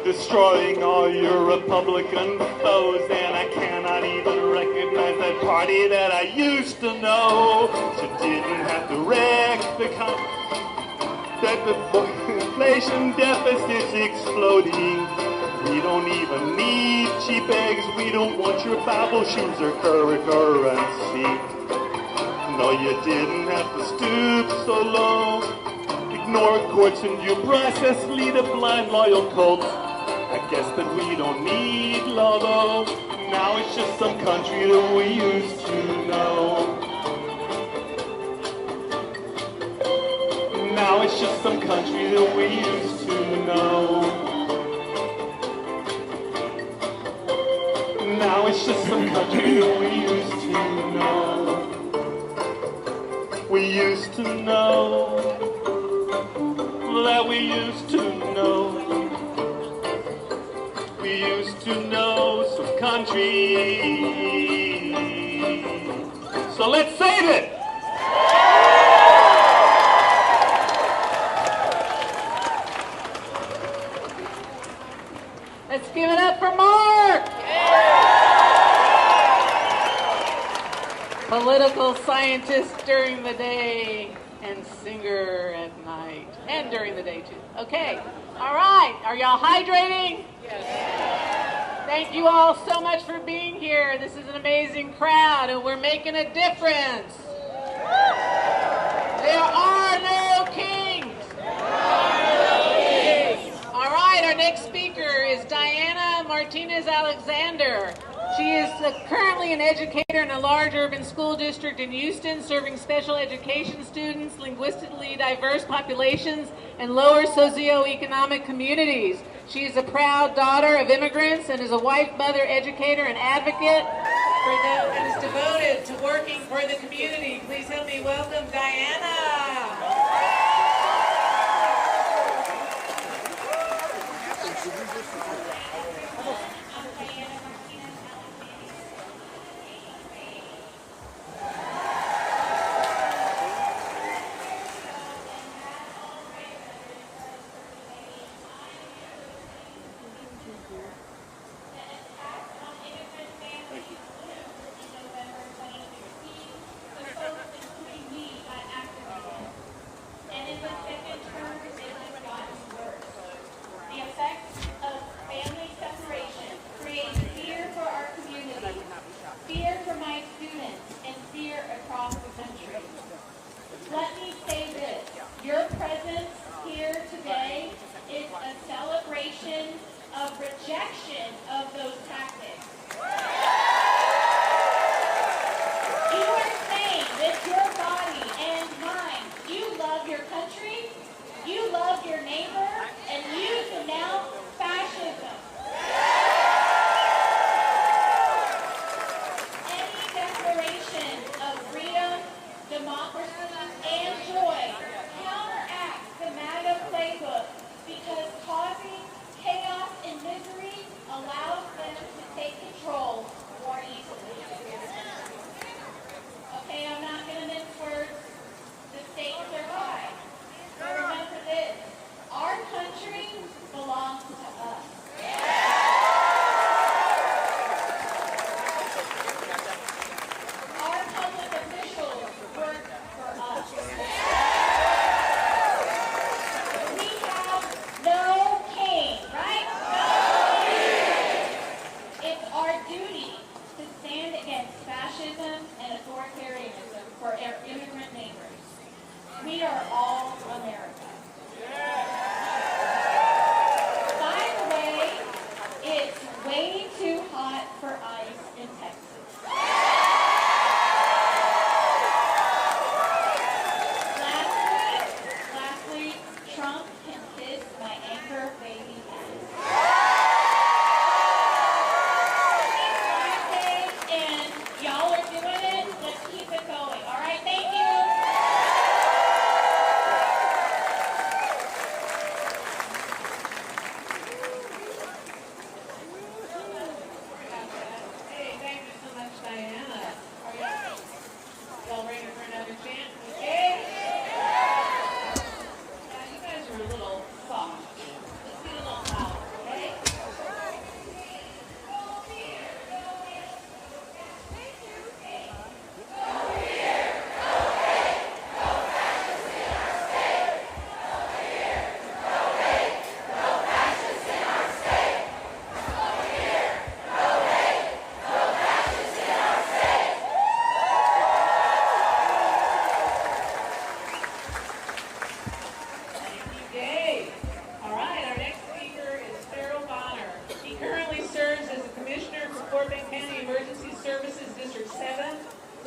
destroying all your Republican foes, and I cannot even recognize that party that I used to know. You didn't have to wreck that the inflation deficit's exploding. We don't even need cheap eggs, we don't want your Bible shoes or currency. No, you didn't have to stoop so low, ignore courts and due process, lead a blind loyal cult. I guess that we don't need law though, now it's just some country that we used to know. Now it's just some country that we used to know. Now it's just some country that we used to know. We used to know that we used to know. We used to know some country, So let's save it. Let's give it up for Mark. Political scientist during the day and singer at night. And during the day, too. Okay. All right. Are y'all hydrating? Yes. Thank you all so much for being here. This is an amazing crowd, and we're making a difference. There are no kings. All right. Our next speaker is Diana Martinez-Alexander. She is currently an educator in a large urban school district in Houston, serving special education students, linguistically diverse populations, and lower socioeconomic communities. She is a proud daughter of immigrants and is a wife, mother, educator, and advocate and is devoted to working for the community. Please help me welcome Diana.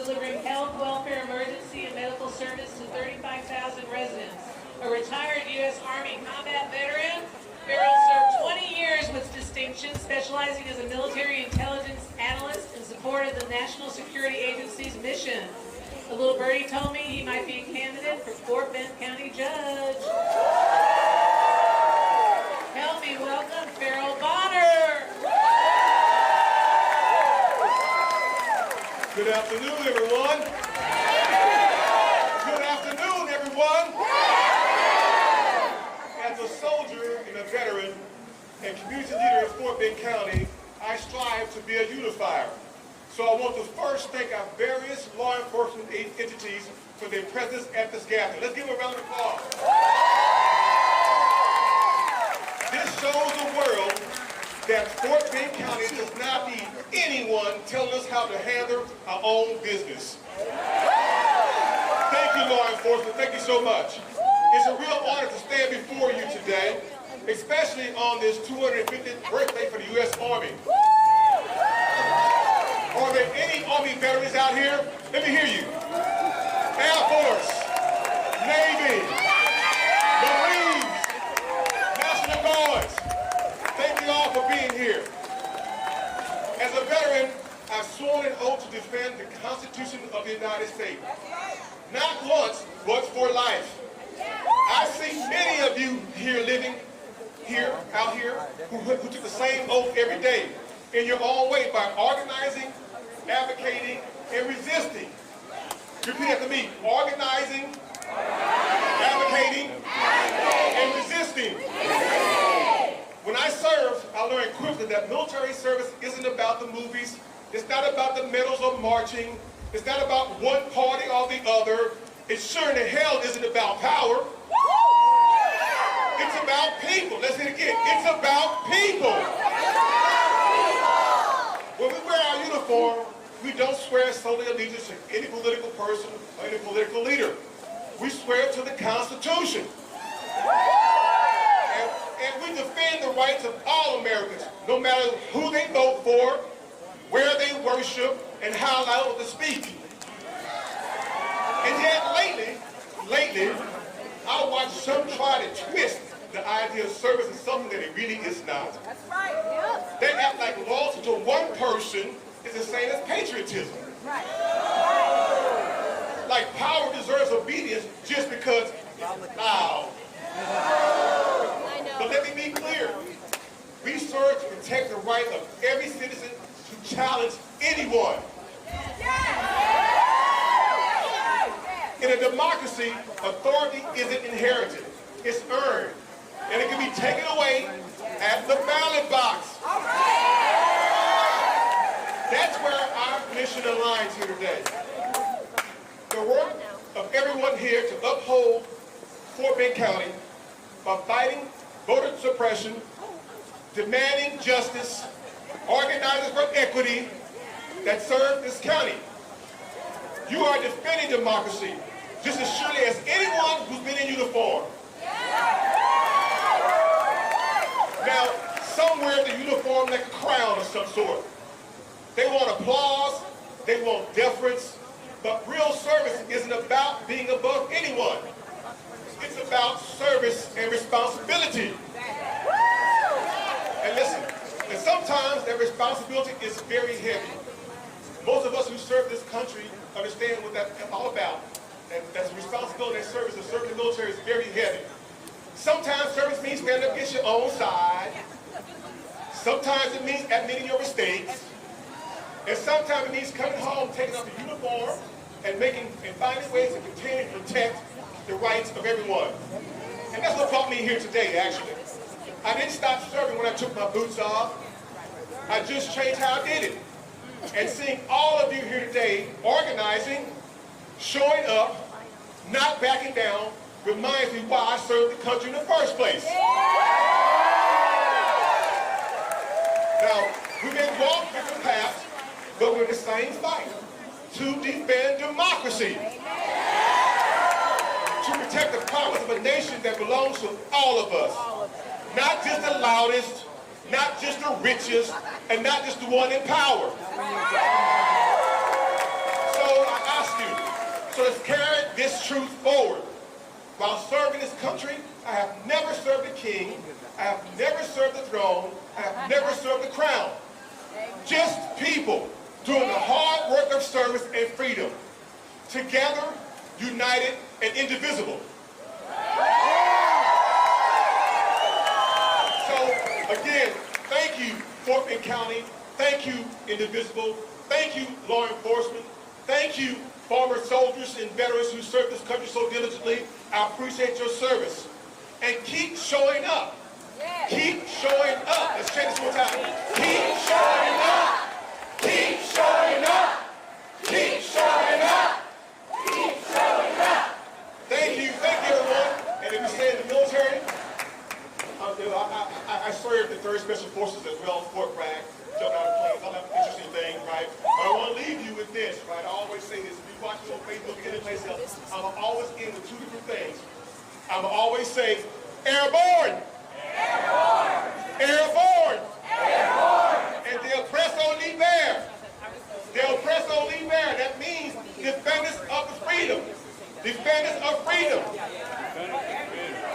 delivering health, welfare, emergency, and medical service to 35,000 residents. A retired U.S. Army combat veteran, Farrell served 20 years with distinction, specializing as a military intelligence analyst in support of the National Security Agency's mission. The little birdie told me he might be a candidate for Fort Bend County Judge. Help me welcome Frell Bonner. Good Good afternoon, everyone. Good afternoon, everyone. As a soldier and a veteran and community leader in Fort Bend County, I strive to be a unifier. So I want to first thank our various law enforcement entities for their presence at this gathering. Let's give them a round of applause. This shows the world that Fort Bend County does not need anyone telling us how to handle our own business. Thank you, law enforcement. Thank you so much. It's a real honor to stand before you today, especially on this 250th birthday for the U.S. Army. Are there any Army veterans out here? Let me hear you. Air Force, Navy, Marines, National Guards. Thank you all for being here. As a veteran, I've sworn an oath to defend the Constitution of the United States. Not once, but for life. I see many of you here living here, out here, who took the same oath every day in your own way by organizing, advocating, and resisting. Repeat after me. Organizing, advocating, and resisting. When I served, I learned quickly that military service isn't about the movies. It's not about the medals or marching. It's not about one party or the other. It sure in the hell isn't about power. It's about people. Let's hit it again. It's about people. When we wear our uniform, we don't swear solely allegiance to any political person or any political leader. We swear to the Constitution. And we defend the rights of all Americans, no matter who they vote for, where they worship, and how loud they speak. And yet lately, I watch some try to twist the idea of service as something that it really is not. That's right. Yep. They act like loyalty to one person is the same as patriotism. Right. Like power deserves obedience just because it's loud. But let me be clear. We serve to protect the right of every citizen to challenge anyone. In a democracy, authority isn't inherited. It's earned. And it can be taken away at the ballot box. That's where our mission aligns here today. The work of everyone here to uphold Fort Bend County by fighting voter suppression, demanding justice, organizing for equity that serve this county. You are defending democracy just as surely as anyone who's been in uniform. Now, some wear the uniform like a crown of some sort. They want applause, they want deference, but real service isn't about being above anyone. It's about service and responsibility. And listen, and sometimes that responsibility is very heavy. Most of us who serve this country understand what that's all about. That's responsibility and service. The service in the military is very heavy. Sometimes service means standing up against your own side. Sometimes it means admitting your mistakes. And sometimes it means coming home, taking off the uniform, and finding ways to continue to protect the rights of everyone. And that's what brought me here today, actually. I didn't stop serving when I took my boots off. I just changed how I did it. And seeing all of you here today organizing, showing up, not backing down, reminds me why I served the country in the first place. Now, we may walk different paths, but we're in the same fight to defend democracy. To protect the promise of a nation that belongs to all of us. Not just the loudest, not just the richest, and not just the one in power. So I ask you, so let's carry this truth forward. While serving this country, I have never served the king, I have never served the throne, I have never served the crown. Just people doing the hard work of service and freedom. Together, united, and indivisible. So, again, thank you, Fort Bend County. Thank you, Indivisible. Thank you, law enforcement. Thank you, former soldiers and veterans who served this country so diligently. I appreciate your service. And keep showing up. Keep showing up. Let's say this one time. Keep showing up. Keep showing up. Keep showing up. Keep showing up. Thank you, everyone. And if you stay in the military, I served the 3rd Special Forces as well, Fort Bragg, jumping out of planes, all that interesting thing, right? But I want to leave you with this, right? I always say this. If you watch me on Facebook or any place else, I'm always in with 2 different things. I'm always say, airborne! Airborne! Airborne! Airborne! And the oppressed don't leave there. The oppressed don't leave there. That means defenders of the freedom. Defenders of freedom.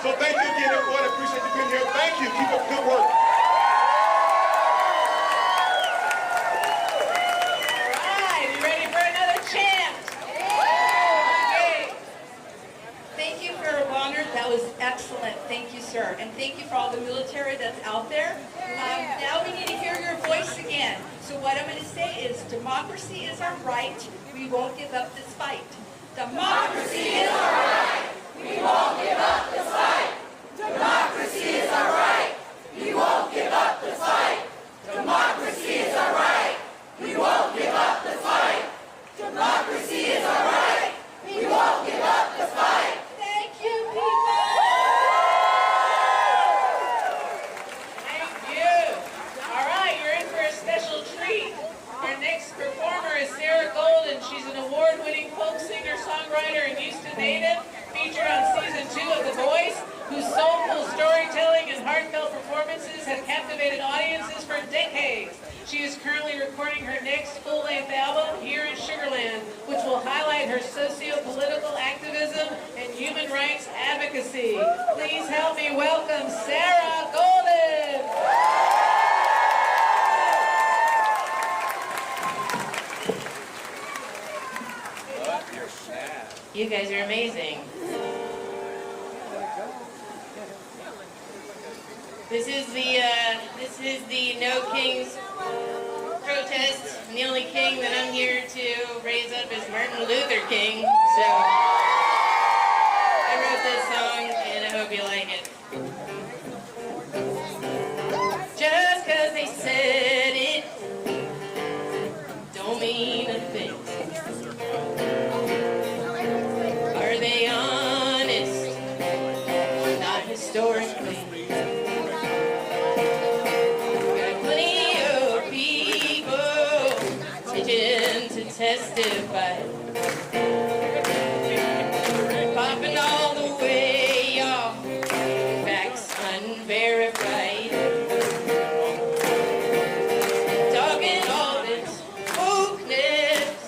So thank you again, everyone. I appreciate you being here. Thank you. Keep up the good work. All right, you ready for another chant? Okay. Thank you, Frell Bonner. That was excellent. Thank you, sir. And thank you for all the military that's out there. Now we need to hear your voice again. So what I'm going to say is, democracy is our right. We won't give up this fight. Democracy is our right. We won't give up this fight. Democracy is our right. We won't give up this fight. Democracy is our right. We won't give up this fight. Democracy is our right. We won't give up this fight. Thank you, people. Thank you. All right, you're in for a special treat. Our next performer is Sarah Golden. She's an award-winning folk singer-songwriter and Houston native, featured on season 2 of The Voice, whose soulful storytelling and heartfelt performances have captivated audiences for decades. She is currently recording her next full-length album, Here in Sugarland, which will highlight her socio-political activism and human rights advocacy. Please help me welcome Sarah Golden. You guys are amazing. This is the No Kings protest, and the only king that I'm here to raise up is Martin Luther King. So I wrote this song, and I hope you like it. Just 'cause they said it don't mean a thing. Are they honest? Not historically. Got plenty of people itching to testify. Popping all the way, y'all. Facts unverified. Talking all this wokeness.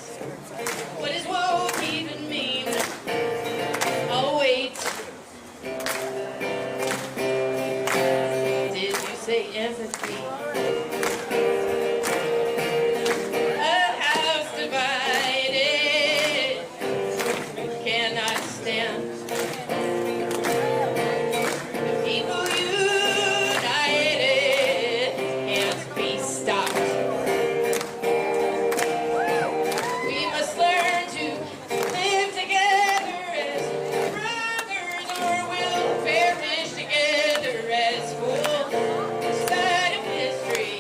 What does woke even mean? Oh wait. Did you say empathy? A house divided cannot stand. People united can't be stopped. We must learn to live together as brothers, or we'll perish together as full side of history.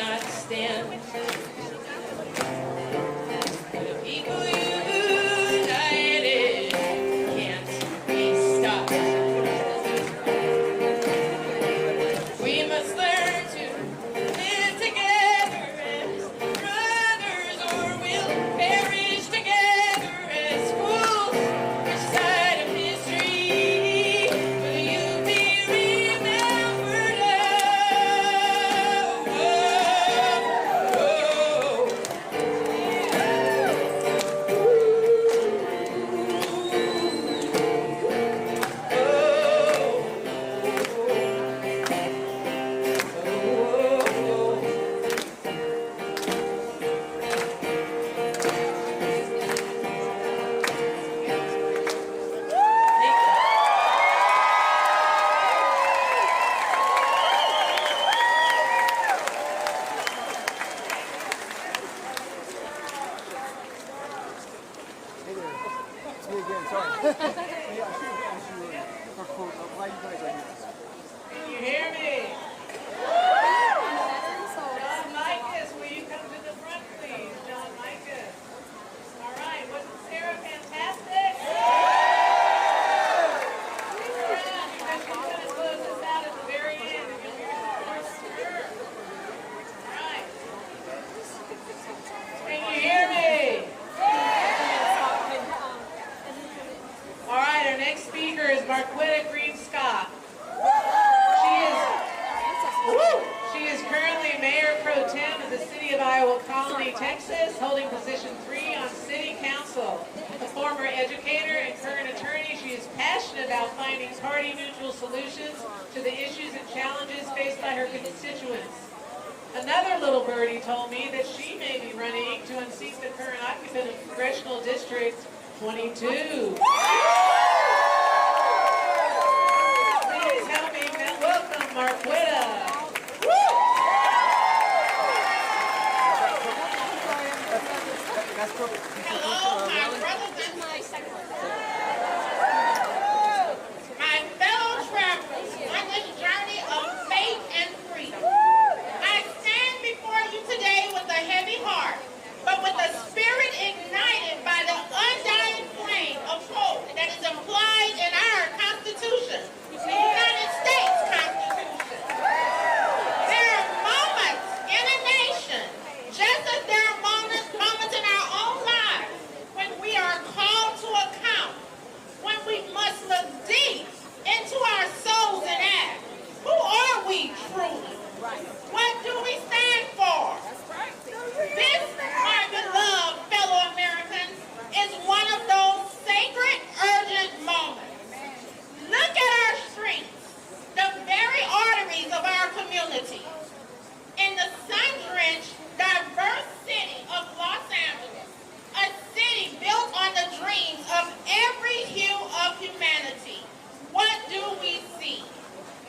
cannot stand. The people united can't be stopped. We must learn to live together as brothers, or we'll perish together as fools. Which side of history will you be remembered of? Can you hear me? John Micus, will you come to the front, please? John Micus. All right, wasn't Sarah fantastic? Stick around because she's going to close us out at the very end. And you'll hear some more from her. All right. Can you hear me? All right, our next speaker is Marquetta Green Scott. She is currently Mayor Pro Tem of the City of Iowa Colony, Texas, holding position 3 on City Council. A former educator and current attorney, she is passionate about finding party-neutral solutions to the issues and challenges faced by her constituents. Another little birdie told me that she may be running to unseat the current occupant of Congressional District 22. Please help me welcome Marquetta. Hello, my brothers and my fellow travelers on this journey of faith and freedom. I stand before you today with a heavy heart, but with a spirit ignited by the undying flame of hope that is implied in our Constitution, the United States Constitution. There are moments in a nation, just as there are moments in our own lives, when we are called to account, when we must look deep into our souls and ask, who are we truly? What do we stand for? This, my beloved fellow Americans, is one of those sacred, urgent moments. Look at our streets, the very arteries of our community. In the sun-drenched, diverse city of Los Angeles, a city built on the dreams of every hue of humanity, what do we see?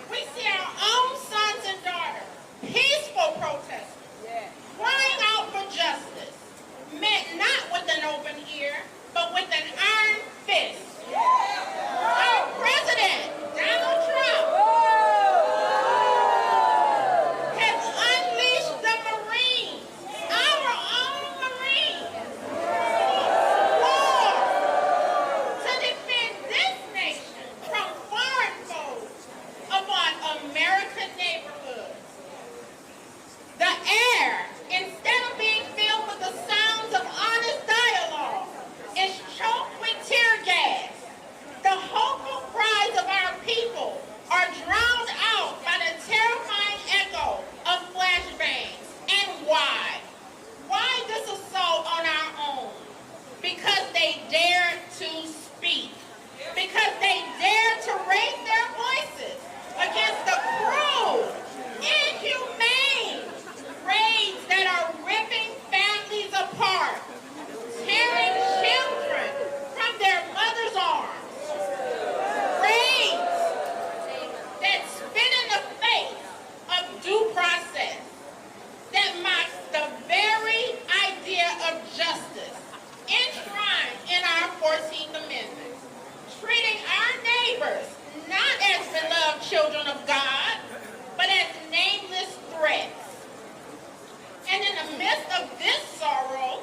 We see our own sons and daughters, peaceful protesters, crying out for justice, met not with an open ear, but with an iron fist. Our president, Donald Trump, has unleashed the Marines, our own Marines, war to defend this nation from foreign foes upon American neighborhoods. The air, instead of being filled with the sounds of honest dialogue, is choked with tear gas. The hopeful cries of our people are drowned out by the terrifying echo of flashbangs. And why? Why this assault on our own? Because they dared to speak. Because they dared to raise their voices against the cruel, inhumane raids that are ripping families apart, tearing children from their mother's arms. Raids that spit in the face of due process, that mocks the very idea of justice enshrined in our 14th Amendment, treating our neighbors not as beloved children of God, but as nameless threats. midst of this sorrow,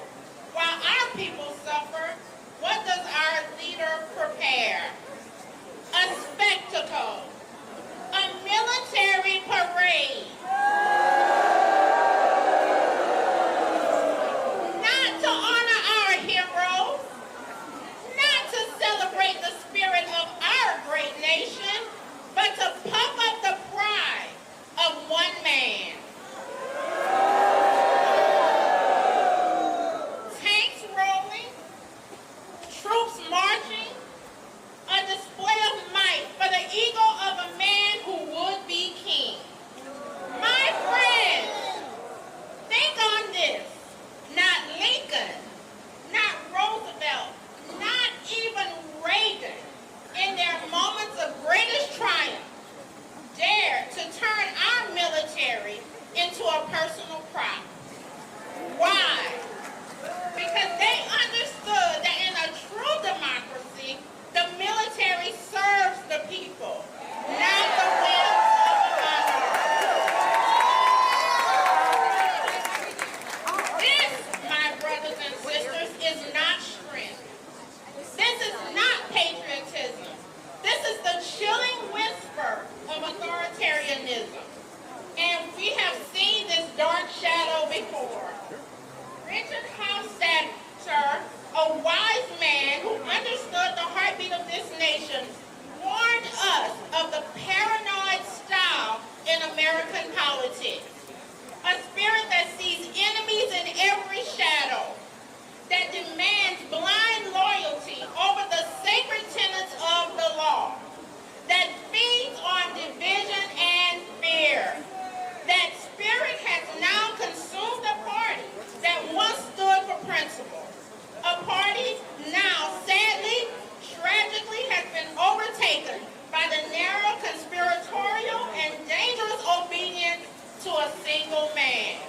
while our people suffer, what does our leader prepare? A spectacle, a military parade. Not to honor our heroes, not to celebrate the spirit of our great nation, but to pump up the pride of one man. Tanks rolling, troops marching, a display of might for the ego of a man who would be king. My friends, think on this. Not Lincoln, not Roosevelt, not even Reagan, in their moments of greatest triumph, dared to turn our military into a personal prop. Why? Because they understood that in a true democracy, the military serves the people, not the wills of a minority. This, my brothers and sisters, is not strength. This is not patriotism. This is the chilling whisper of authoritarianism. And we have seen this dark shadow before. Richard Hofstadter, a wise man who understood the heartbeat of this nation, warned us of the paranoid style in American politics. A spirit that sees enemies in every shadow, that demands blind loyalty over the sacred tenets of the law, that feeds on division and fear. That spirit has now consumed a party that once stood for principle. A party now, sadly, tragically, has been overtaken by the narrow, conspiratorial, and dangerous obedience to a single man.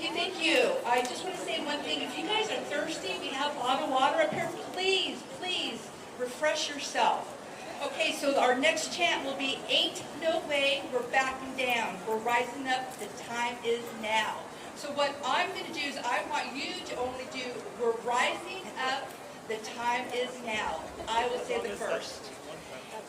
thank you. I just want to say one thing. If you guys are thirsty, we have bottled water up here. Please, please refresh yourself. Okay, so our next chant will be, ain't no way we're backing down. We're rising up. The time is now. So what I'm going to do is I want you to only do, we're rising up. The time is now. I will say the first.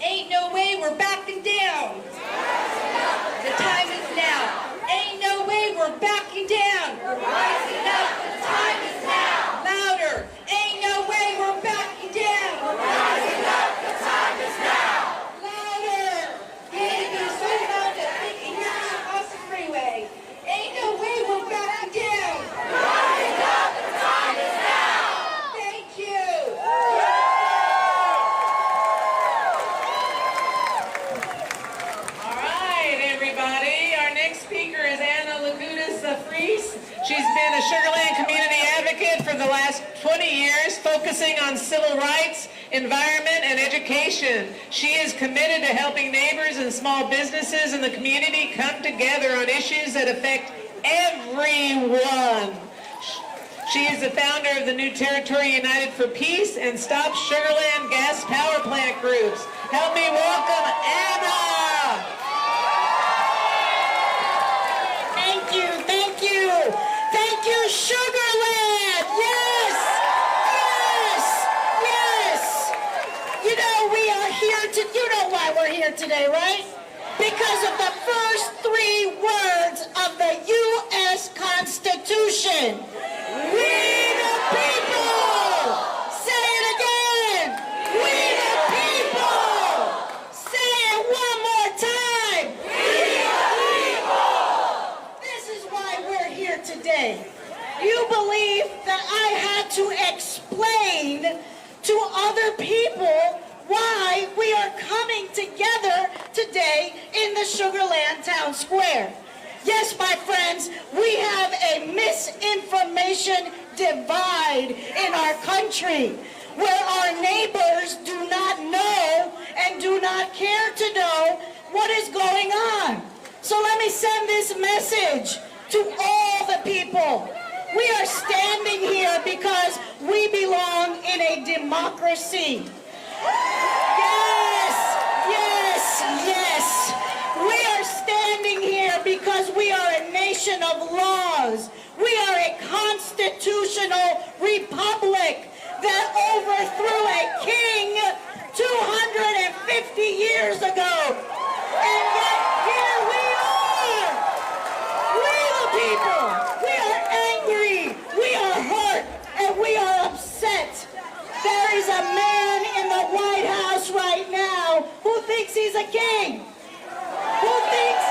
Ain't no way we're backing down. The time is now. Ain't no way we're backing down. We're rising up. The time is now. Louder. Ain't no way we're backing down. We're rising up. The time is now. Louder. Hey, you're so loud that they can hear you across the freeway. Ain't no way we're backing down. We're rising up. The time is now. Thank you. Laguda Saf. She's been a Sugar Land community advocate for the last 20 years, focusing on civil rights, environment, and education. She is committed to helping neighbors and small businesses in the community come together on issues that affect everyone. She is the founder of the new Territory United for Peace and Stop Sugar Land Gas Power Plant groups. Help me welcome Anna. Thank you, Sugar Land. Yes, yes, yes. You know, we are here to, you know why we're here today, right? Because of the first 3 words of the U.S. Constitution. We the people. Say it again. We the people. Say it one more time. We the people. This is why we're here today. You believe that I had to explain to other people why we are coming together today in the Sugar Land Town Square. Yes, my friends, we have a misinformation divide in our country where our neighbors do not know and do not care to know what is going on. So let me send this message to all the people. We are standing here because we belong in a democracy. Yes, yes, yes. We are standing here because we are a nation of laws. We are a constitutional republic that overthrew a king 250 years ago. And yet here we are. We the people. We are angry. We are hurt. And we are upset. There is a man in the White House right now who thinks he's a king. Who thinks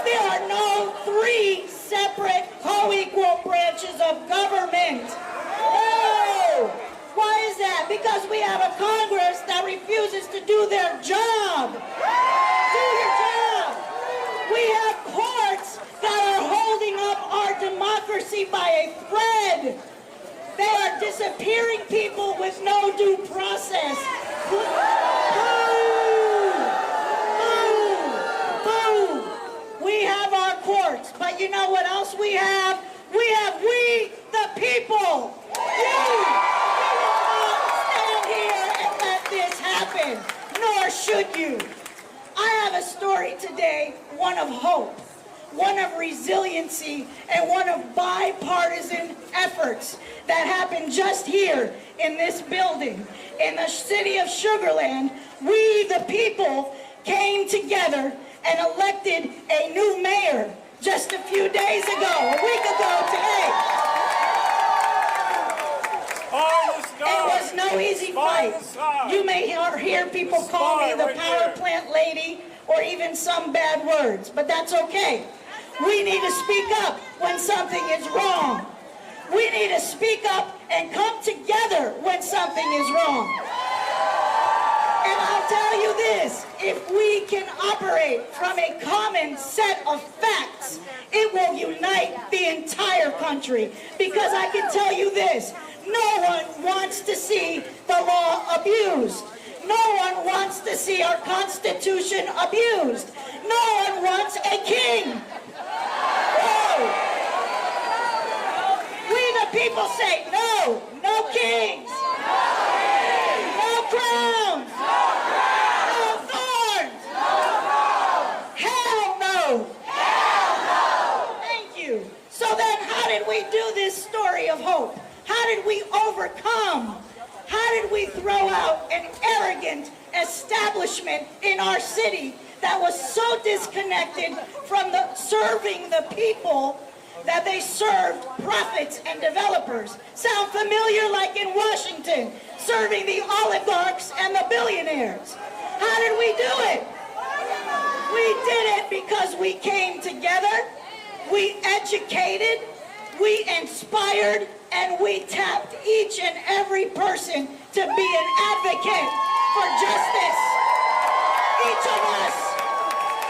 there are no 3 separate co-equal branches of government. Oh, why is that? Because we have a Congress that refuses to do their job. Do your job. We have courts that are holding up our democracy by a thread. They are disappearing people with no due process. We have our courts, but you know what else we have? We the people. You will not stand here and let this happen, nor should you. I have a story today, one of hope, one of resiliency, and one of bipartisan efforts that happened just here in this building. In the city of Sugar Land, we the people came together and elected a new mayor just a few days ago, a week ago today. It was no easy fight. You may hear people call me the power plant lady or even some bad words, but that's okay. We need to speak up when something is wrong. We need to speak up and come together when something is wrong. And I'll tell you this, if we can operate from a common set of facts, it will unite the entire country. Because I can tell you this, no one wants to see the law abused. No one wants to see our Constitution abused. No one wants a king. Whoa. we do this story of hope? How did we overcome? How did we throw out an arrogant establishment in our city that was so disconnected from serving the people that they served profits and developers? Sound familiar? Like in Washington, serving the oligarchs and the billionaires. How did we do it? We did it because we came together, we educated, we inspired, and we tapped each and every person to be an advocate for justice.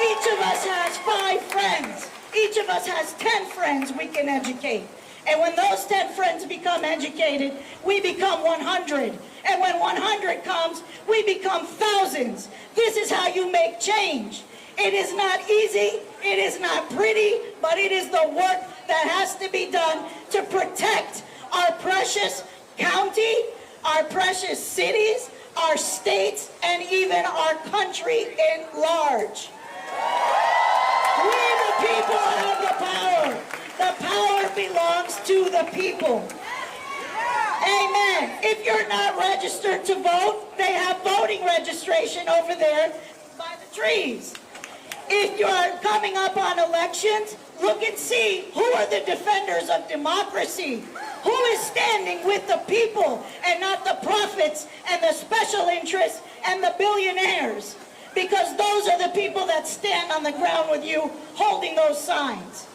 Each of us has 5 friends. Each of us has 10 friends we can educate. And when those 10 friends become educated, we become 100. And when 100 comes, we become thousands. This is how you make change. It is not easy, it is not pretty, but it is the work that has to be done to protect our precious county, our precious cities, our states, and even our country in large. We the people have the power. The power belongs to the people. Amen. If you're not registered to vote, they have voting registration over there by the trees. If you're coming up on elections, look and see who are the defenders of democracy. Who is standing with the people and not the profits and the special interests and the billionaires? Because those are the people that stand on the ground with you holding those signs.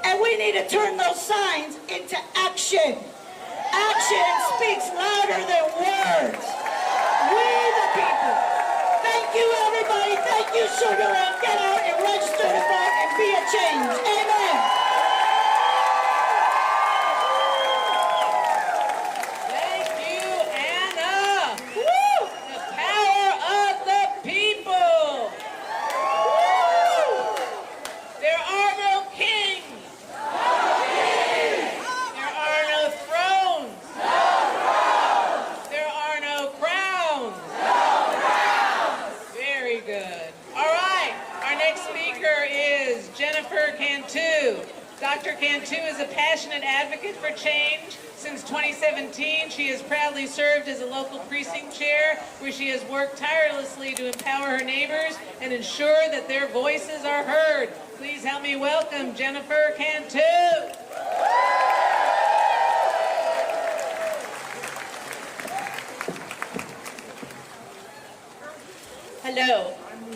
And we need to turn those signs into action. Action speaks louder than words. We the people. Thank you, everybody. Thank you, Sugar Land. Get out and register to vote and be a change. Amen. Thank you, Anna. Woo! The power of the people. Woo! There are no kings. No kings. There are no thrones. No thrones. There are no crowns. No crowns. Very good. All right. Our next speaker is Jennifer Cantou. Dr. Cantou is a passionate advocate for change. Since 2017, she has proudly served as a local precinct chair, where she has worked tirelessly to empower her neighbors and ensure that their voices are heard. Please help me welcome Jennifer Cantou. Hello,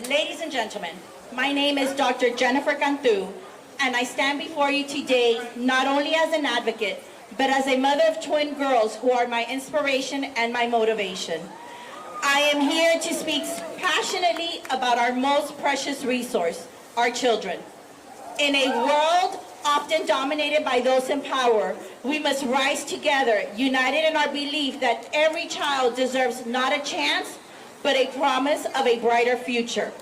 ladies and gentlemen. My name is Dr. Jennifer Cantou, and I stand before you today not only as an advocate, but as a mother of twin girls who are my inspiration and my motivation. I am here to speak passionately about our most precious resource, our children. In a world often dominated by those in power, we must rise together, united in our belief that every child deserves not a chance, but a promise of a brighter future.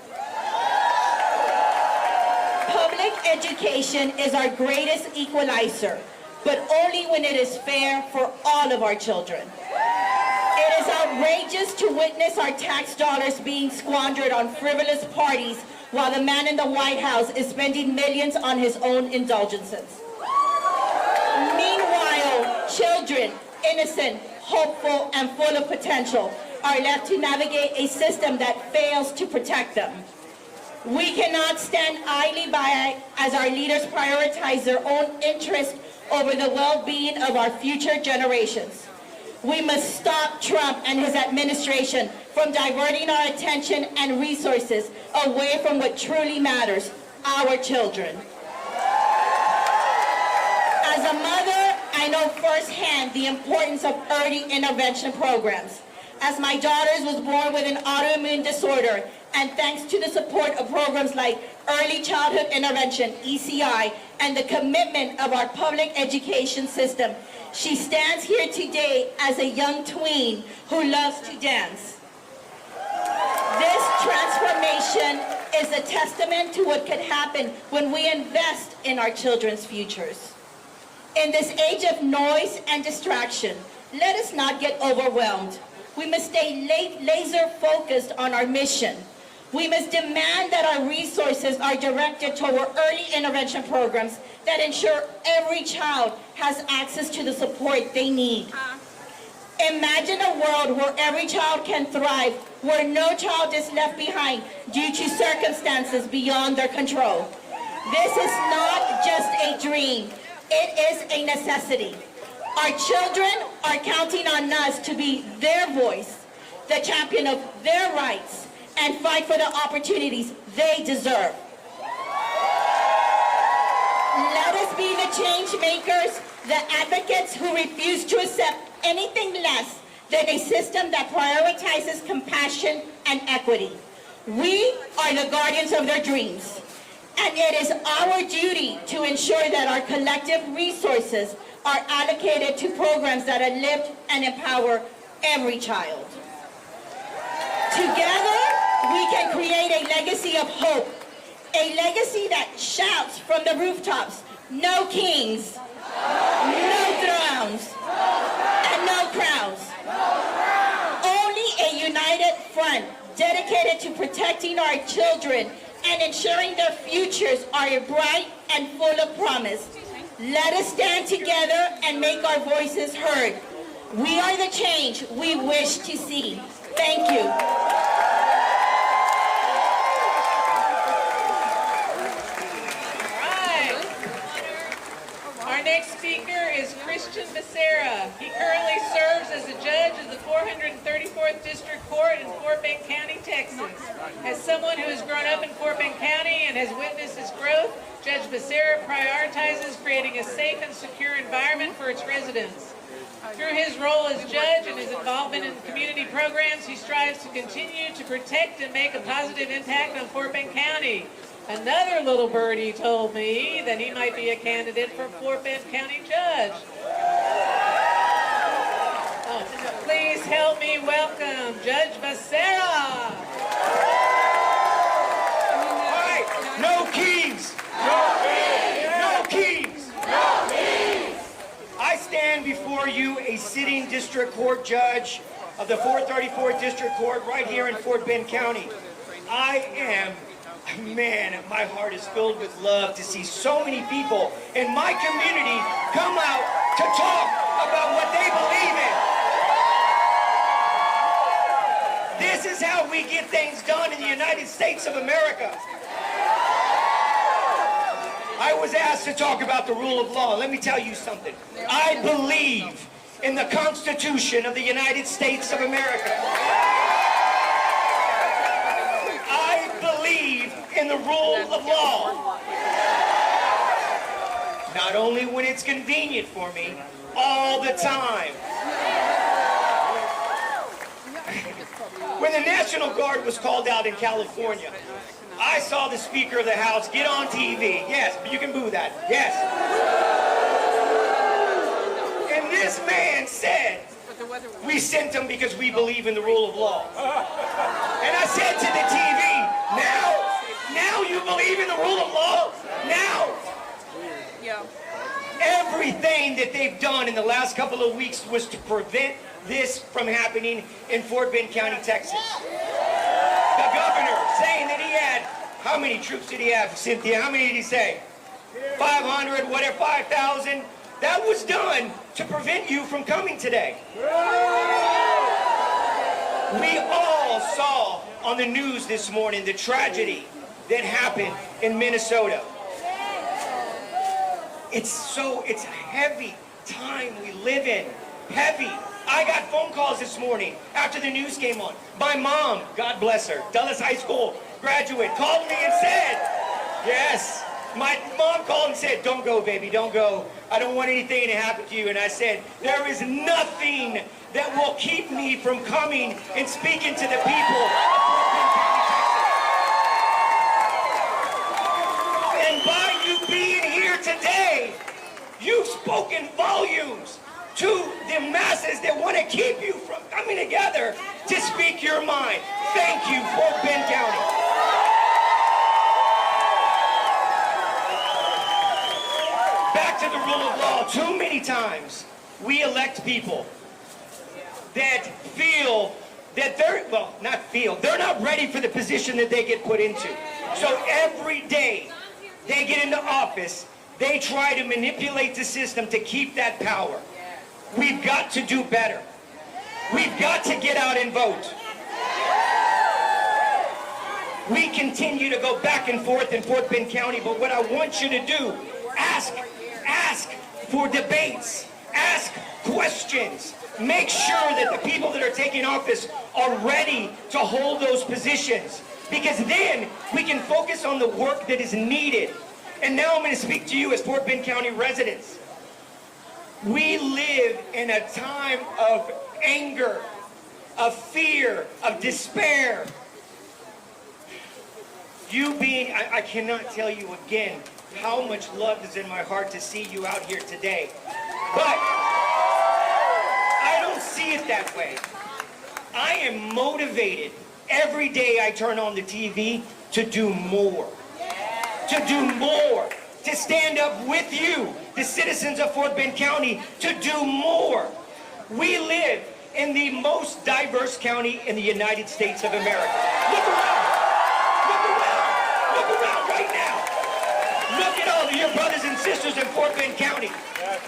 Public education is our greatest equalizer, but only when it is fair for all of our children. It is outrageous to witness our tax dollars being squandered on frivolous parties while the man in the White House is spending millions on his own indulgences. Meanwhile, children, innocent, hopeful, and full of potential, are left to navigate a system that fails to protect them. We cannot stand idly by as our leaders prioritize their own interests over the well-being of our future generations. We must stop Trump and his administration from diverting our attention and resources away from what truly matters, our children. As a mother, I know firsthand the importance of early intervention programs. As my daughter was born with an autoimmune disorder, and thanks to the support of programs like Early Childhood Intervention, ECI, and the commitment of our public education system, she stands here today as a young tween who loves to dance. This transformation is a testament to what could happen when we invest in our children's futures. In this age of noise and distraction, let us not get overwhelmed. We must stay laser focused on our mission. We must demand that our resources are directed toward early intervention programs that ensure every child has access to the support they need. Imagine a world where every child can thrive, where no child is left behind due to circumstances beyond their control. This is not just a dream, it is a necessity. Our children are counting on us to be their voice, the champion of their rights, and fight for the opportunities they deserve. Let us be the change makers, the advocates who refuse to accept anything less than a system that prioritizes compassion and equity. We are the guardians of their dreams, and it is our duty to ensure that our collective resources are allocated to programs that uplift and empower every child. Together, we can create a legacy of hope, a legacy that shouts from the rooftops, no kings, no thrones, and no crowns. Only a united front dedicated to protecting our children and ensuring their futures are bright and full of promise. Let us stand together and make our voices heard. We are the change we wish to see. Thank you. Our next speaker is Christian Bisera. He currently serves as a judge of the 434th District Court in Fort Bend County, Texas. As someone who has grown up in Fort Bend County and has witnessed its growth, Judge Bisera prioritizes creating a safe and secure environment for its residents. Through his role as judge and his involvement in community programs, he strives to continue to protect and make a positive impact on Fort Bend County. Another little birdie told me that he might be a candidate for Fort Bend County Judge. Oh, please help me welcome Judge Bisera. All right, no kings. No kings. No kings. No kings. I stand before you a sitting district court judge of the 434th District Court right here in Fort Bend County. Man, my heart is filled with love to see so many people in my community come out to talk about what they believe in. This is how we get things done in the United States of America. I was asked to talk about the rule of law. Let me tell you something. I believe in the Constitution of the United States of America. I believe in the rule of law. Not only when it's convenient for me, all the time. When the National Guard was called out in California, I saw the Speaker of the House get on TV. Yes, you can boo that. Yes. And this man said, we sent them because we believe in the rule of law. And I said to the TV, now you believe in the rule of law? Now? Yeah. Everything that they've done in the last couple of weeks was to prevent this from happening in Fort Bend County, Texas. The governor saying that he had, how many troops did he have, Cynthia? How many did he say? 500, whatever, 5,000. That was done to prevent you from coming today. We all saw on the news this morning the tragedy that happened in Minnesota. It's a heavy time we live in. Heavy. I got phone calls this morning after the news came on. My mom, God bless her, Dulles High School graduate, called me and said, yes, my mom called and said, don't go, baby, don't go. I don't want anything to happen to you. And I said, there is nothing that will keep me from coming and speaking to the people of Fort Bend County, Texas. And by you being here today, you've spoken volumes to the masses that want to keep you from coming together to speak your mind. Thank you, Fort Bend County. Back to the rule of law. Too many times we elect people that feel that they're not ready for the position that they get put into. So every day they get into office, they try to manipulate the system to keep that power. We've got to do better. We've got to get out and vote. We continue to go back and forth in Fort Bend County, but what I want you to do, ask for debates, ask questions, make sure that the people that are taking office are ready to hold those positions, because then we can focus on the work that is needed. And now I'm going to speak to you as Fort Bend County residents. We live in a time of anger, of fear, of despair. I cannot tell you again how much love is in my heart to see you out here today. But I don't see it that way. I am motivated every day I turn on the TV to do more. To do more. To stand up with you, the citizens of Fort Bend County, to do more. We live in the most diverse county in the United States of America. Look around. Look around right now. Look at all of your brothers and sisters in Fort Bend County.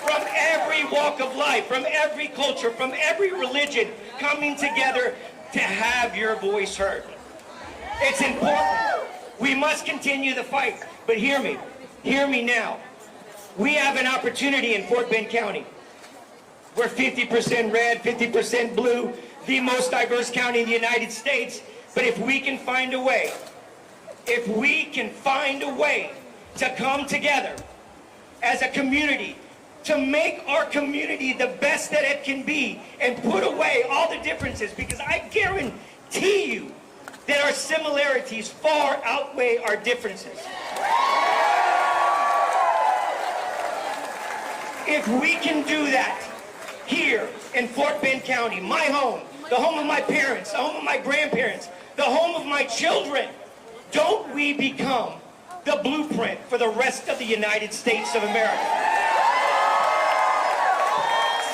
From every walk of life, from every culture, from every religion, coming together to have your voice heard. It's important. We must continue the fight. But hear me now. We have an opportunity in Fort Bend County. We're 50% red, 50% blue, the most diverse county in the United States. But if we can find a way, to come together as a community, to make our community the best that it can be, and put away all the differences, because I guarantee you that our similarities far outweigh our differences. If we can do that here in Fort Bend County, my home, the home of my parents, the home of my grandparents, the home of my children, don't we become the blueprint for the rest of the United States of America?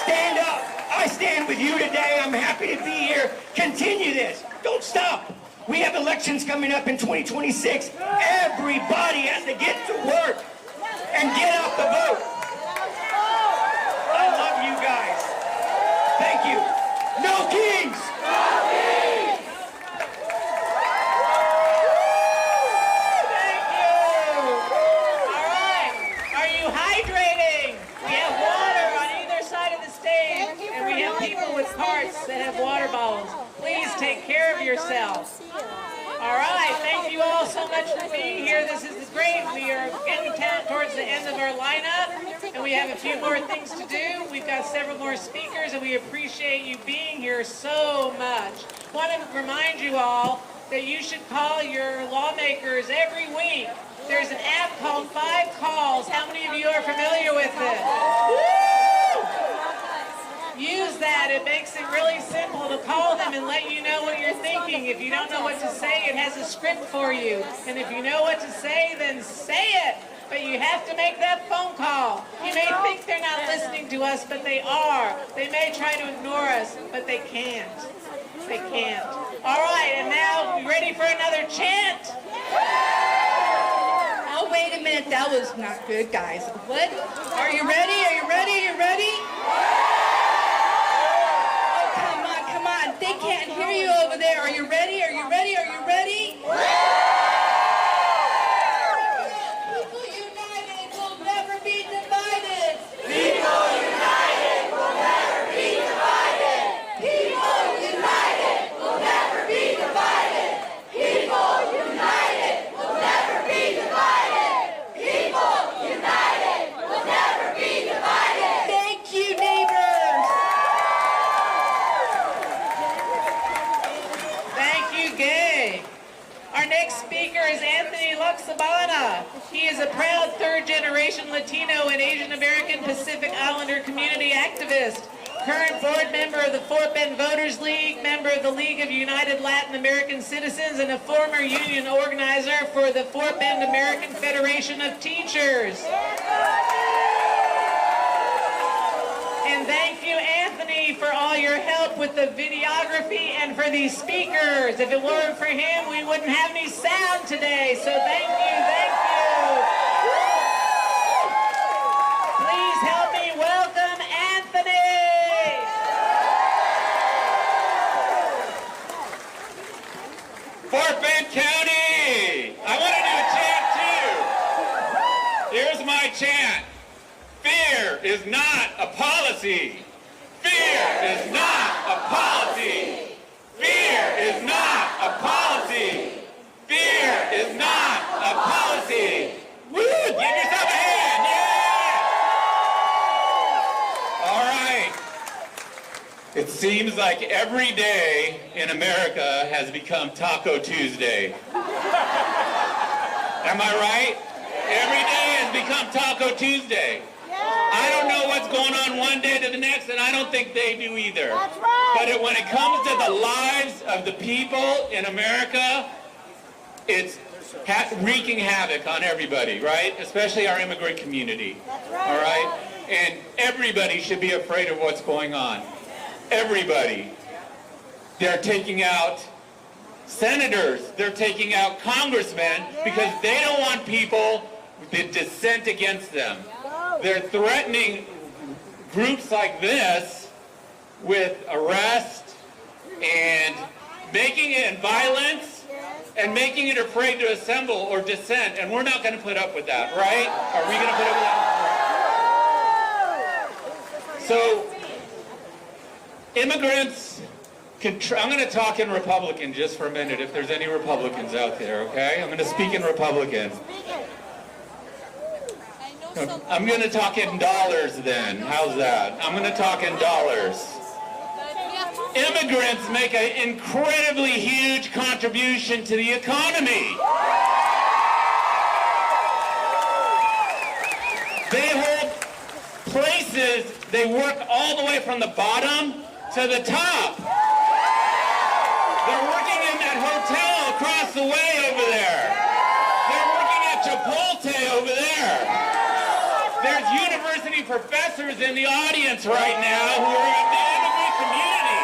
Stand up. I stand with you today. I'm happy to be here. Continue this. Don't stop. We have elections coming up in 2026. Everybody has to get to work and get out the vote. I love you guys. Thank you. No kings! No kings! Thank you. All right. Are you hydrating? We have water on either side of the stage, and we have people with carts that have water bottles. Please take care of yourselves. All right, thank you all so much for being here. This is great. We are getting towards the end of our lineup, and we have a few more things to do. We've got several more speakers, and we appreciate you being here so much. I want to remind you all that you should call your lawmakers every week. There's an app called 5 Calls. How many of you are familiar with it? Woo! Use that. It makes it really simple to call them and let you know what you're thinking. If you don't know what to say, it has a script for you. And if you know what to say, then say it. But you have to make that phone call. You may think they're not listening to us, but they are. They may try to ignore us, but they can't. They can't. All right, and now, you ready for another chant? Oh, wait a minute. That was not good, guys. What? Are you ready? Are you ready? Are you ready? They can't hear you over there. Are you ready? Are you ready? Are you ready? People united will never be divided. People united will never be divided. People united will never be divided. People united will never be divided. People united will never be divided. Thank you, neighbors. Our next speaker is Lux Sabana. He is a proud third-generation Latino and Asian American Pacific Islander community activist, current board member of the Fort Bend Voters League, member of the League of United Latin American Citizens, and a former union organizer for the Fort Bend American Federation of Teachers. And thank you, Anthony, for all your help with with the videography and for these speakers. If it weren't for him, we wouldn't have any sound today. So thank you, thank you. Please help me welcome Anthony. Fort Bend County, I want to do a chant too. Here's my chant. Fear is not a policy. Fear is not a policy. Fear is not a policy. Fear is not a policy. Woo! Give yourself a hand, yeah! All right. It seems like every day in America has become Taco Tuesday. Am I right? Every day has become Taco Tuesday. I don't know what's going on one day to the next, and I don't think they do either. That's right. But when it comes to the lives of the people in America, it's wreaking havoc on everybody, right? Especially our immigrant community. That's right. All right? And everybody should be afraid of what's going on. Everybody. They're taking out senators. They're taking out congressmen because they don't want people that dissent against them. They're threatening groups like this with arrest and making it violence and making it afraid to assemble or dissent, and we're not going to put up with that, right? Are we going to put up with that? So, immigrants, I'm going to talk in Republican just for a minute if there's any Republicans out there, okay? I'm going to speak in Republican. I'm going to talk in dollars then. How's that? I'm going to talk in dollars. Immigrants make an incredibly huge contribution to the economy. They hold places, they work all the way from the bottom to the top. They're working in that hotel across the way over there. They're working at Chipotle over there. There's university professors in the audience right now who are in the immigrant community.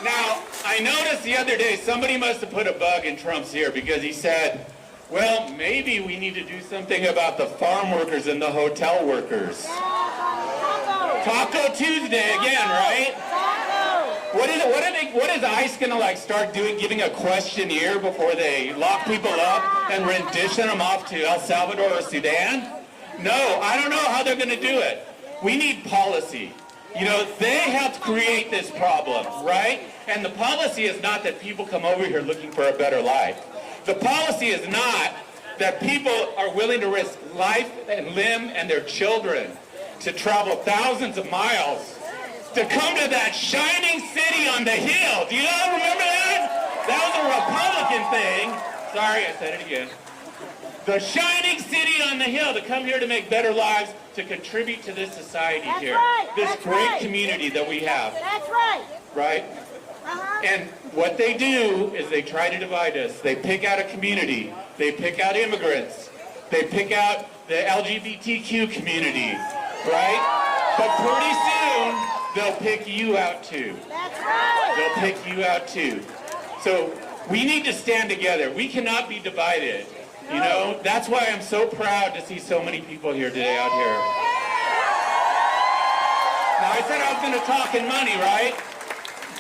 Now, I noticed the other day somebody must have put a bug in Trump's ear because he said, well, maybe we need to do something about the farm workers and the hotel workers. Taco Tuesday again, right? What is ICE gonna start doing, giving a questionnaire before they lock people up and rendition them off to El Salvador or Sudan? No, I don't know how they're gonna do it. We need policy. You know, they helped create this problem, right? And the policy is not that people come over here looking for a better life. The policy is not that people are willing to risk life and limb and their children to travel thousands of miles to come to that shining city on the hill. Do you all remember that? That was a Republican thing. Sorry, I said it again. The shining city on the hill to come here to make better lives, to contribute to this society here. This great community that we have. That's right. Right? And what they do is they try to divide us. They pick out a community. They pick out immigrants. They pick out the LGBTQ community. Right? But pretty soon, they'll pick you out too. That's right. They'll pick you out too. So we need to stand together. We cannot be divided. You know, that's why I'm so proud to see so many people here today out here. Now I said I was going to talk in money, right?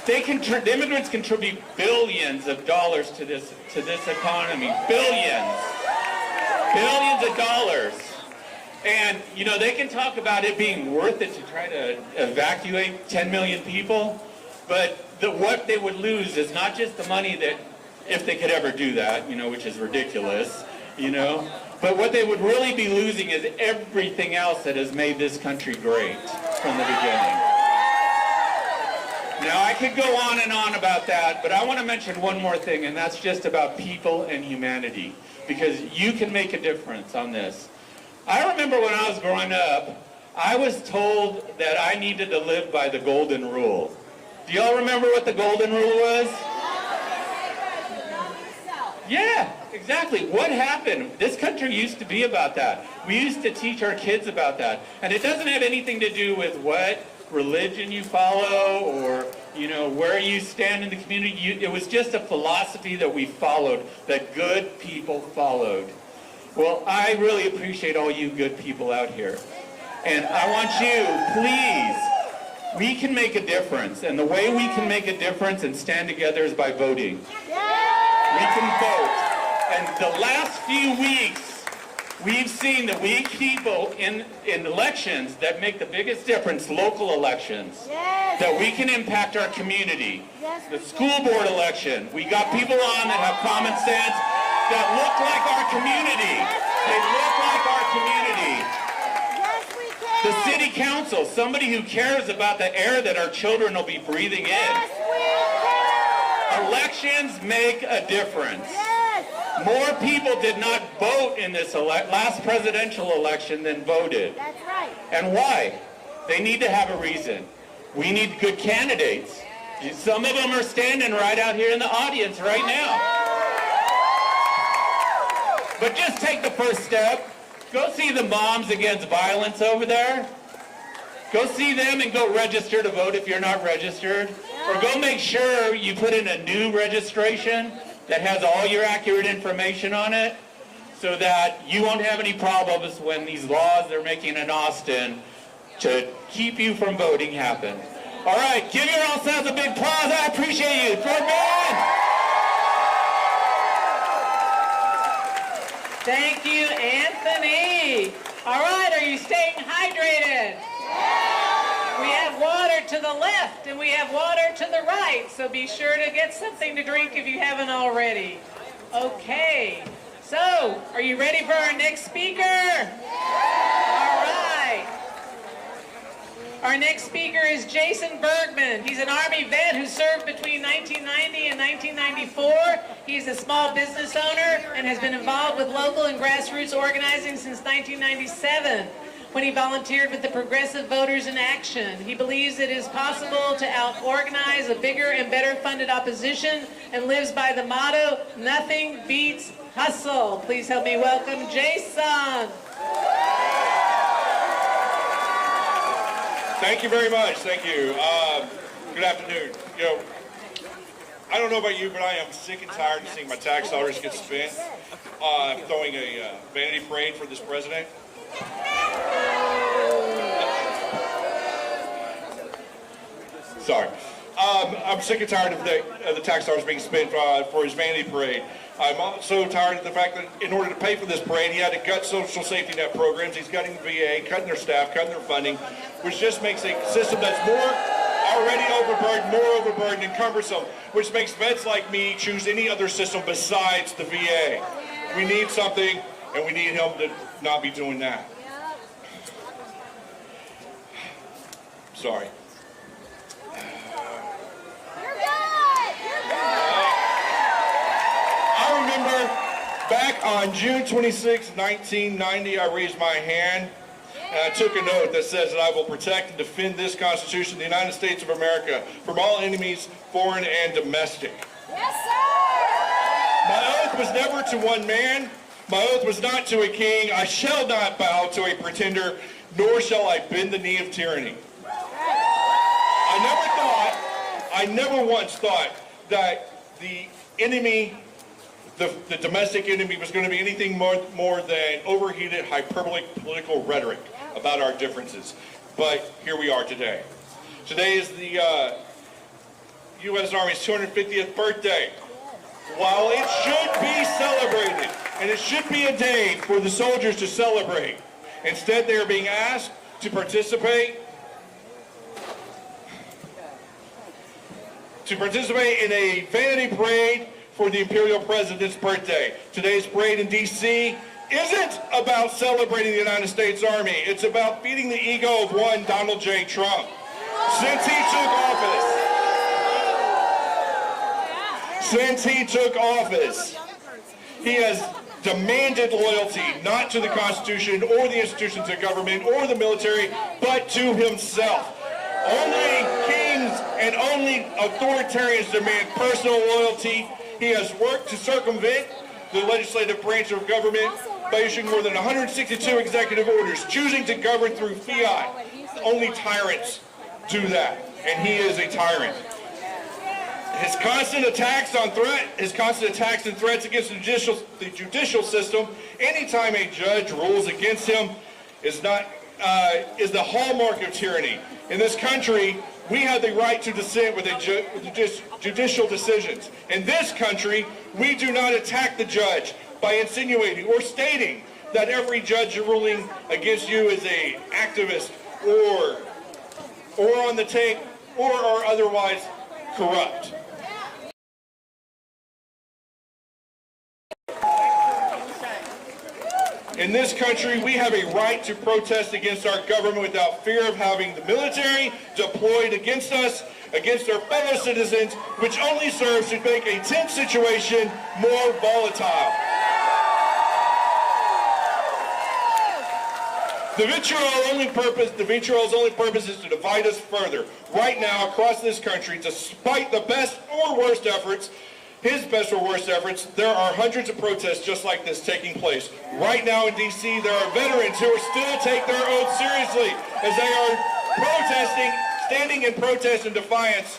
The immigrants contribute billions of dollars to this economy. Billions of dollars. And, you know, they can talk about it being worth it to try to evacuate 10 million people, but what they would lose is not just the money that, if they could ever do that, you know, which is ridiculous, you know, but what they would really be losing is everything else that has made this country great from the beginning. Now, I could go on and on about that, but I want to mention one more thing, and that's just about people and humanity, because you can make a difference on this. I remember when I was growing up, I was told that I needed to live by the golden rule. Do y'all remember what the golden rule was? Yeah, exactly. What happened? This country used to be about that. We used to teach our kids about that. And it doesn't have anything to do with what religion you follow or, you know, where you stand in the community. It was just a philosophy that we followed, that good people followed. Well, I really appreciate all you good people out here. And I want you, please, we can make a difference. And the way we can make a difference and stand together is by voting. We can vote. And the last few weeks, we've seen that weak people in elections that make the biggest difference, local elections, that we can impact our community. The school board election, we got people on that have common sense, that look like our community. They look like our community. The city council, somebody who cares about the air that our children will be breathing in. Elections make a difference. More people did not vote in this last presidential election than voted. That's right. And why? They need to have a reason. We need good candidates. Some of them are standing right out here in the audience right now. But just take the first step. Go see the Moms Against Violence over there. Go see them and go register to vote if you're not registered. Or go make sure you put in a new registration that has all your accurate information on it so that you won't have any problems when these laws they're making in Austin to keep you from voting happen. All right, give yourselves a big applause. I appreciate you. Bergman! Thank you, Anthony. All right, are you staying hydrated? We have water to the left and we have water to the right, so be sure to get something to drink if you haven't already. Okay, so are you ready for our next speaker? All right. Our next speaker is Jason Bergman. He's an Army vet who served between 1990 and 1994. He's a small business owner and has been involved with local and grassroots organizing since 1997. When he volunteered with the Progressive Voters in Action. He believes it is possible to out-organize a bigger and better funded opposition and lives by the motto, nothing beats hustle. Please help me welcome Jason. Thank you very much. Thank you. Good afternoon. You know, I don't know about you, but I am sick and tired of seeing my tax dollars get spent throwing a vanity parade for this president. Sorry. I'm sick and tired of the tax dollars being spent for his vanity parade. I'm also tired of the fact that in order to pay for this parade, he had to cut social safety net programs. He's cutting the VA, cutting their staff, cutting their funding, which just makes a system that's already overburdened and cumbersome, which makes vets like me choose any other system besides the VA. We need something, and we need him to not be doing that. Sorry. I remember back on June 26, 1990, I raised my hand and I took an oath that says that I will protect and defend this Constitution of the United States of America from all enemies, foreign and domestic. Yes, sir! My oath was never to one man. My oath was not to a king. I shall not bow to a pretender, nor shall I bend the knee of tyranny. I never once thought that the enemy, the domestic enemy, was going to be anything more than overheated, hyperbolic political rhetoric about our differences. But here we are today. Today is the U.S. Army's 250th birthday. While it should be celebrated, and it should be a day for the soldiers to celebrate, instead they are being asked to participate in a vanity parade for the Imperial President's birthday. Today's parade in D.C. isn't about celebrating the United States Army. It's about feeding the ego of one Donald J. Trump. Since he took office, he has demanded loyalty not to the Constitution or the institutions of government or the military, but to himself. Only kings and only authoritarians demand personal loyalty. He has worked to circumvent the legislative branch of government by issuing more than 162 executive orders, choosing to govern through fiat. Only tyrants do that, and he is a tyrant. His constant attacks and threats against the judicial system, anytime a judge rules against him, is the hallmark of tyranny. In this country, we have the right to dissent with judicial decisions. In this country, we do not attack the judge by insinuating or stating that every judge ruling against you is an activist or on the take or are otherwise corrupt. In this country, we have a right to protest against our government without fear of having the military deployed against us, against our fellow citizens, which only serves to make a tense situation more volatile. The vitriol's only purpose is to divide us further. Right now, across this country, despite the best or worst efforts, his best or worst efforts, there are hundreds of protests just like this taking place. Right now in D.C., there are veterans who still take their oath seriously as they are standing in protest and defiance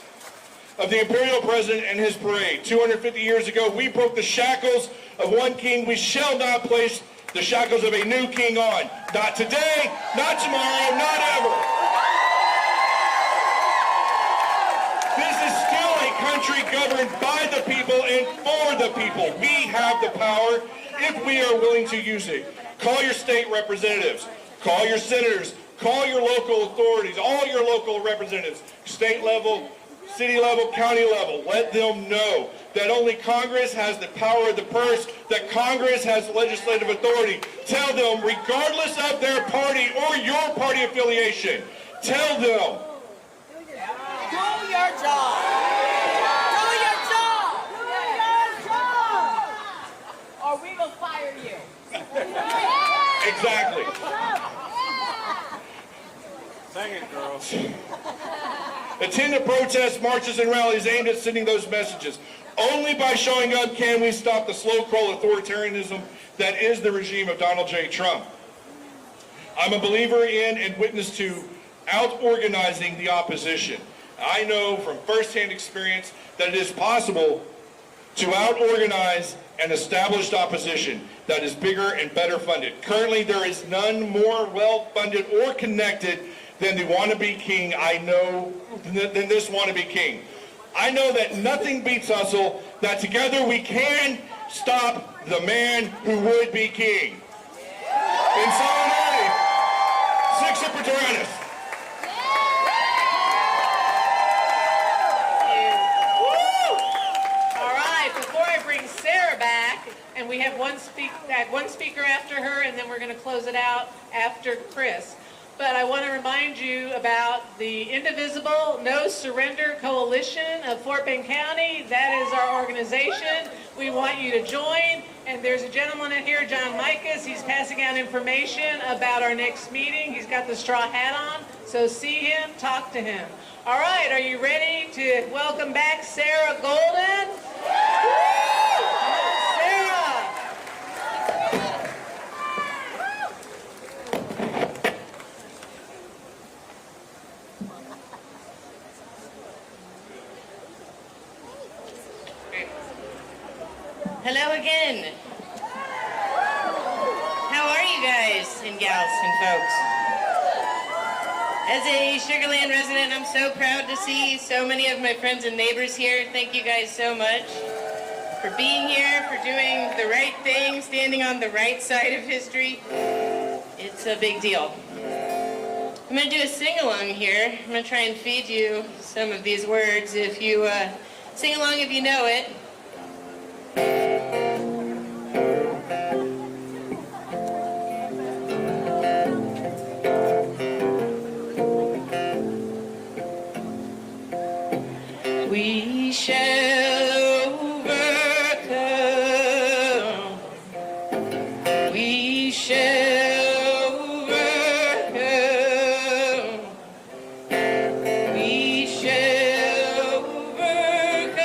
of the imperial president and his parade. 250 years ago, we broke the shackles of one king. We shall not place the shackles of a new king on. Not today, not tomorrow, not ever. This is still a country governed by the people and for the people. We have the power if we are willing to use it. Call your state representatives. Call your senators. Call your local authorities, all your local representatives, state level, city level, county level. Let them know that only Congress has the power of the purse, that Congress has legislative authority. Tell them, regardless of their party or your party affiliation, tell them. Do your job. Do your job. Do your job. Or we will fire you. Exactly. Sing it, girls. Attend the protests, marches, and rallies aimed at sending those messages. Only by showing up can we stop the slow crawl authoritarianism that is the regime of Donald J. Trump. I'm a believer in and witness to out-organizing the opposition. I know from firsthand experience that it is possible to out-organize an established opposition that is bigger and better funded. Currently, there is none more well-funded or connected than the wannabe king I know, than this wannabe king. I know that nothing beats hustle, that together we can stop the man who would be king. In solidarity, Six Imperatus. All right, before I bring Sarah back, and we have one speaker after her, and then we're going to close it out after Chris. But I want to remind you about the Indivisible No Surrender Coalition of Fort Bend County. That is our organization. We want you to join. And there's a gentleman in here, John Micas. He's passing out information about our next meeting. He's got the straw hat on. So see him, talk to him. All right, are you ready to welcome back Sarah Golden? Sarah. Hello again. How are you guys and gals and folks? As a Sugar Land resident, I'm so proud to see so many of my friends and neighbors here. Thank you guys so much for being here, for doing the right thing, standing on the right side of history. It's a big deal. I'm going to do a sing-along here. I'm going to try and feed you some of these words. If you sing along if you know it. We shall overcome. We shall overcome. We shall overcome.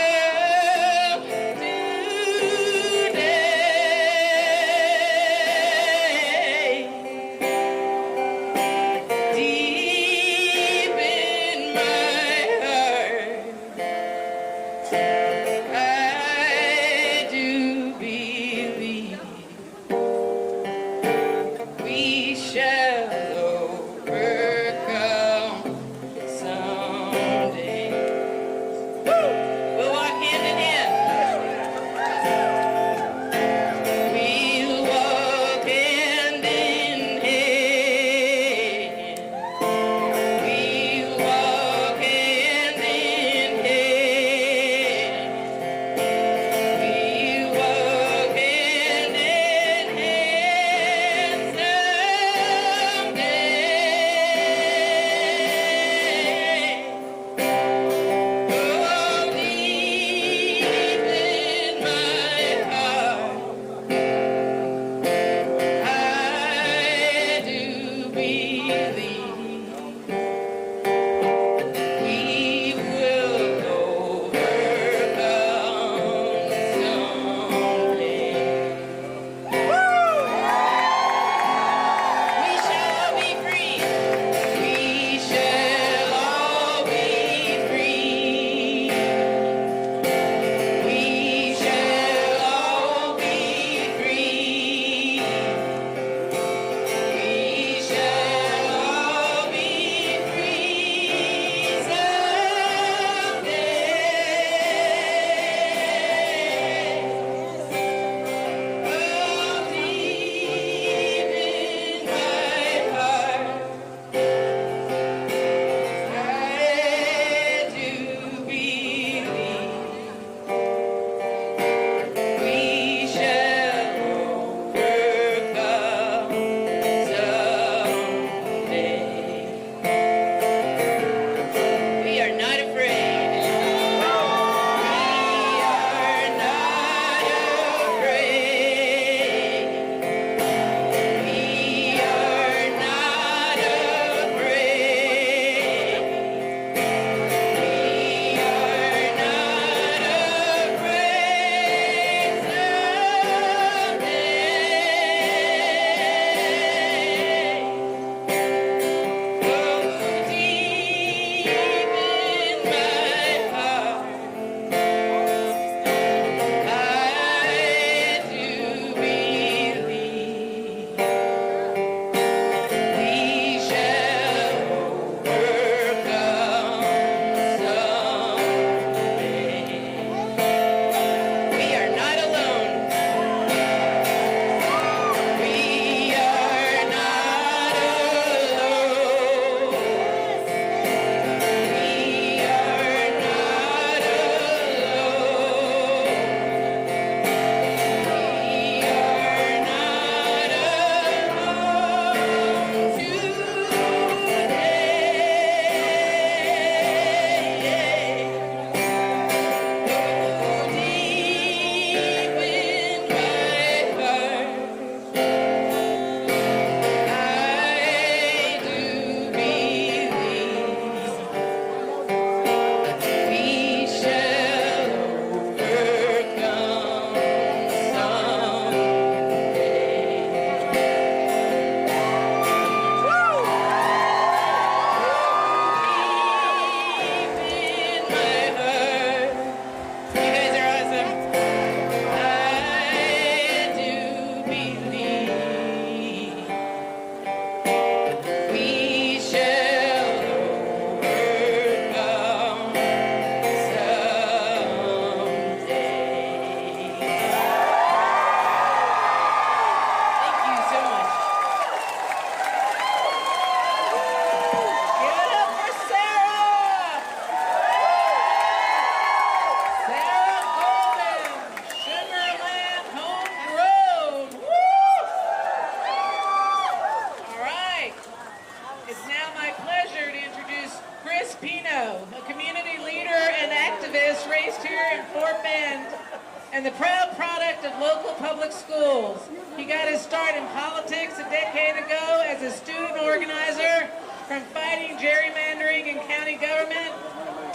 and the proud product of local public schools. He got his start in politics a decade ago as a student organizer, from fighting gerrymandering in county government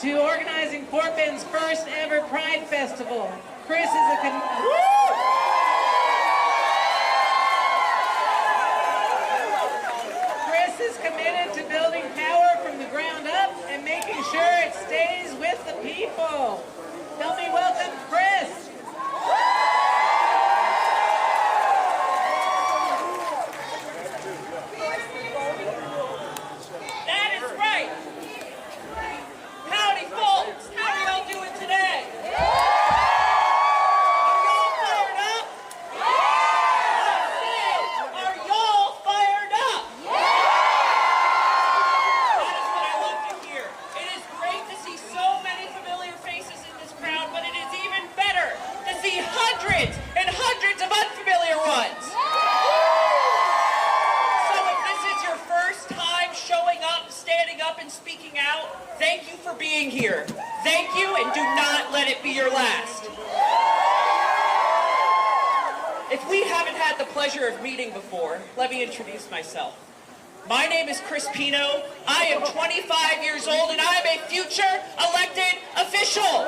to organizing Fort Bend's first ever Pride Festival. Chris is committed to building power from the ground up and making sure it stays with the people. Help me welcome Chris. That is right. Howdy, folks. How are y'all doing today? Are y'all fired up? Are y'all fired up? That is what I love to hear. It is great to see so many familiar faces in this crowd, but it is even better to see hundreds and hundreds of unfamiliar ones. So if this is your first time showing up, standing up, and speaking out, thank you for being here. Thank you, and do not let it be your last. If we haven't had the pleasure of meeting before, let me introduce myself. My name is Chris Pino. I am 25 years old, and I am a future elected official.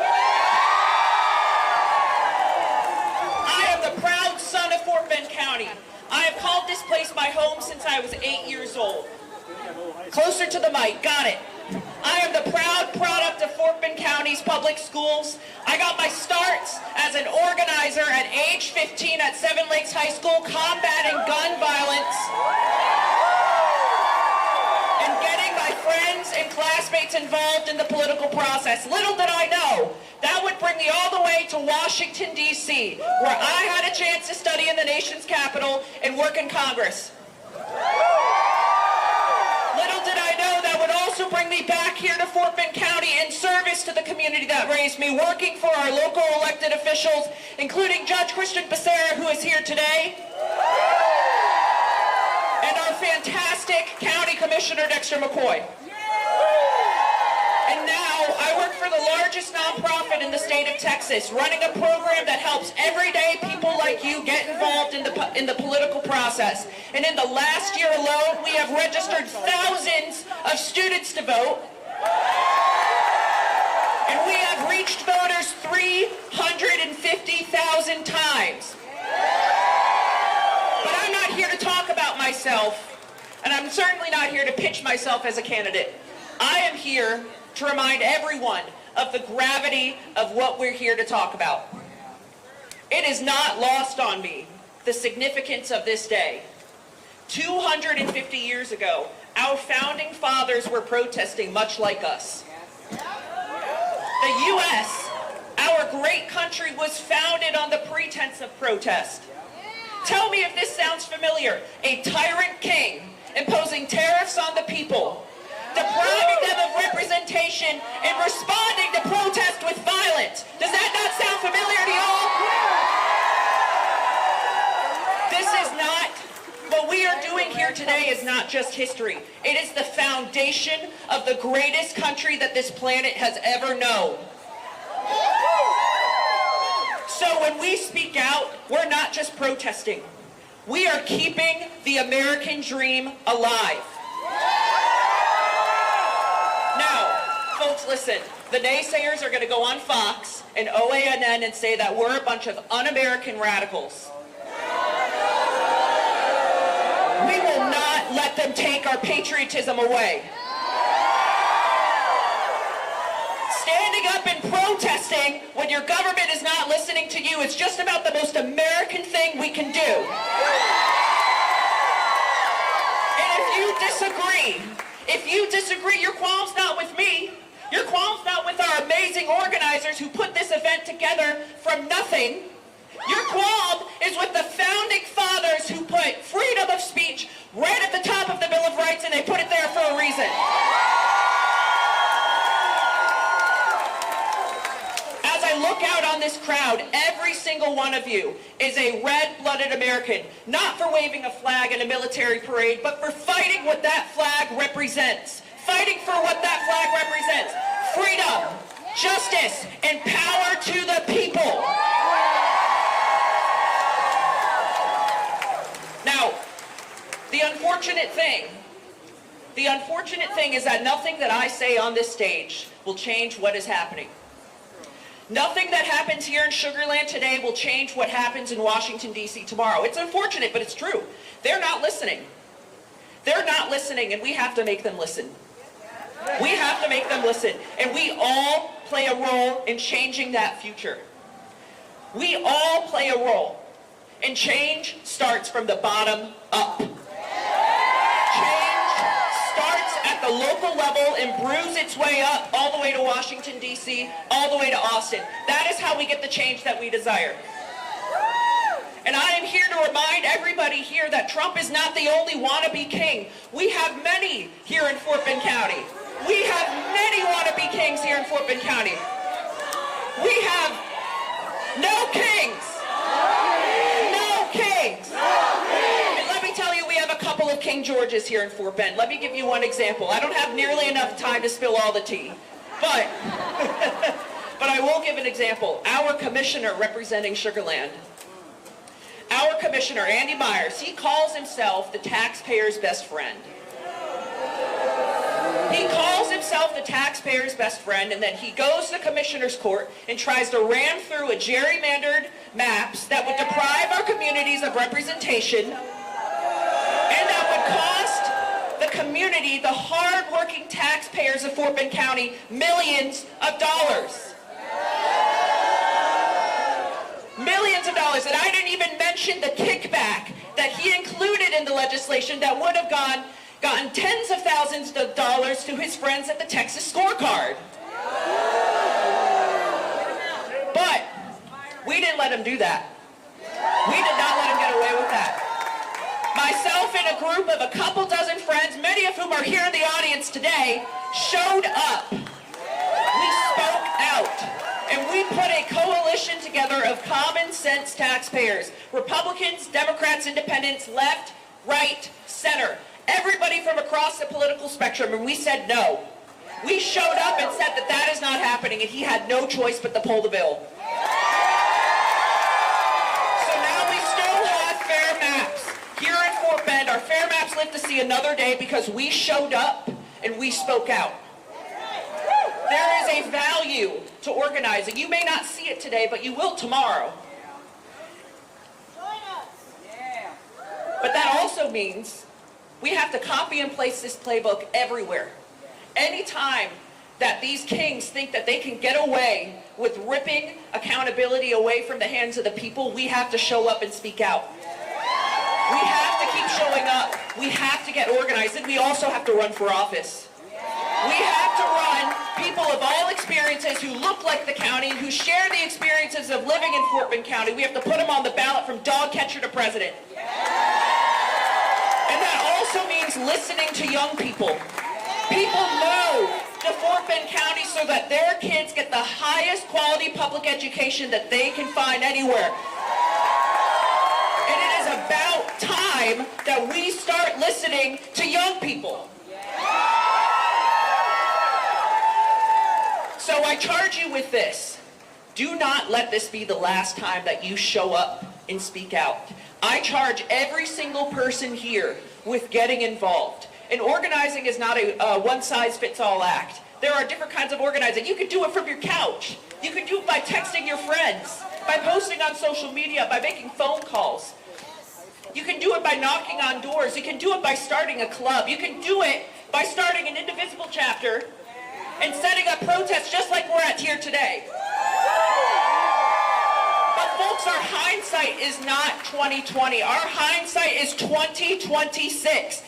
I am the proud son of Fort Bend County. I have called this place my home since I was 8 years old. Closer to the mic, got it. I am the proud product of Fort Bend County's public schools. I got my starts as an organizer at age 15 at Seven Lakes High School, combating gun violence and getting my friends and classmates involved in the political process. Little did I know, that would bring me all the way to Washington, D.C., where I had a chance to study in the nation's capital and work in Congress. Little did I know that would also bring me back here to Fort Bend County in service to the community that raised me, working for our local elected officials, including Judge Christian Bisera, who is here today, and our fantastic County Commissioner, Dexter McCoy. And now I work for the largest nonprofit in the state of Texas, running a program that helps everyday people like you get involved in the political process. And in the last year alone, we have registered thousands of students to vote. And we have reached voters 350,000 times. But I'm not here to talk about myself, and I'm certainly not here to pitch myself as a candidate. I am here to remind everyone of the gravity of what we're here to talk about. It is not lost on me, the significance of this day. 250 years ago, our founding fathers were protesting much like us. The U.S., our great country, was founded on the pretense of protest. Tell me if this sounds familiar. A tyrant king imposing tariffs on the people, depriving them of representation and responding to protest with violence. Does that not sound familiar to y'all? This is not, what we are doing here today is not just history. It is the foundation of the greatest country that this planet has ever known. So when we speak out, we're not just protesting. We are keeping the American dream alive. Now, folks, listen. The naysayers are going to go on Fox and OANN and say that we're a bunch of un-American radicals. We will not let them take our patriotism away. Standing up and protesting when your government is not listening to you is just about the most American thing we can do. And if you disagree, your qualm's not with me. Your qualm's not with our amazing organizers who put this event together from nothing. Your qualm is with the founding fathers who put freedom of speech right at the top of the Bill of Rights, and they put it there for a reason. As I look out on this crowd, every single one of you is a red-blooded American, not for waving a flag in a military parade, but for fighting what that flag represents. Fighting for what that flag represents. Freedom, justice, and power to the people. The unfortunate thing is that nothing that I say on this stage will change what is happening. Nothing that happens here in Sugar Land today will change what happens in Washington, D.C. tomorrow. It's unfortunate, but it's true. They're not listening. They're not listening, and we have to make them listen. We have to make them listen, and we all play a role in changing that future. We all play a role, and change starts from the bottom up. Change starts at the local level and brews its way up all the way to Washington, D.C., all the way to Austin. That is how we get the change that we desire. And I am here to remind everybody here that Trump is not the only wannabe king. We have many here in Fort Bend County. We have many wannabe kings here in Fort Bend County. We have no kings. No kings. And let me tell you, we have a couple of King Georges here in Fort Bend. Let me give you one example. I don't have nearly enough time to spill all the tea, but I will give an example. Our commissioner representing Sugar Land, our commissioner, Andy Myers, he calls himself the taxpayer's best friend. He calls himself the taxpayer's best friend, and then he goes to the commissioner's court and tries to ram through a gerrymandered maps that would deprive our communities of representation, and that would cost the community, the hard-working taxpayers of Fort Bend County, millions of dollars. Millions of dollars, and I didn't even mention the kickback that he included in the legislation that would have gotten tens of thousands of dollars to his friends at the Texas Scorecard. But we didn't let him do that. We did not let him get away with that. Myself and a group of a couple dozen friends, many of whom are here in the audience today, showed up. We spoke out. And we put a coalition together of common sense taxpayers. Republicans, Democrats, Independents, left, right, center. Everybody from across the political spectrum, and we said no. We showed up and said that that is not happening, and he had no choice but to pull the bill. So now we still have fair maps. Here in Fort Bend, our fair maps live to see another day because we showed up and we spoke out. There is a value to organizing. You may not see it today, but you will tomorrow. But that also means we have to copy and place this playbook everywhere. Anytime that these kings think that they can get away with ripping accountability away from the hands of the people, we have to show up and speak out. We have to keep showing up. We have to get organized, and we also have to run for office. We have to run people of all experiences who look like the county, who share the experiences of living in Fort Bend County. We have to put them on the ballot from dog catcher to president. And that also means listening to young people. People move to Fort Bend County so that their kids get the highest quality public education that they can find anywhere. And it is about time that we start listening to young people. So I charge you with this. Do not let this be the last time that you show up and speak out. I charge every single person here with getting involved. And organizing is not a one-size-fits-all act. There are different kinds of organizing. You can do it from your couch. You can do it by texting your friends, by posting on social media, by making phone calls. You can do it by knocking on doors. You can do it by starting a club. You can do it by starting an indivisible chapter and setting up protests just like we're at here today. But folks, our hindsight is not 2020. Our hindsight is 2026.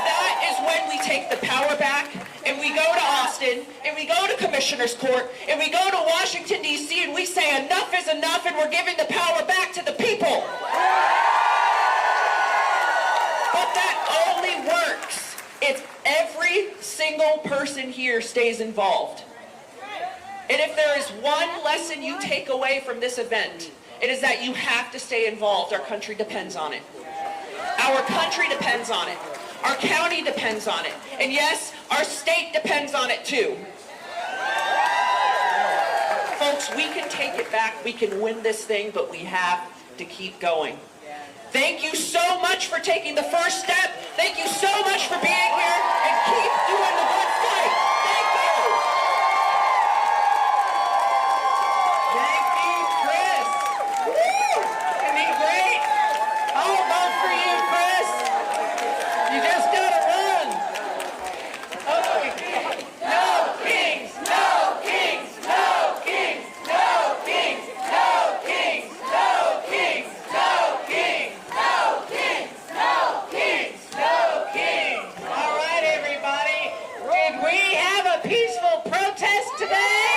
That is when we take the power back and we go to Austin and we go to Commissioner's Court and we go to Washington, D.C. and we say enough is enough and we're giving the power back to the people. But that only works if every single person here stays involved. And if there is one lesson you take away from this event, it is that you have to stay involved. Our country depends on it. Our country depends on it. Our county depends on it. And yes, our state depends on it too. Folks, we can take it back. We can win this thing, but we have to keep going. Thank you so much for taking the first step. Thank you so much for being here, and keep doing the good fight. Thank you. Thank you, Chris. Woo! Isn't he great? I'll vote for you, Chris. You just gotta run. Okay. No kings, no kings, no kings, no kings, no kings, no kings, no kings, no kings, no kings, no kings. All right, everybody. Did we have a peaceful protest today?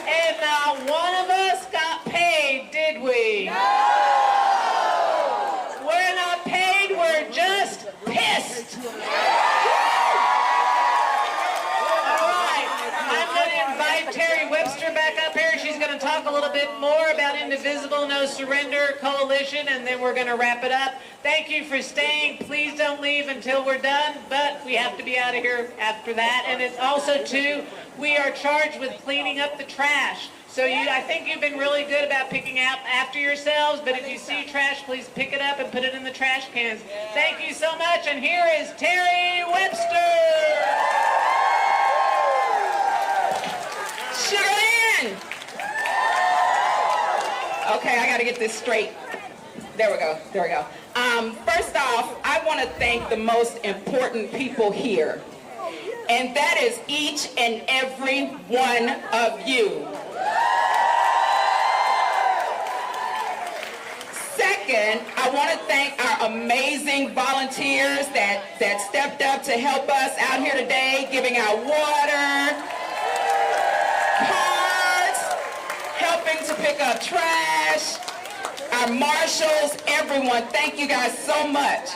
And not one of us got paid, did we? No! We're not paid, we're just pissed. All right, I'm going to invite Terry Webster back up here. She's going to talk a little bit more about Indivisible No Surrender Coalition, and then we're going to wrap it up. Thank you for staying. Please don't leave until we're done, but we have to be out of here after that. And it's also, too, we are charged with cleaning up the trash. So I think you've been really good about picking out after yourselves, but if you see trash, please pick it up and put it in the trash cans. Thank you so much, and here is Terry Webster. Sugarland! Okay, I got to get this straight. There we go. There we go. First off, I want to thank the most important people here, and that is each and every one of you. Second, I want to thank our amazing volunteers that stepped up to help us out here today, giving out water, cards, helping to pick up trash, our marshals, everyone. Thank you guys so much.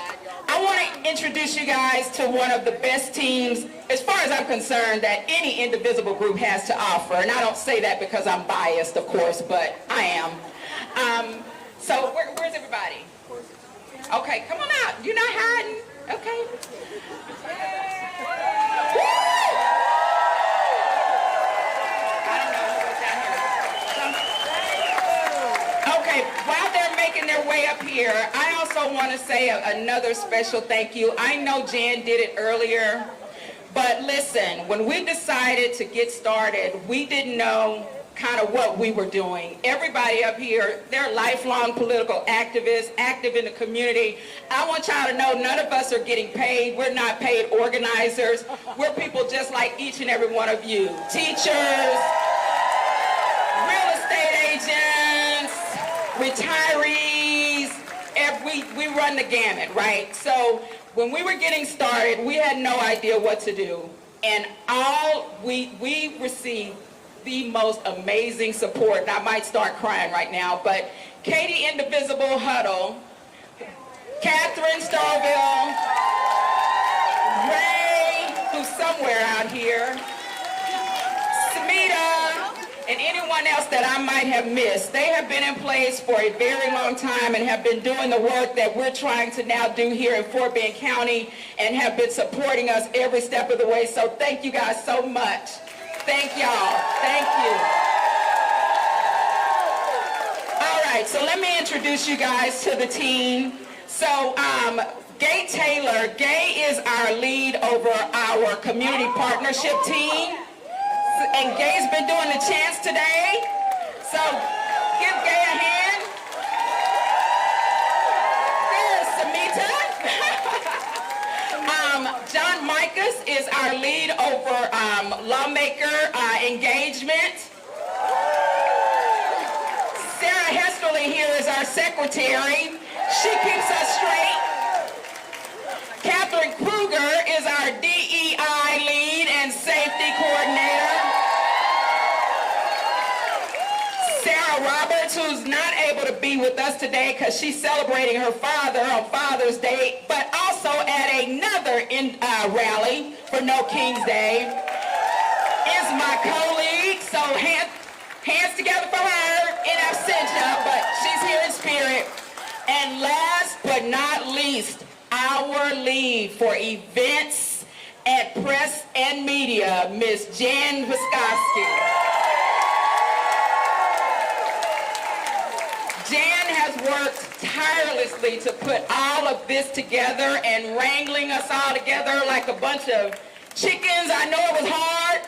I want to introduce you guys to one of the best teams, as far as I'm concerned, that any Indivisible group has to offer. And I don't say that because I'm biased, of course, but I am. So where's everybody? Okay, come on out. You're not hiding. Okay. Okay, while they're making their way up here, I also want to say another special thank you. I know Jan did it earlier, but listen, when we decided to get started, we didn't know kind of what we were doing. Everybody up here, they're lifelong political activists, active in the community. I want y'all to know none of us are getting paid. We're not paid organizers. We're people just like each and every one of you. Teachers, real estate agents, retirees, we run the gamut, right? So when we were getting started, we had no idea what to do. And we received the most amazing support, and I might start crying right now, but Katie Indivisible Huddle, Catherine Starville, Ray, who's somewhere out here, Samita, and anyone else that I might have missed. They have been in place for a very long time and have been doing the work that we're trying to now do here in Fort Bend County and have been supporting us every step of the way. So thank you guys so much. Thank y'all. Thank you. All right, so let me introduce you guys to the team. So Gay Taylor, Gay is our lead over our community partnership team. And Gay's been doing the chants today. So give Gay a hand. There's Samita. John Micas is our lead over lawmaker engagement. Sarah Hesterly here is our secretary. She keeps us straight. Catherine Kruger is our DEI lead and safety coordinator. Sarah Roberts, who's not able to be with us today because she's celebrating her father on Father's Day, but also at another rally for No King's Day, is my co-lead. So hands together for her in absentia, but she's here in spirit. And last but not least, our lead for events at press and media, Miss Jan Wiskoski. Jan has worked tirelessly to put all of this together and wrangling us all together like a bunch of chickens. I know it was hard,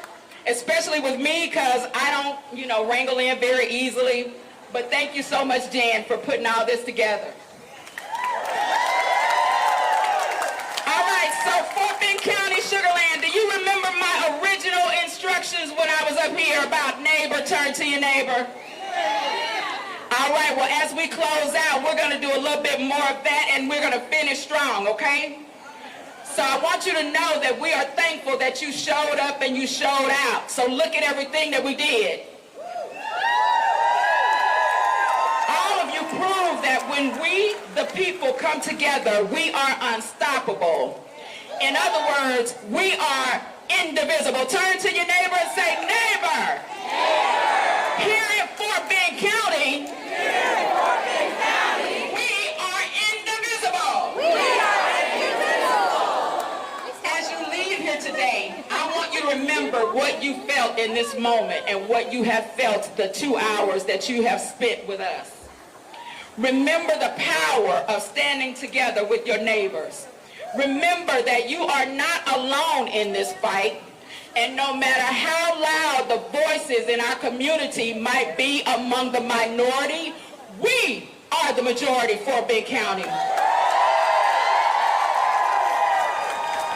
especially with me, because I don't, wrangle in very easily. But thank you so much, Jan, for putting all this together. All right, so Fort Bend County, Sugar Land, do you remember my original instructions when I was up here about neighbor, turn to your neighbor? All right, well, as we close out, we're going to do a little bit more of that, and we're going to finish strong, okay? So I want you to know that we are thankful that you showed up and you showed out. So look at everything that we did. All of you prove that when we, the people, come together, we are unstoppable. In other words, we are indivisible. Turn to your neighbor and say, neighbor. Neighbor. Here in Fort Bend County, we are indivisible. We are indivisible. As you leave here today, I want you to remember what you felt in this moment and what you have felt the 2 hours that you have spent with us. Remember the power of standing together with your neighbors. Remember that you are not alone in this fight, and no matter how loud the voices in our community might be among the minority, we are the majority for Fort Bend County.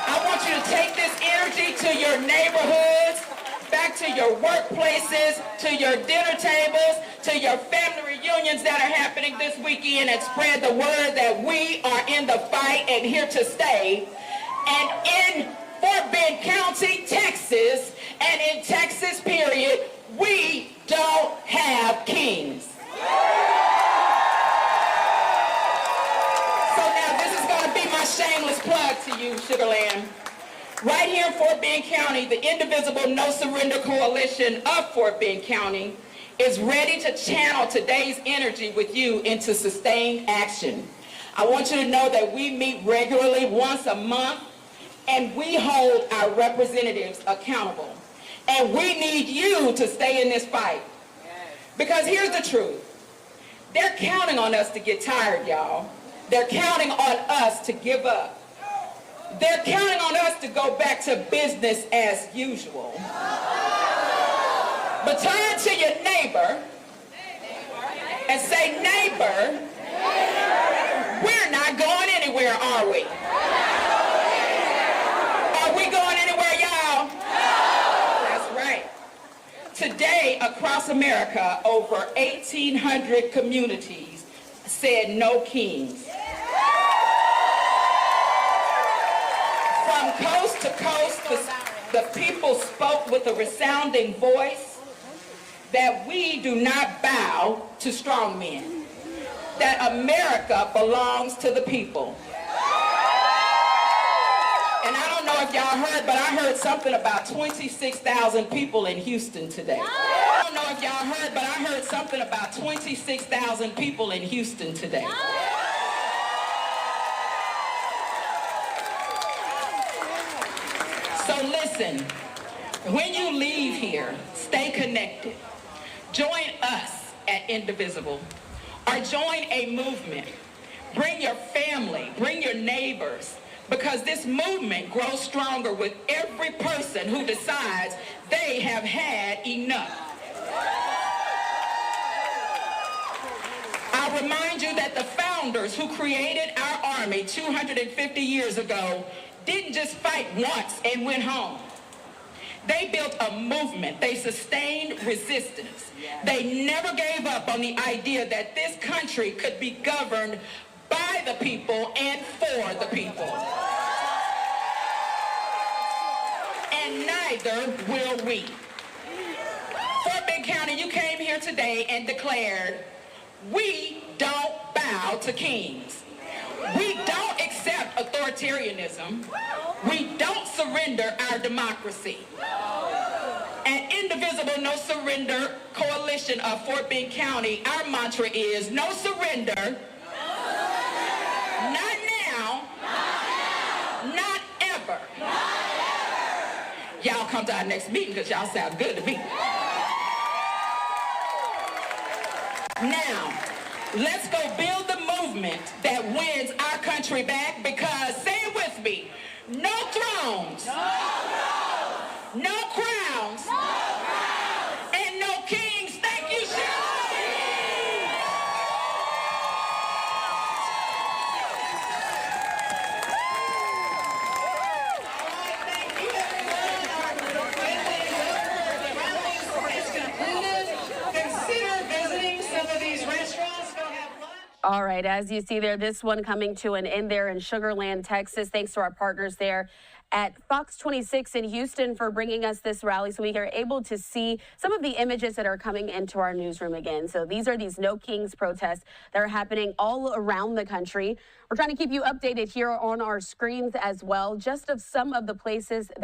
I want you to take this energy to your neighborhoods, back to your workplaces, to your dinner tables, to your family reunions that are happening this weekend, and spread the word that we are in the fight and here to stay. And in Fort Bend County, Texas, and in Texas, period, we don't have kings. So now this is going to be my shameless plug to you, Sugar Land. Right here in Fort Bend County, the Indivisible No Surrender Coalition of Fort Bend County is ready to channel today's energy with you into sustained action. I want you to know that we meet regularly once a month, and we hold our representatives accountable. And we need you to stay in this fight. Because here's the truth. They're counting on us to get tired, y'all. They're counting on us to give up. They're counting on us to go back to business as usual. But turn to your neighbor and say, neighbor, we're not going anywhere, are we? Are we going anywhere, y'all? That's right. Today, across America, over 1,800 communities said no kings. From coast to coast, the people spoke with a resounding voice that we do not bow to strongmen, that America belongs to the people. And I don't know if y'all heard, but I heard something about 26,000 people in Houston today. I don't know if y'all heard, but I heard something about 26,000 people in Houston today. So listen, when you leave here, stay connected. Join us at Indivisible, or join a movement. Bring your family, bring your neighbors, because this movement grows stronger with every person who decides they have had enough. I'll remind you that the founders who created our army 250 years ago didn't just fight once and went home. They built a movement. They sustained resistance. They never gave up on the idea that this country could be governed by the people and for the people. And neither will we. Fort Bend County, you came here today and declared, we don't bow to kings. We don't accept authoritarianism. We don't surrender our democracy. An Indivisible No Surrender Coalition of Fort Bend County, our mantra is no surrender, not now, not ever. Y'all come to our next meeting because y'all sound good to me. Now, Let's go build the movement that wins our country back, because, say it with me, no thrones, no crowns, and no kings. Thank you, Consider visiting some of these restaurants. Go have lunch. All right, as you see there, this one coming to an end there in Sugar Land, Texas. Thanks to our partners there at Fox 26 in Houston for bringing us this rally so we are able to see some of the images that are coming into our newsroom again. So these are these No Kings protests that are happening all around the country. We're trying to keep you updated here on our screens as well, just of some of the places that